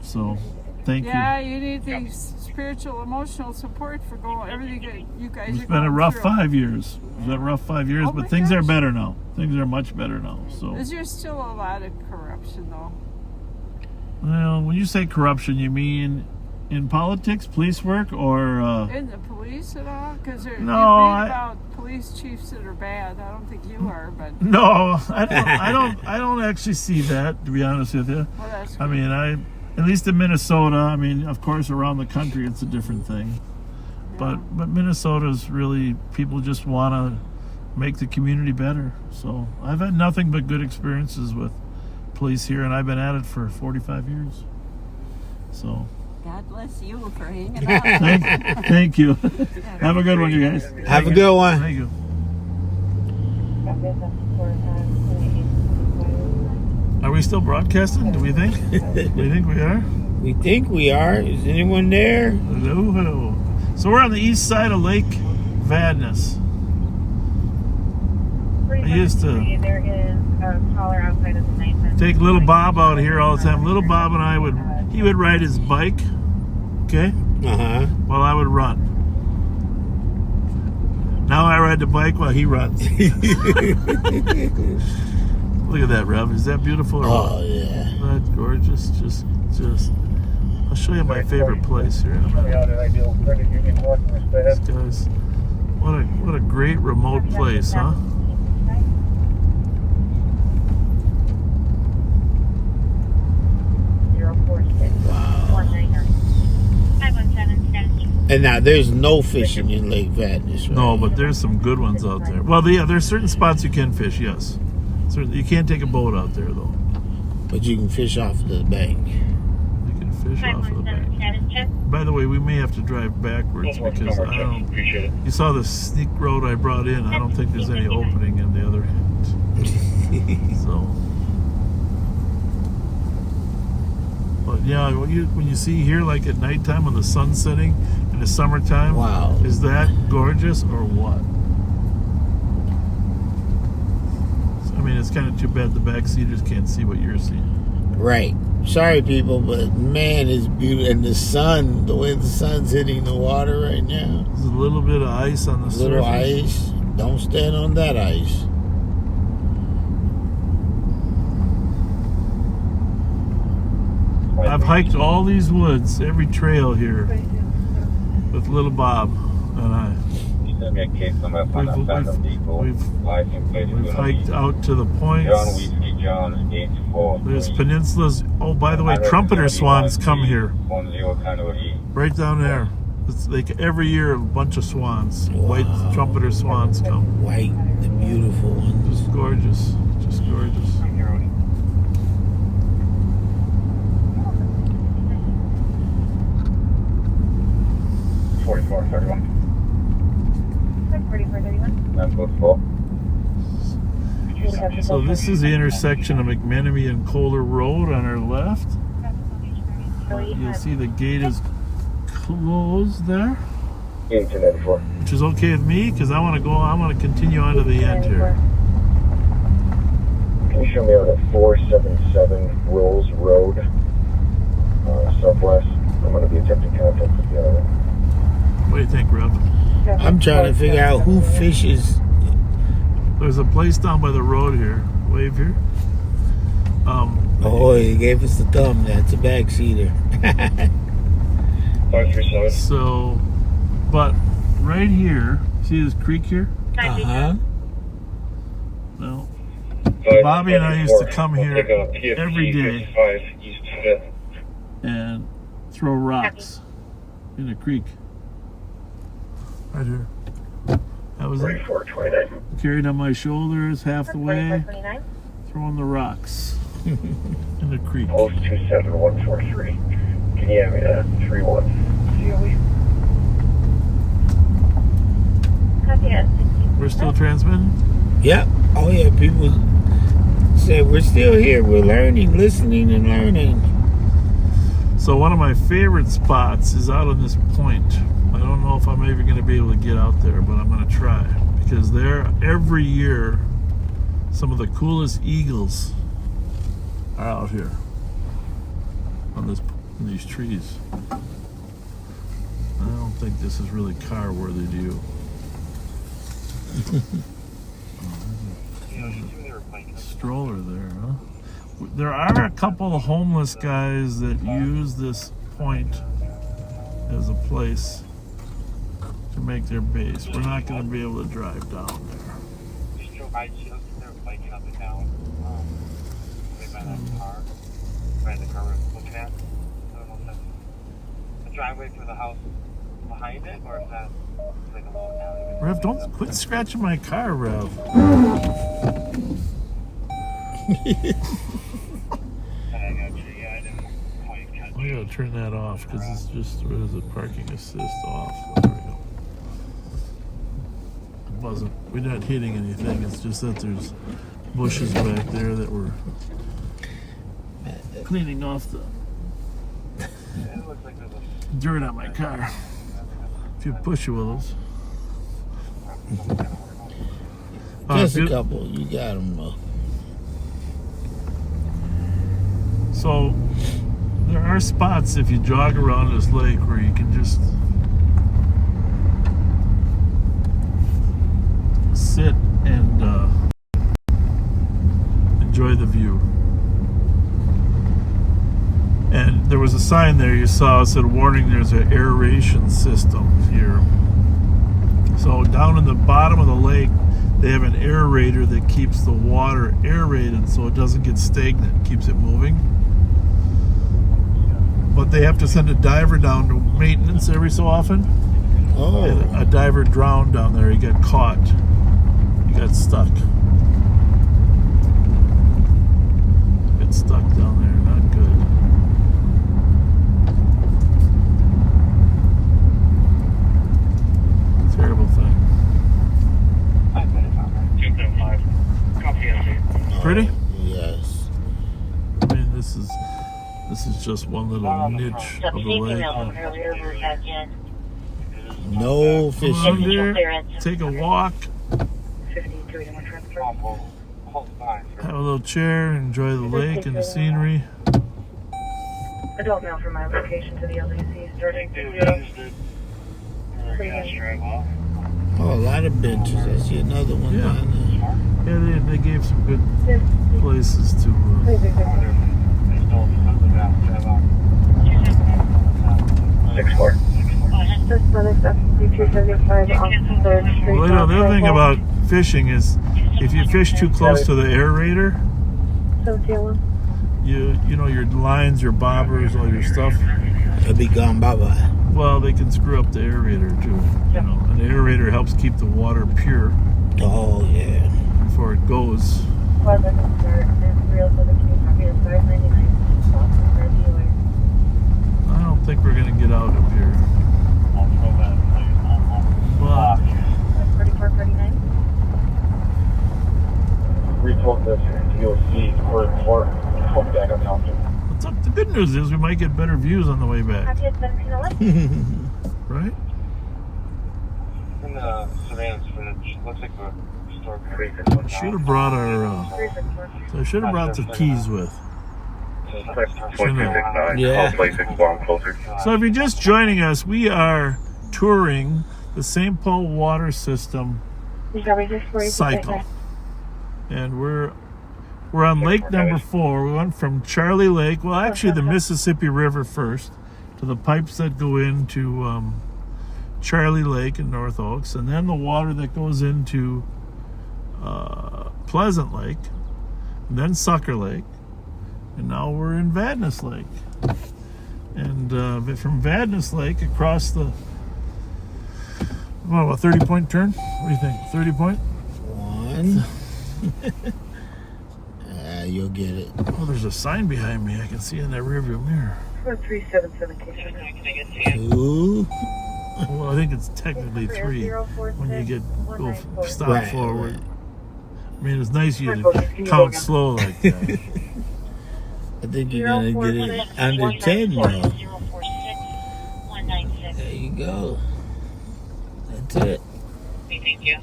So thank you. Yeah, you need the spiritual, emotional support for everything that you guys It's are been a going rough through. 5 years. It's been a rough 5 years, Oh my but things are gosh. better now. Things are much better now. So. Is there still a lot of corruption though? Well, when you say corruption, you mean in politics, police work, or In the police at all? Because you read No, about police chiefs that are bad. I don't think you are, but no, I don't actually see that, to be honest with you. well, that's I mean, at least in Minnesota, I mean, of course, around the country, it's a different thing. But Minnesota's really, people just want to make the community better. So I've had nothing but good experiences with police here, and I've been at it for 45 years. So. God bless you for hanging out. Thank you. Have a good one, you guys. Have a good one. Thank you. Are we still broadcasting? Do we think? We think we are? We think we are. Is anyone there? Hello, hello. So we're on the east side of Lake Vadis. I used to There is a caller outside of the night. take little Bob out here all the time. Little Bob and I he would ride his bike, okay? While I would run. Now I ride the bike while he runs. Look at that, Rev. Is that beautiful? Oh, yeah. That's gorgeous. Just. I'll show you my favorite place here. These guys. What a great remote place, huh? And now there's no fishing in Lake Vadis, right? No, but there's some good ones out there. Well, yeah, there's certain spots you can fish, yes. You can't take a boat out there, though. But you can fish off the bank. You can fish off the bank. By the way, we may have to drive backwards because I don't... Appreciate it. You saw the sneak road I brought in. I don't think there's any opening in the other end. So... But yeah, when you see here, like at nighttime when the sun's setting in the summertime, wow, is that gorgeous or what? I mean, it's kind of too bad the backseaters can't see what you're seeing. Right. Sorry, people, but man, it's beautiful. And the sun, the way the sun's hitting the water right now. There's a little bit of ice on the surface. Little ice. Don't stand on that ice. I've hiked all these woods, every trail here, with little Bob and I. We've hiked out to the points. There's peninsulas. Oh, by the way, trumpeter swans come here. Right down there. It's like every year a bunch of swans. Wow. White trumpeter swans come. White, the beautiful ones. Just gorgeous. Just gorgeous. 4431. 4431. So this is the intersection of McMenemy and Kohler Road on our left. You'll see the gate is closed there. Which is okay with me because I want to continue on to the end here. Can you show me out at 477 Rolls Road, Southwest? I'm going to be attempting contact with the other one. What do you think, Rob? I'm trying to figure out who fishes. There's a place down by the road here. Wave here. Oh, he gave us the thumb. That's a backseater. 537. So, but right here, see this creek here? Uh-huh. Well, Bobby and I used to come here every day and throw rocks in the creek. Right here. That was it. Carried on my shoulders half the way, throwing the rocks in the creek. Post 27143. Can you have me at 31? We're still transmitting? Yep. Oh, yeah. People say we're still here. We're learning, listening, and learning. So one of my favorite spots is out on this point. I don't know if I'm ever going to be able to get out there, but I'm going to try. Because there, every year, some of the coolest eagles are out here on these trees. I don't think this is really car worthy to you. Stroller there, huh? There are a couple of homeless guys that use this point as a place to make their base. We're not going to be able to drive down there. Driveway through the house behind it, or is that like a little alley? Rev, don't quit scratching my car, Rev. I gotta turn that off because it's just where the parking assist off. There we go. It wasn't. We're not hitting anything. It's just that there's bushes back there that we're cleaning off the dirt on my car. If you push it with us. Just a couple. You got them, though. So there are spots if you jog around this lake where you can just sit and enjoy the view. And there was a sign there you saw, it said, warning, there's an aeration system here. So down in the bottom of the lake, they have an aerator that keeps the water aerated so it doesn't get stagnant, keeps it moving. But they have to send a diver down to maintenance every so often. Oh. And a diver drowned down there. He got caught. He got stuck. Got stuck down there. Not good. Terrible thing. Pretty? Yes. I mean, this is just one little niche of the lake. No Come on fishing. there, take a walk, have a little chair, enjoy the lake and the scenery. Adult mail from my location to the LDC starting to Oh, a lot of benches. I see another one down there. Yeah, they gave some good places to. Well, you know, the other thing about fishing is if you fish too close to the aerator, you know your lines, your bobbers, all your stuff, it'll be gone bye-bye. Well, they can screw up the aerator too. You know, an aerator helps keep the water pure. Oh yeah. Before it goes. I don't think we're gonna get out up here. But 3449. Retold this DOC for back on top. the good news is we might get better views on the way back. Happy at 1711. Right? In the Savannah's footage, looks like the store creek. Should have brought our. I should have brought the keys with. Yeah. So if you're just joining us, we are touring the St. Paul water system cycle. And we're on lake number 4. We went from Charlie Lake, well, actually the Mississippi River first, to the pipes that go into Charlie Lake in North Oaks, and then the water that goes into Pleasant Lake, and then Sucker Lake, and now we're in Vadis Lake. And from Vadis Lake across the, what, a 30-point turn? What do you think? 30 point? 1. You'll get it. Oh, there's a sign behind me. I can see in that rearview mirror. 377 2. Well, I think it's technically 3 when you stop forward. Right. I mean, it's nice you to count slow like that. I think you're gonna get it under 10 now. There you go. That's it. Thank you.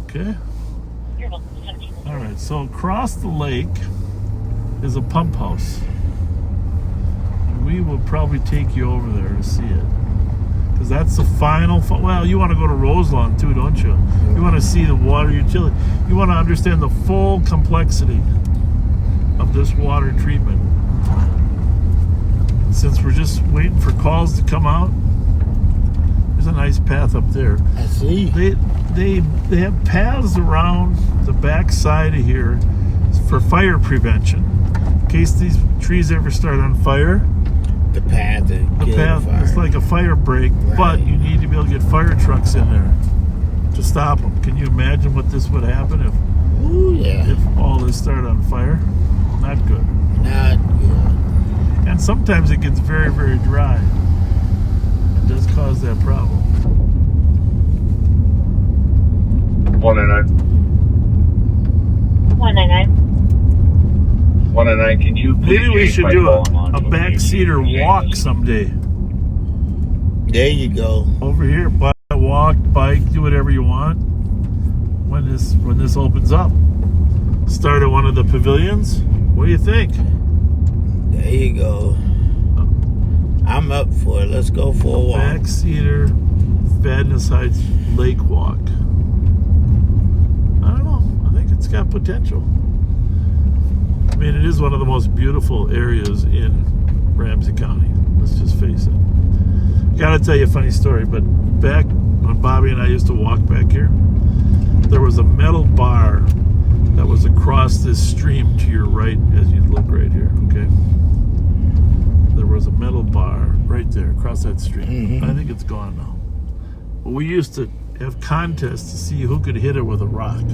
Okay. All right. So across the lake is a pump house, and we will probably take you over there to see it, because that's the final. Well, you want to go to Roselawn too, don't you? You want to see the water utility. You want to understand the full complexity of this water treatment. Since we're just waiting for calls to come out, there's a nice path up there. I see. They have paths around the back side of here for fire prevention. In case these trees ever start on fire, the path is like a fire break, right. But you need to be able to get fire trucks in there to stop them. Can you imagine what this would happen if all this started on fire? Not good. Not good. And sometimes it gets very, very dry. It does cause that problem. 199. 199, can you please maybe we should do a backseater walk someday. There you go. Over here, walk, bike, do whatever you want when this opens up. Start at one of the pavilions. What do you think? There you go. I'm up for it. Let's go for a walk. Backseater Vadis Heights Lake Walk. I don't know. I think it's got potential. I mean, it is one of the most beautiful areas in Ramsey County. Let's just face it. Gotta tell you a funny story, but back when Bobby and I used to walk back here, there was a metal bar that was across this stream to your right as you look right here, okay? There was a metal bar right there across that stream. Mm-hmm. I think it's gone now. But we used to have contests to see who could hit it with a rock.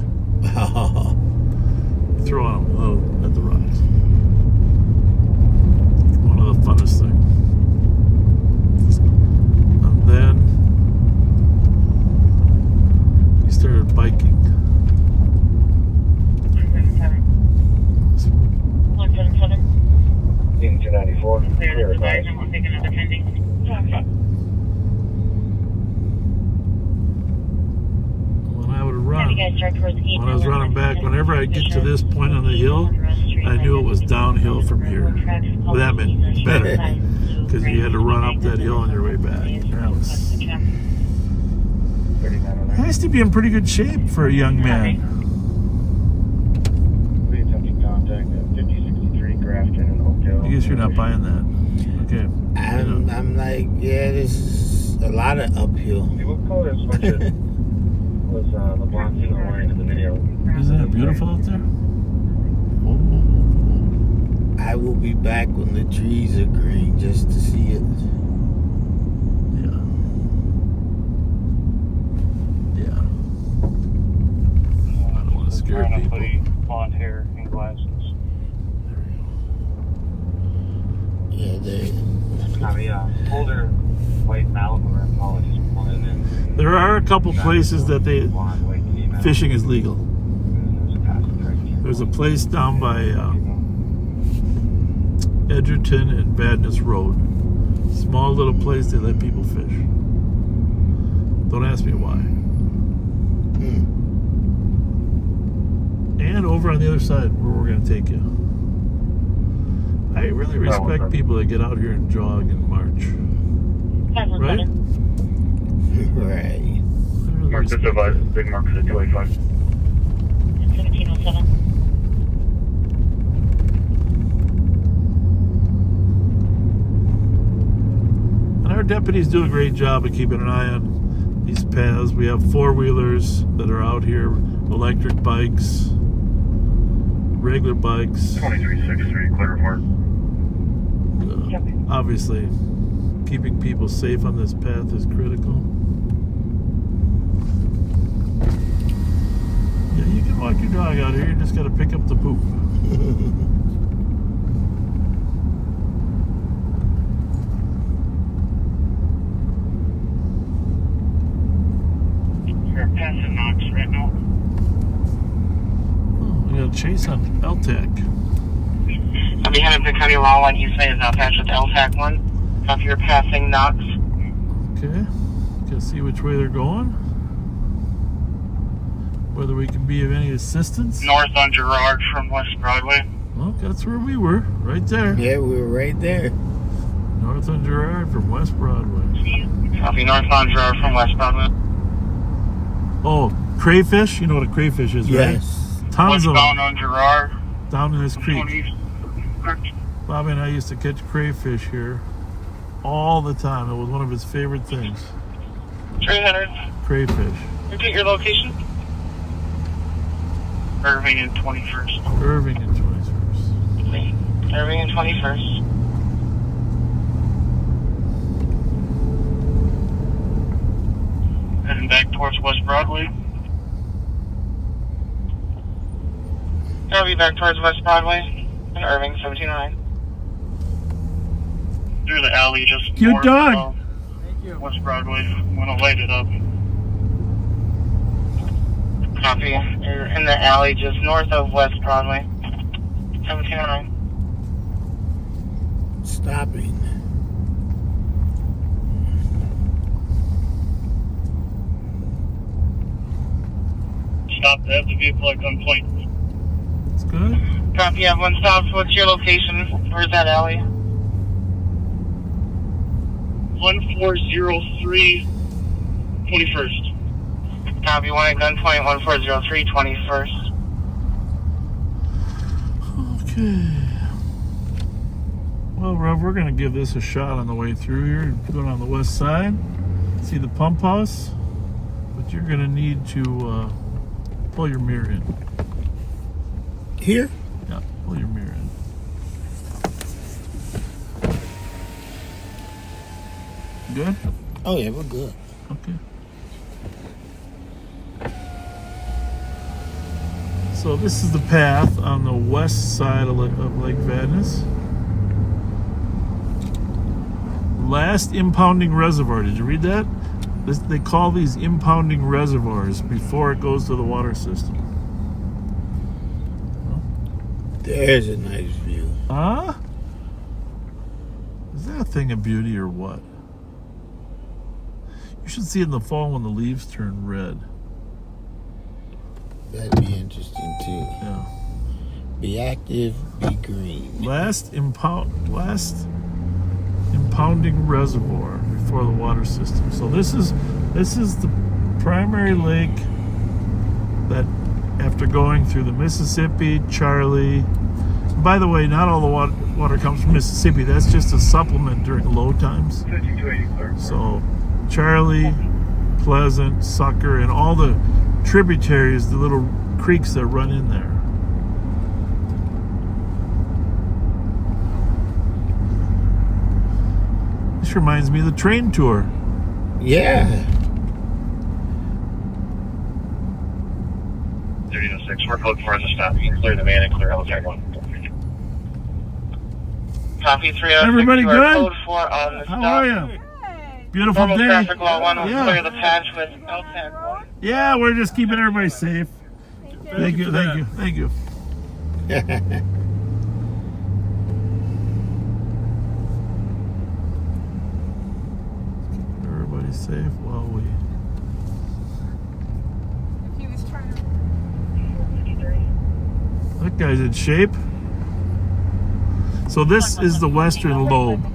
Throw on them at the rocks. One of the funnest things. And then we started biking. 177. 294. Clear advice. We'll take another pending. When I would run, when I was running back, whenever I get to this point on the hill, I knew it was downhill from here. Well, that meant better, because you had to run up that hill on your way back. That was nice to be in pretty good shape for a young man. I guess you're not buying that. Okay. I'm like, yeah, this is a lot of uphill. What color is Fletcher? Was the blonde female wearing in the video? Isn't it beautiful out there? I will be back when the trees are green just to see it. Yeah. I don't want to scare people. Blonde hair and glasses. Yeah, they. Older white Malibu. Apologies. There are a couple places that fishing is legal. There's a place down by Edgerton and Vadis Road. Small little place, they let people fish. Don't ask me why. And over on the other side where we're going to take you. I really respect people that get out here and jog and march. Right? Right. Mark this device, big mark to the 285. 1707. And our deputies do a great job of keeping an eye on these paths. We have four-wheelers that are out here, electric bikes, regular bikes. 2363, clear report. Obviously, keeping people safe on this path is critical. Yeah, you can walk your dog out here. You just got to pick up the poop. We're passing Knox right now. Oh, we got a chase on LTAC. I'll be heading to County Law 1 East Side is attached with LTAC 1. If you're passing Knox. Okay. Can see which way they're going. Whether we can be of any assistance. North on Girard from West Broadway. Well, that's where we were. Right there. Yeah, we were right there. North on Girard from West Broadway. Copy, North on Girard from West Broadway. Oh, crayfish? You know what a crayfish is, right? Yes. Tons of Westbound them. on Girard. Down in this creek. 20. Bobby and I used to catch crayfish here all the time. It was one of his favorite things. 300. Crayfish. Repeat your location. Irving and 21st. Irving and 21st. Irving and 21st. Heading back towards West Broadway. I'll be back towards West Broadway in Irving, 1709. Through the alley just Cute north dog. of West Broadway. I'm gonna light it up. Copy. You're in the alley just north of West Broadway, 1709. Stopping. Stop to have the vehicle at gunpoint. That's good. Copy. Everyone stops. What's your location? Where's that alley? 1403 21st. Copy. 1 at gunpoint, 1403, 21st. Okay. Well, Rev, we're going to give this a shot on the way through here. Going on the west side. See the pump house? But you're going to need to pull your mirror in. Here? Yeah, pull your mirror in. Good? Oh, yeah, we're good. Okay. So this is the path on the west side of Lake Vadis. Last impounding reservoir. Did you read that? They call these impounding reservoirs before it goes to the water system. There's a nice view. Huh? Is that a thing of beauty or what? You should see it in the fall when the leaves turn red. That'd be interesting too. Yeah. Be active, be green. Last impounding reservoir before the water system. So this is the primary lake that, after going through the Mississippi, Charlie. By the way, not all the water comes from Mississippi. That's just a supplement during low times. 5280 clear. So Charlie, Pleasant, Sucker, and all the tributaries, the little creeks that run in there. This reminds me of the train tour. Yeah. 3006, we're code 4 as a stop. You can clear the van and clear LTAC 1. Copy 306. Everybody You are good? Code 4 on the stop. How are you? Beautiful Normal day. traffic law 1 will Yeah. clear the patch with LTAC 1. Yeah, we're just keeping everybody safe. Thank you. Everybody safe while we. He was trying to. That guy's in shape. So this is the western lobe.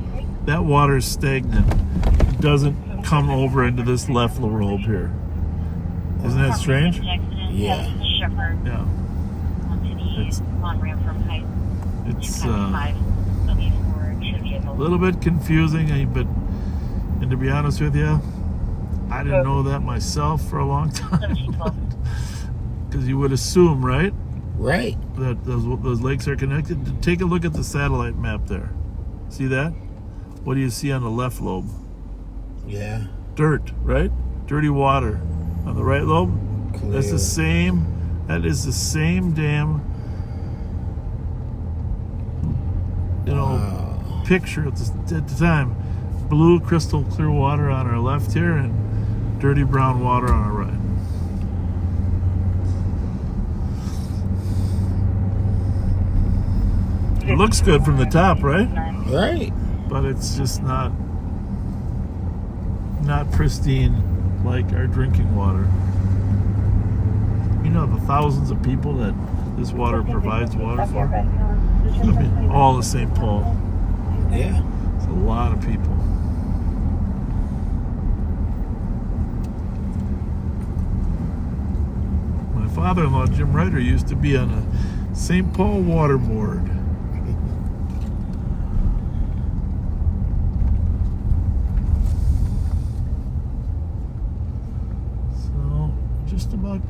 That water is stagnant. It doesn't come over into this left lobe here. Isn't that strange? Yeah. Yeah. It's a little bit confusing, and to be honest with you, I didn't know that myself for a long time. Because you would assume, right? Right. That those lakes are connected. Take a look at the satellite map there. See that? What do you see on the left lobe? Yeah. Dirt, right? Dirty water. On the right lobe, Clear. that's the same. That is the same damn, picture at the time. Blue crystal clear water on our left here, and dirty brown water on our right. It looks good from the top, right? Right. But it's just not pristine like our drinking water. You know the thousands of people that this water provides water for? I mean, all of St. Paul. Yeah. It's a lot of people. My father-in-law, Jim Ryder, used to be on a St. Paul water board.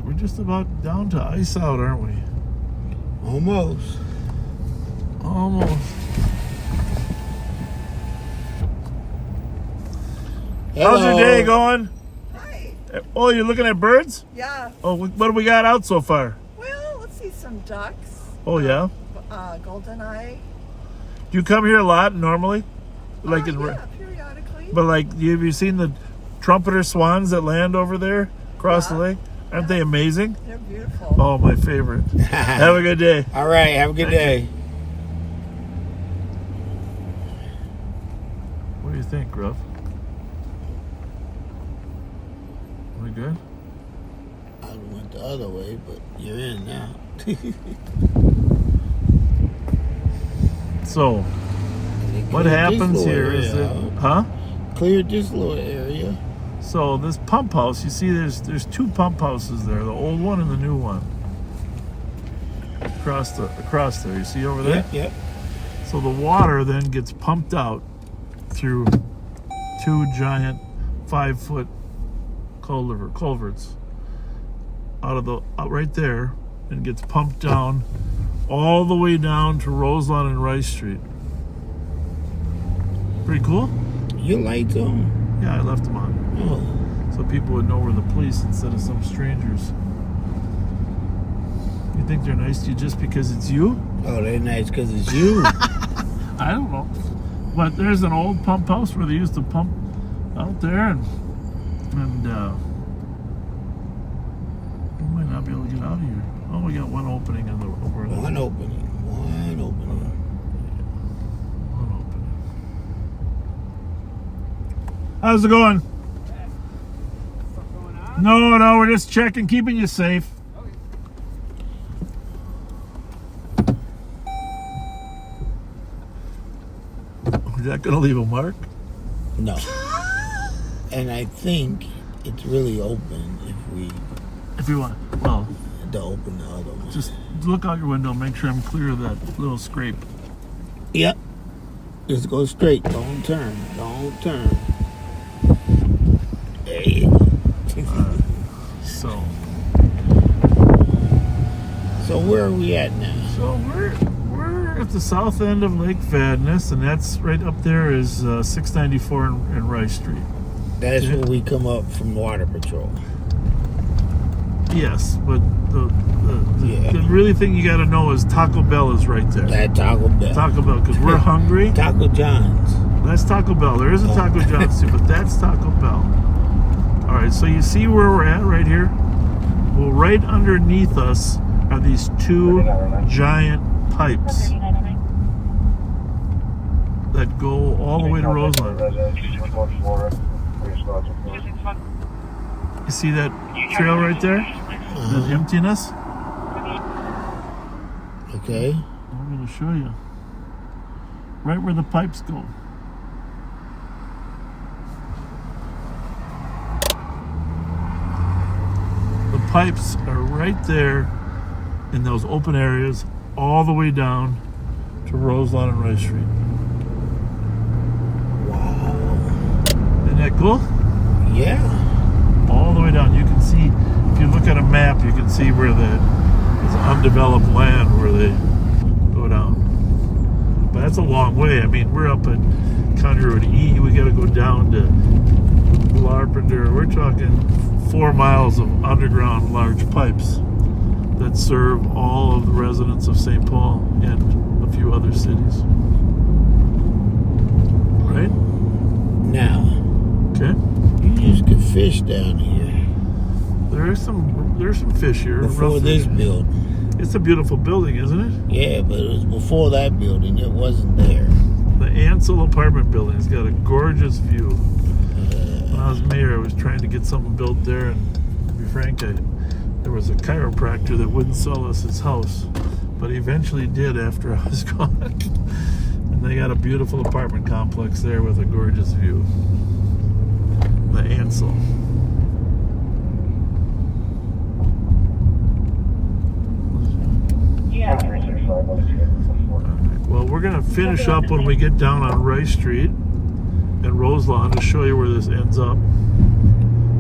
We're just about down to ice out, aren't we? Almost. How's your day going? Hi. Oh, you're looking at birds? Yeah. Oh, what do we got out so far? Well, let's see some ducks. Oh, yeah? Goldeneye. Do you come here a lot normally? Yeah, periodically. But have you seen the trumpeter swans that land over there across the lake? Aren't they amazing? They're beautiful. Oh, my favorite. Have a good day. All right, have a good day. What do you think, Gruff? We good? I went the other way, but you're in now. So, what happens here is that, cleared this little area. So this pump house, you see there's two pump houses there, the old one and the new one. Across there, you see over there? Yep. So the water then gets pumped out through two giant 5-foot culverts out right there, and gets pumped down all the way down to Roselawn and Rice Street. Pretty cool? Your lights on? Yeah, I left them on. Oh. So people would know we're the police instead of some strangers. You think they're nice to you just because it's you? Oh, they're nice because it's you. I don't know. But there's an old pump house where they used to pump out there, and we might not be able to get out of here. Oh, we got one opening in the over there. One opening. How's it going? No, we're just checking, keeping you safe. Is that going to leave a mark? No. And I think it's really open if you want. Well, to open the other one. Just look out your window, make sure I'm clear of that little scrape. Yep. Just go straight. Don't turn. There you go. So where are we at now? So we're at the south end of Lake Vadis, and that's right up there is 694 and Rice Street. That's where we come up from Water Patrol. Yes, but the really thing you got to know is Taco Bell is right there. That Taco Bell, because we're hungry. Taco John's. That's Taco Bell. There is a Taco John's too, but that's Taco Bell. All right, so you see where we're at right here? Well, right underneath us are these two giant pipes that go all the way to Roseland. You see that trail right there? That emptiness? Okay. I'm going to show you. Right where the pipes go. pipes are right there in those open areas all the way down to Roselawn and Rice Street. Wow. Isn't that cool? Yeah. All the way down. You can see, if you look at a map, you can see where there's undeveloped land where they go down. But that's a long way. I mean, we're up at County Road E. We got to go down to Larpenteur. We're talking 4 miles of underground large pipes that serve all of the residents of St. Paul and a few other cities. Right? Now, okay. You just could fish down here. There's some fish here. Before this building. It's a beautiful building, isn't it? Yeah, but it was before that building. It wasn't there. The Ansel apartment building has got a gorgeous view. When I was mayor, I was trying to get something built there, and to be frank, there was a chiropractor that wouldn't sell us his house, but he eventually did after I was gone. And they got a beautiful apartment complex there with a gorgeous view. The Ansel. Yeah. Well, we're going to finish up when we get down on Rice Street and Roselawn to show you where this ends up.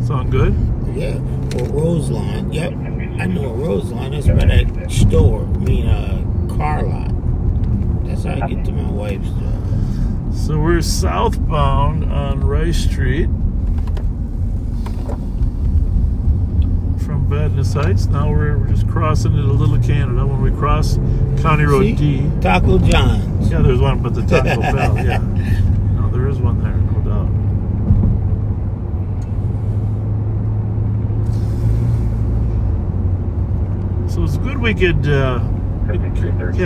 Sound good? Yeah. Well, Roselawn. Yep. I know Roselawn. That's by that store. Car lot. That's how I get to my wife's job. So we're southbound on Rice Street from Vadis Heights. Now we're just crossing into Little Canada. When we cross County Road D. Taco John's. Yeah, there's one, but the Taco Bell, yeah. No, there is one there, no doubt. So it's good we could have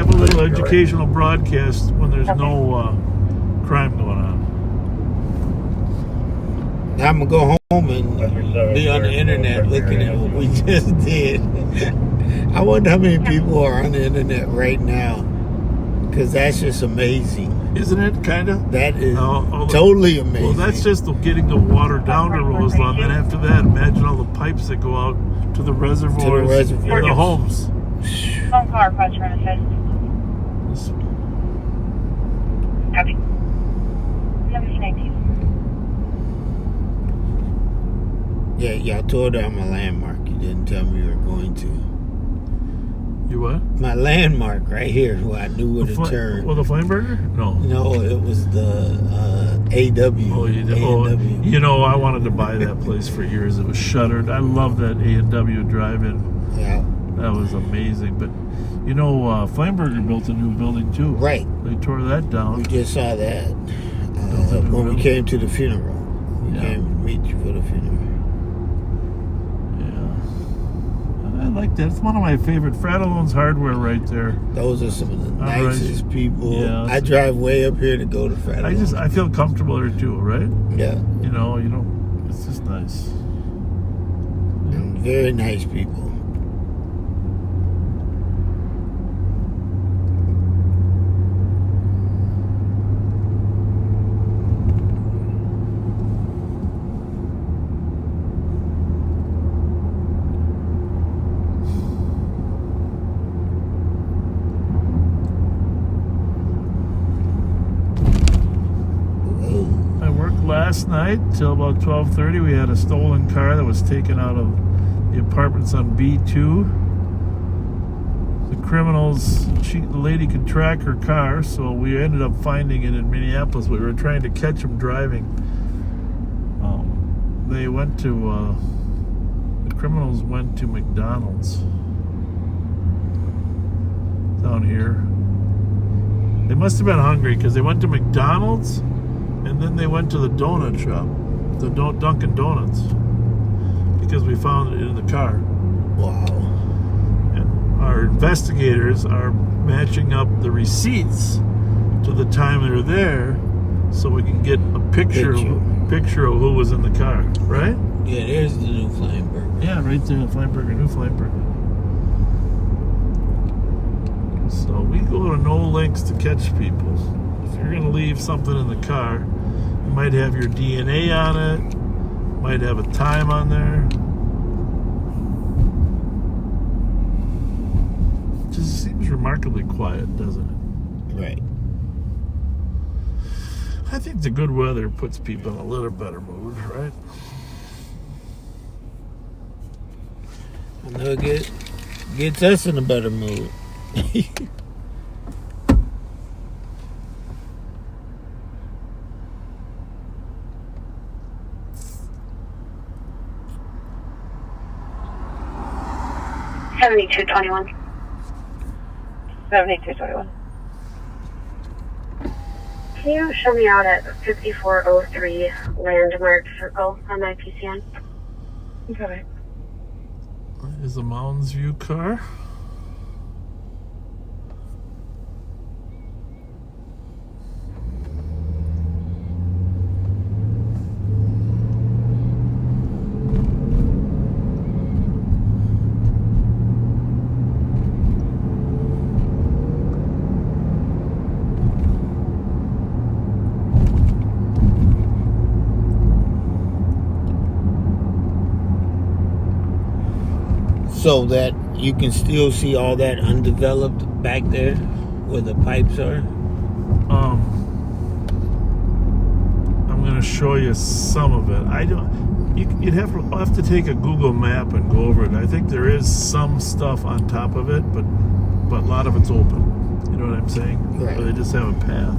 a little educational broadcast when there's no crime going on. I'm going to go home and be on the internet looking at what we just did. I wonder how many people are on the internet right now, because that's just amazing. Isn't it, kind of? That is totally amazing. Well, that's just getting the water down to Roselawn. Then after that, imagine all the pipes that go out to the reservoirs and the homes. Phone call request for an assist. Copy. 1719. Yeah, y'all tore down my landmark. You didn't tell me you were going to. You what? My landmark right here, where I knew where to turn. Well, the Flameburger? No. No, it was the AW. Oh, you did? A&W. You know, I wanted to buy that place for years. It was shuttered. I love that A&W drive-in. Yeah. That was amazing. But, you know, Flameburger built a new building, too. Right. They tore that down. We just saw that when we came to the funeral. We came to meet you for the funeral. I like that. It's one of my favorite. Frattallone's Hardware right there. Those are some of the nicest people. Yeah, I drive way up here to go to Frattallone's. I feel comfortable there too, right? Yeah. You know, it's just nice. And very nice people. Last night till about 12:30, we had a stolen car that was taken out of the apartments on B2. The criminals, the lady could track her car, so we ended up finding it in Minneapolis. We were trying to catch them driving. They went to the criminals went to McDonald's down here. They must have been hungry because they went to McDonald's. And then they went to the donut shop, the Dunkin' Donuts, because we found it in the car. Wow. And our investigators are matching up the receipts to the time they were there so we can get a picture of who was in the car, right? Yeah, there's the new Flameburger. Yeah, right there, the Flameburger, new Flameburger. So we go to no lengths to catch people. If you're going to leave something in the car, it might have your DNA on it, might have a time on there. remarkably quiet, doesn't it? Right. I think the good weather puts people in a little better mood, right? I know it gets us in a better mood. $7221. 7221. Can you show me out at 5403 Landmark Circle on my PCN? Okay. Is a Mounds View car. So that you can still see all that undeveloped back there where the pipes are? I'm going to show you some of it. You'd have to take a Google map and go over it. I think there is some stuff on top of it, but a lot of it's open. You know what I'm saying? Right. Or they just have a path.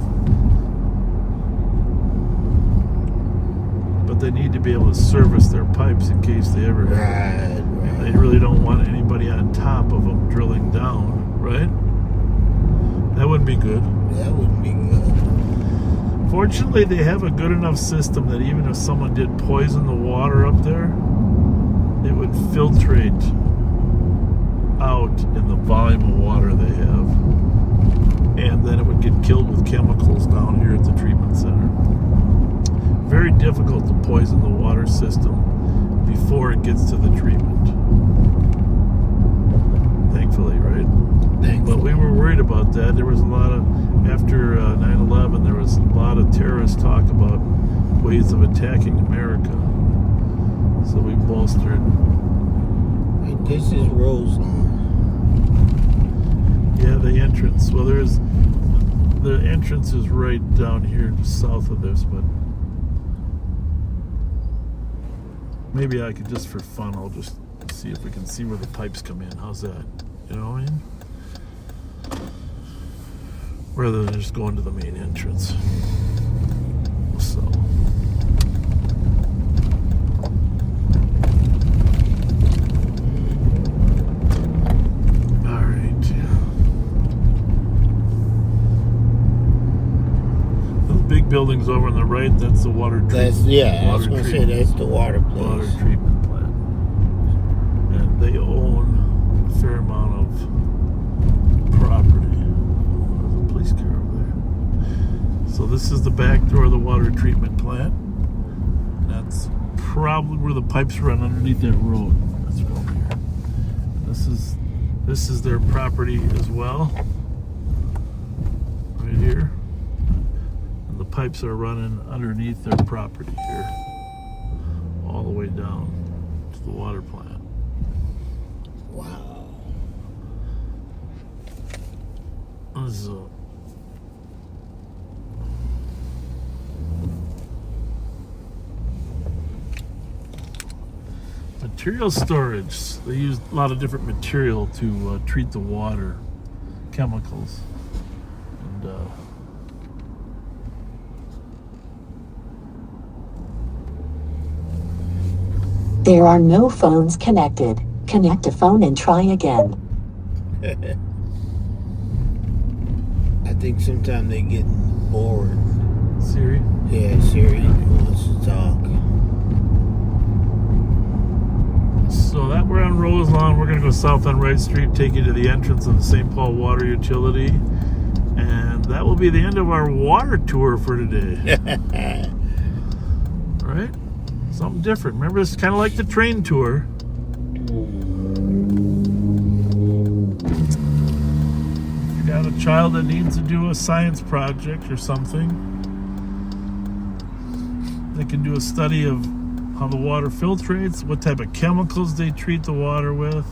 But they need to be able to service their pipes in case they ever have. Right. They really don't want anybody on top of them drilling down, right? That wouldn't be good. That wouldn't be good. Fortunately, they have a good enough system that even if someone did poison the water up there, it would filtrate out in the volume of water they have. And then it would get killed with chemicals down here at the treatment center. Very difficult to poison the water system before it gets to the treatment. Thankfully, right? But we were worried about that. There was a lot of, after 9/11, there was a lot of terrorist talk about ways of attacking America. So we bolstered. Wait, this is Roseland. Yeah, the entrance. Well, the entrance is right down here south of this, but maybe I could just for fun, I'll just see if we can see where the pipes come in. How's that? You know what I mean? Rather than just going to the main entrance. So. Alright. The big buildings over on the right, that's the water treatment. I was going to say that's the water place. Water treatment plant. And they own a fair amount of property. There's a police car over there. So this is the back door of the water treatment plant. That's probably where the pipes run underneath that road. That's over here. This is their property as well. Right here. And the pipes are running underneath their property here. All the way down to the water plant. Wow. So, material storage. They use a lot of different material to treat the water, chemicals, and there are no phones connected. Connect a phone and try again. I think sometimes they get bored. Siri? Yeah, Siri wants to talk. So that we're on Roselawn. We're going to go south on Wright Street, take you to the entrance of the St. Paul Water Utility. And that will be the end of our water tour for today. Right? Something different. Remember, it's kind of like the train tour. If you got a child that needs to do a science project or something, they can do a study of how the water filtrates, what type of chemicals they treat the water with,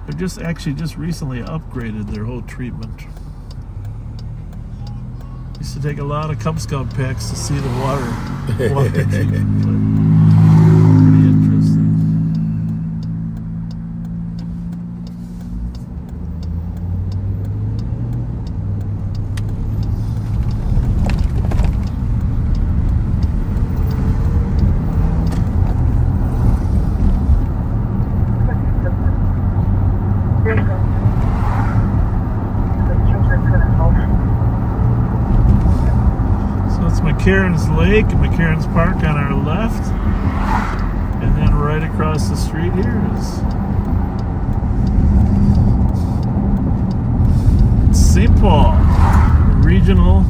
They just recently upgraded their whole treatment. Used to take a lot of Cub Scout packs to see the water treatment plant. Pretty interesting. McCarran's Lake and McCarran's Park on our left, and then right across the street here is St. Paul Regional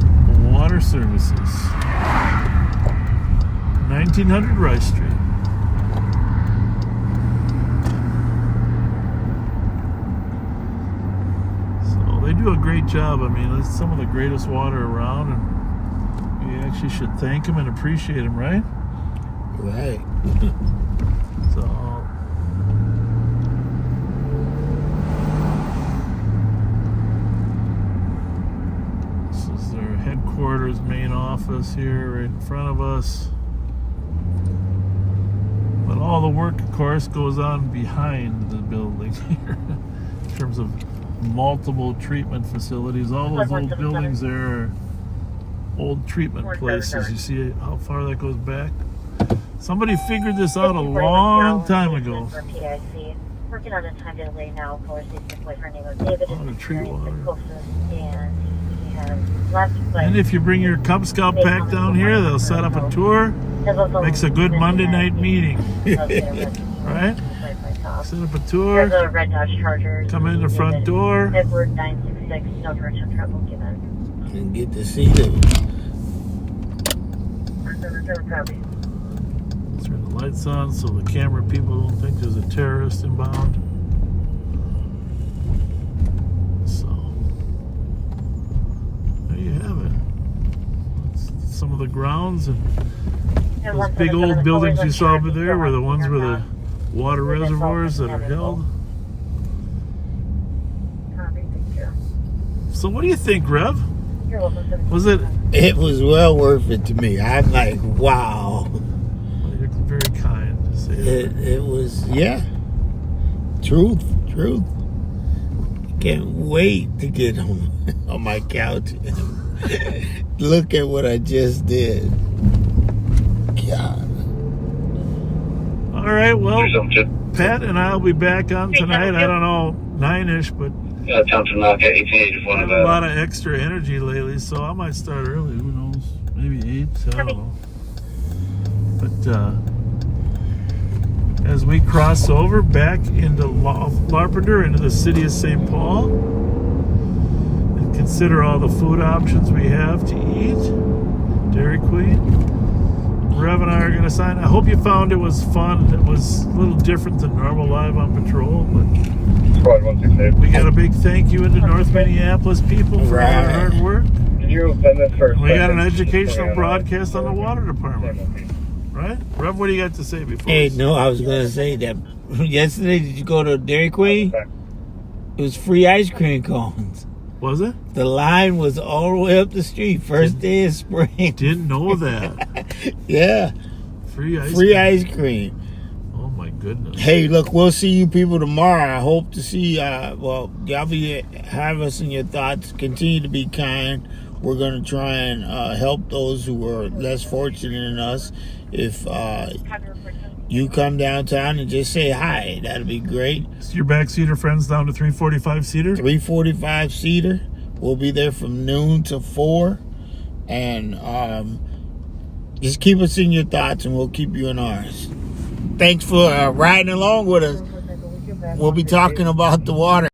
Water Services, 1900 Rice Street. So they do a great job. I mean, it's some of the greatest water around, and you actually should thank him and appreciate him, right? Right. So, this is their headquarters, main office here, right in front of us. But all the work, of course, goes on behind the building here in terms of multiple treatment facilities. All those old buildings there are old treatment places. You see how far that goes back? Somebody figured this out a long time ago. Working on a time delay now. Of course, his boyfriend name was David. On the tree water. And he has left. And if you bring your Cub Scout pack down here, they'll set up a tour. Makes a good Monday night meeting. Right? Set up a tour. There's a red Dodge Charger. Come in the front door. Edward 966. No direction travel given. And get to see them. Turn the lights on so the camera people don't think there's a terrorist inbound. So, there you have it. That's some of the grounds, and those big old buildings you saw over there were the ones where the water reservoirs that are held. So what do you think, Rev? Was it? It was well worth it to me. I'm like, wow. Well, you're very kind to say that. It was, yeah. Truth. Can't wait to get on my couch and look at what I just did. God. All right, well, Pat and I'll be back on tonight. I don't know, 9-ish, but time to knock at 1881. I have a lot of extra energy lately, so I might start early. Who knows? Maybe 8. I don't know. But as we cross over back into Larpenteur, into the city of St. Paul, and consider all the food options we have to eat, Dairy Queen, Rev and I are going to sign. I hope you found it was fun. It was a little different than normal Live on Patrol, but we got a big thank you into North Minneapolis people for all their hard work. We got an educational broadcast on the water department, right? Rev, what do you got to say before? Hey, no, I was going to say that yesterday, did you go to Dairy Queen? It was free ice cream cones. Was it? The line was all the way up the street. First day of spring. Didn't know that. Yeah. Free ice cream. Oh my goodness. Hey, look, we'll see you people tomorrow. I hope to see, y'all have us in your thoughts. Continue to be kind. We're going to try and help those who are less fortunate than us. If you come downtown and just say hi, that'll be great. So your backseater friends down to 345 Cedar? 345 Cedar. We'll be there from noon to 4. And just keep us in your thoughts and we'll keep you in ours. Thanks for riding along with us. We'll be talking about the water.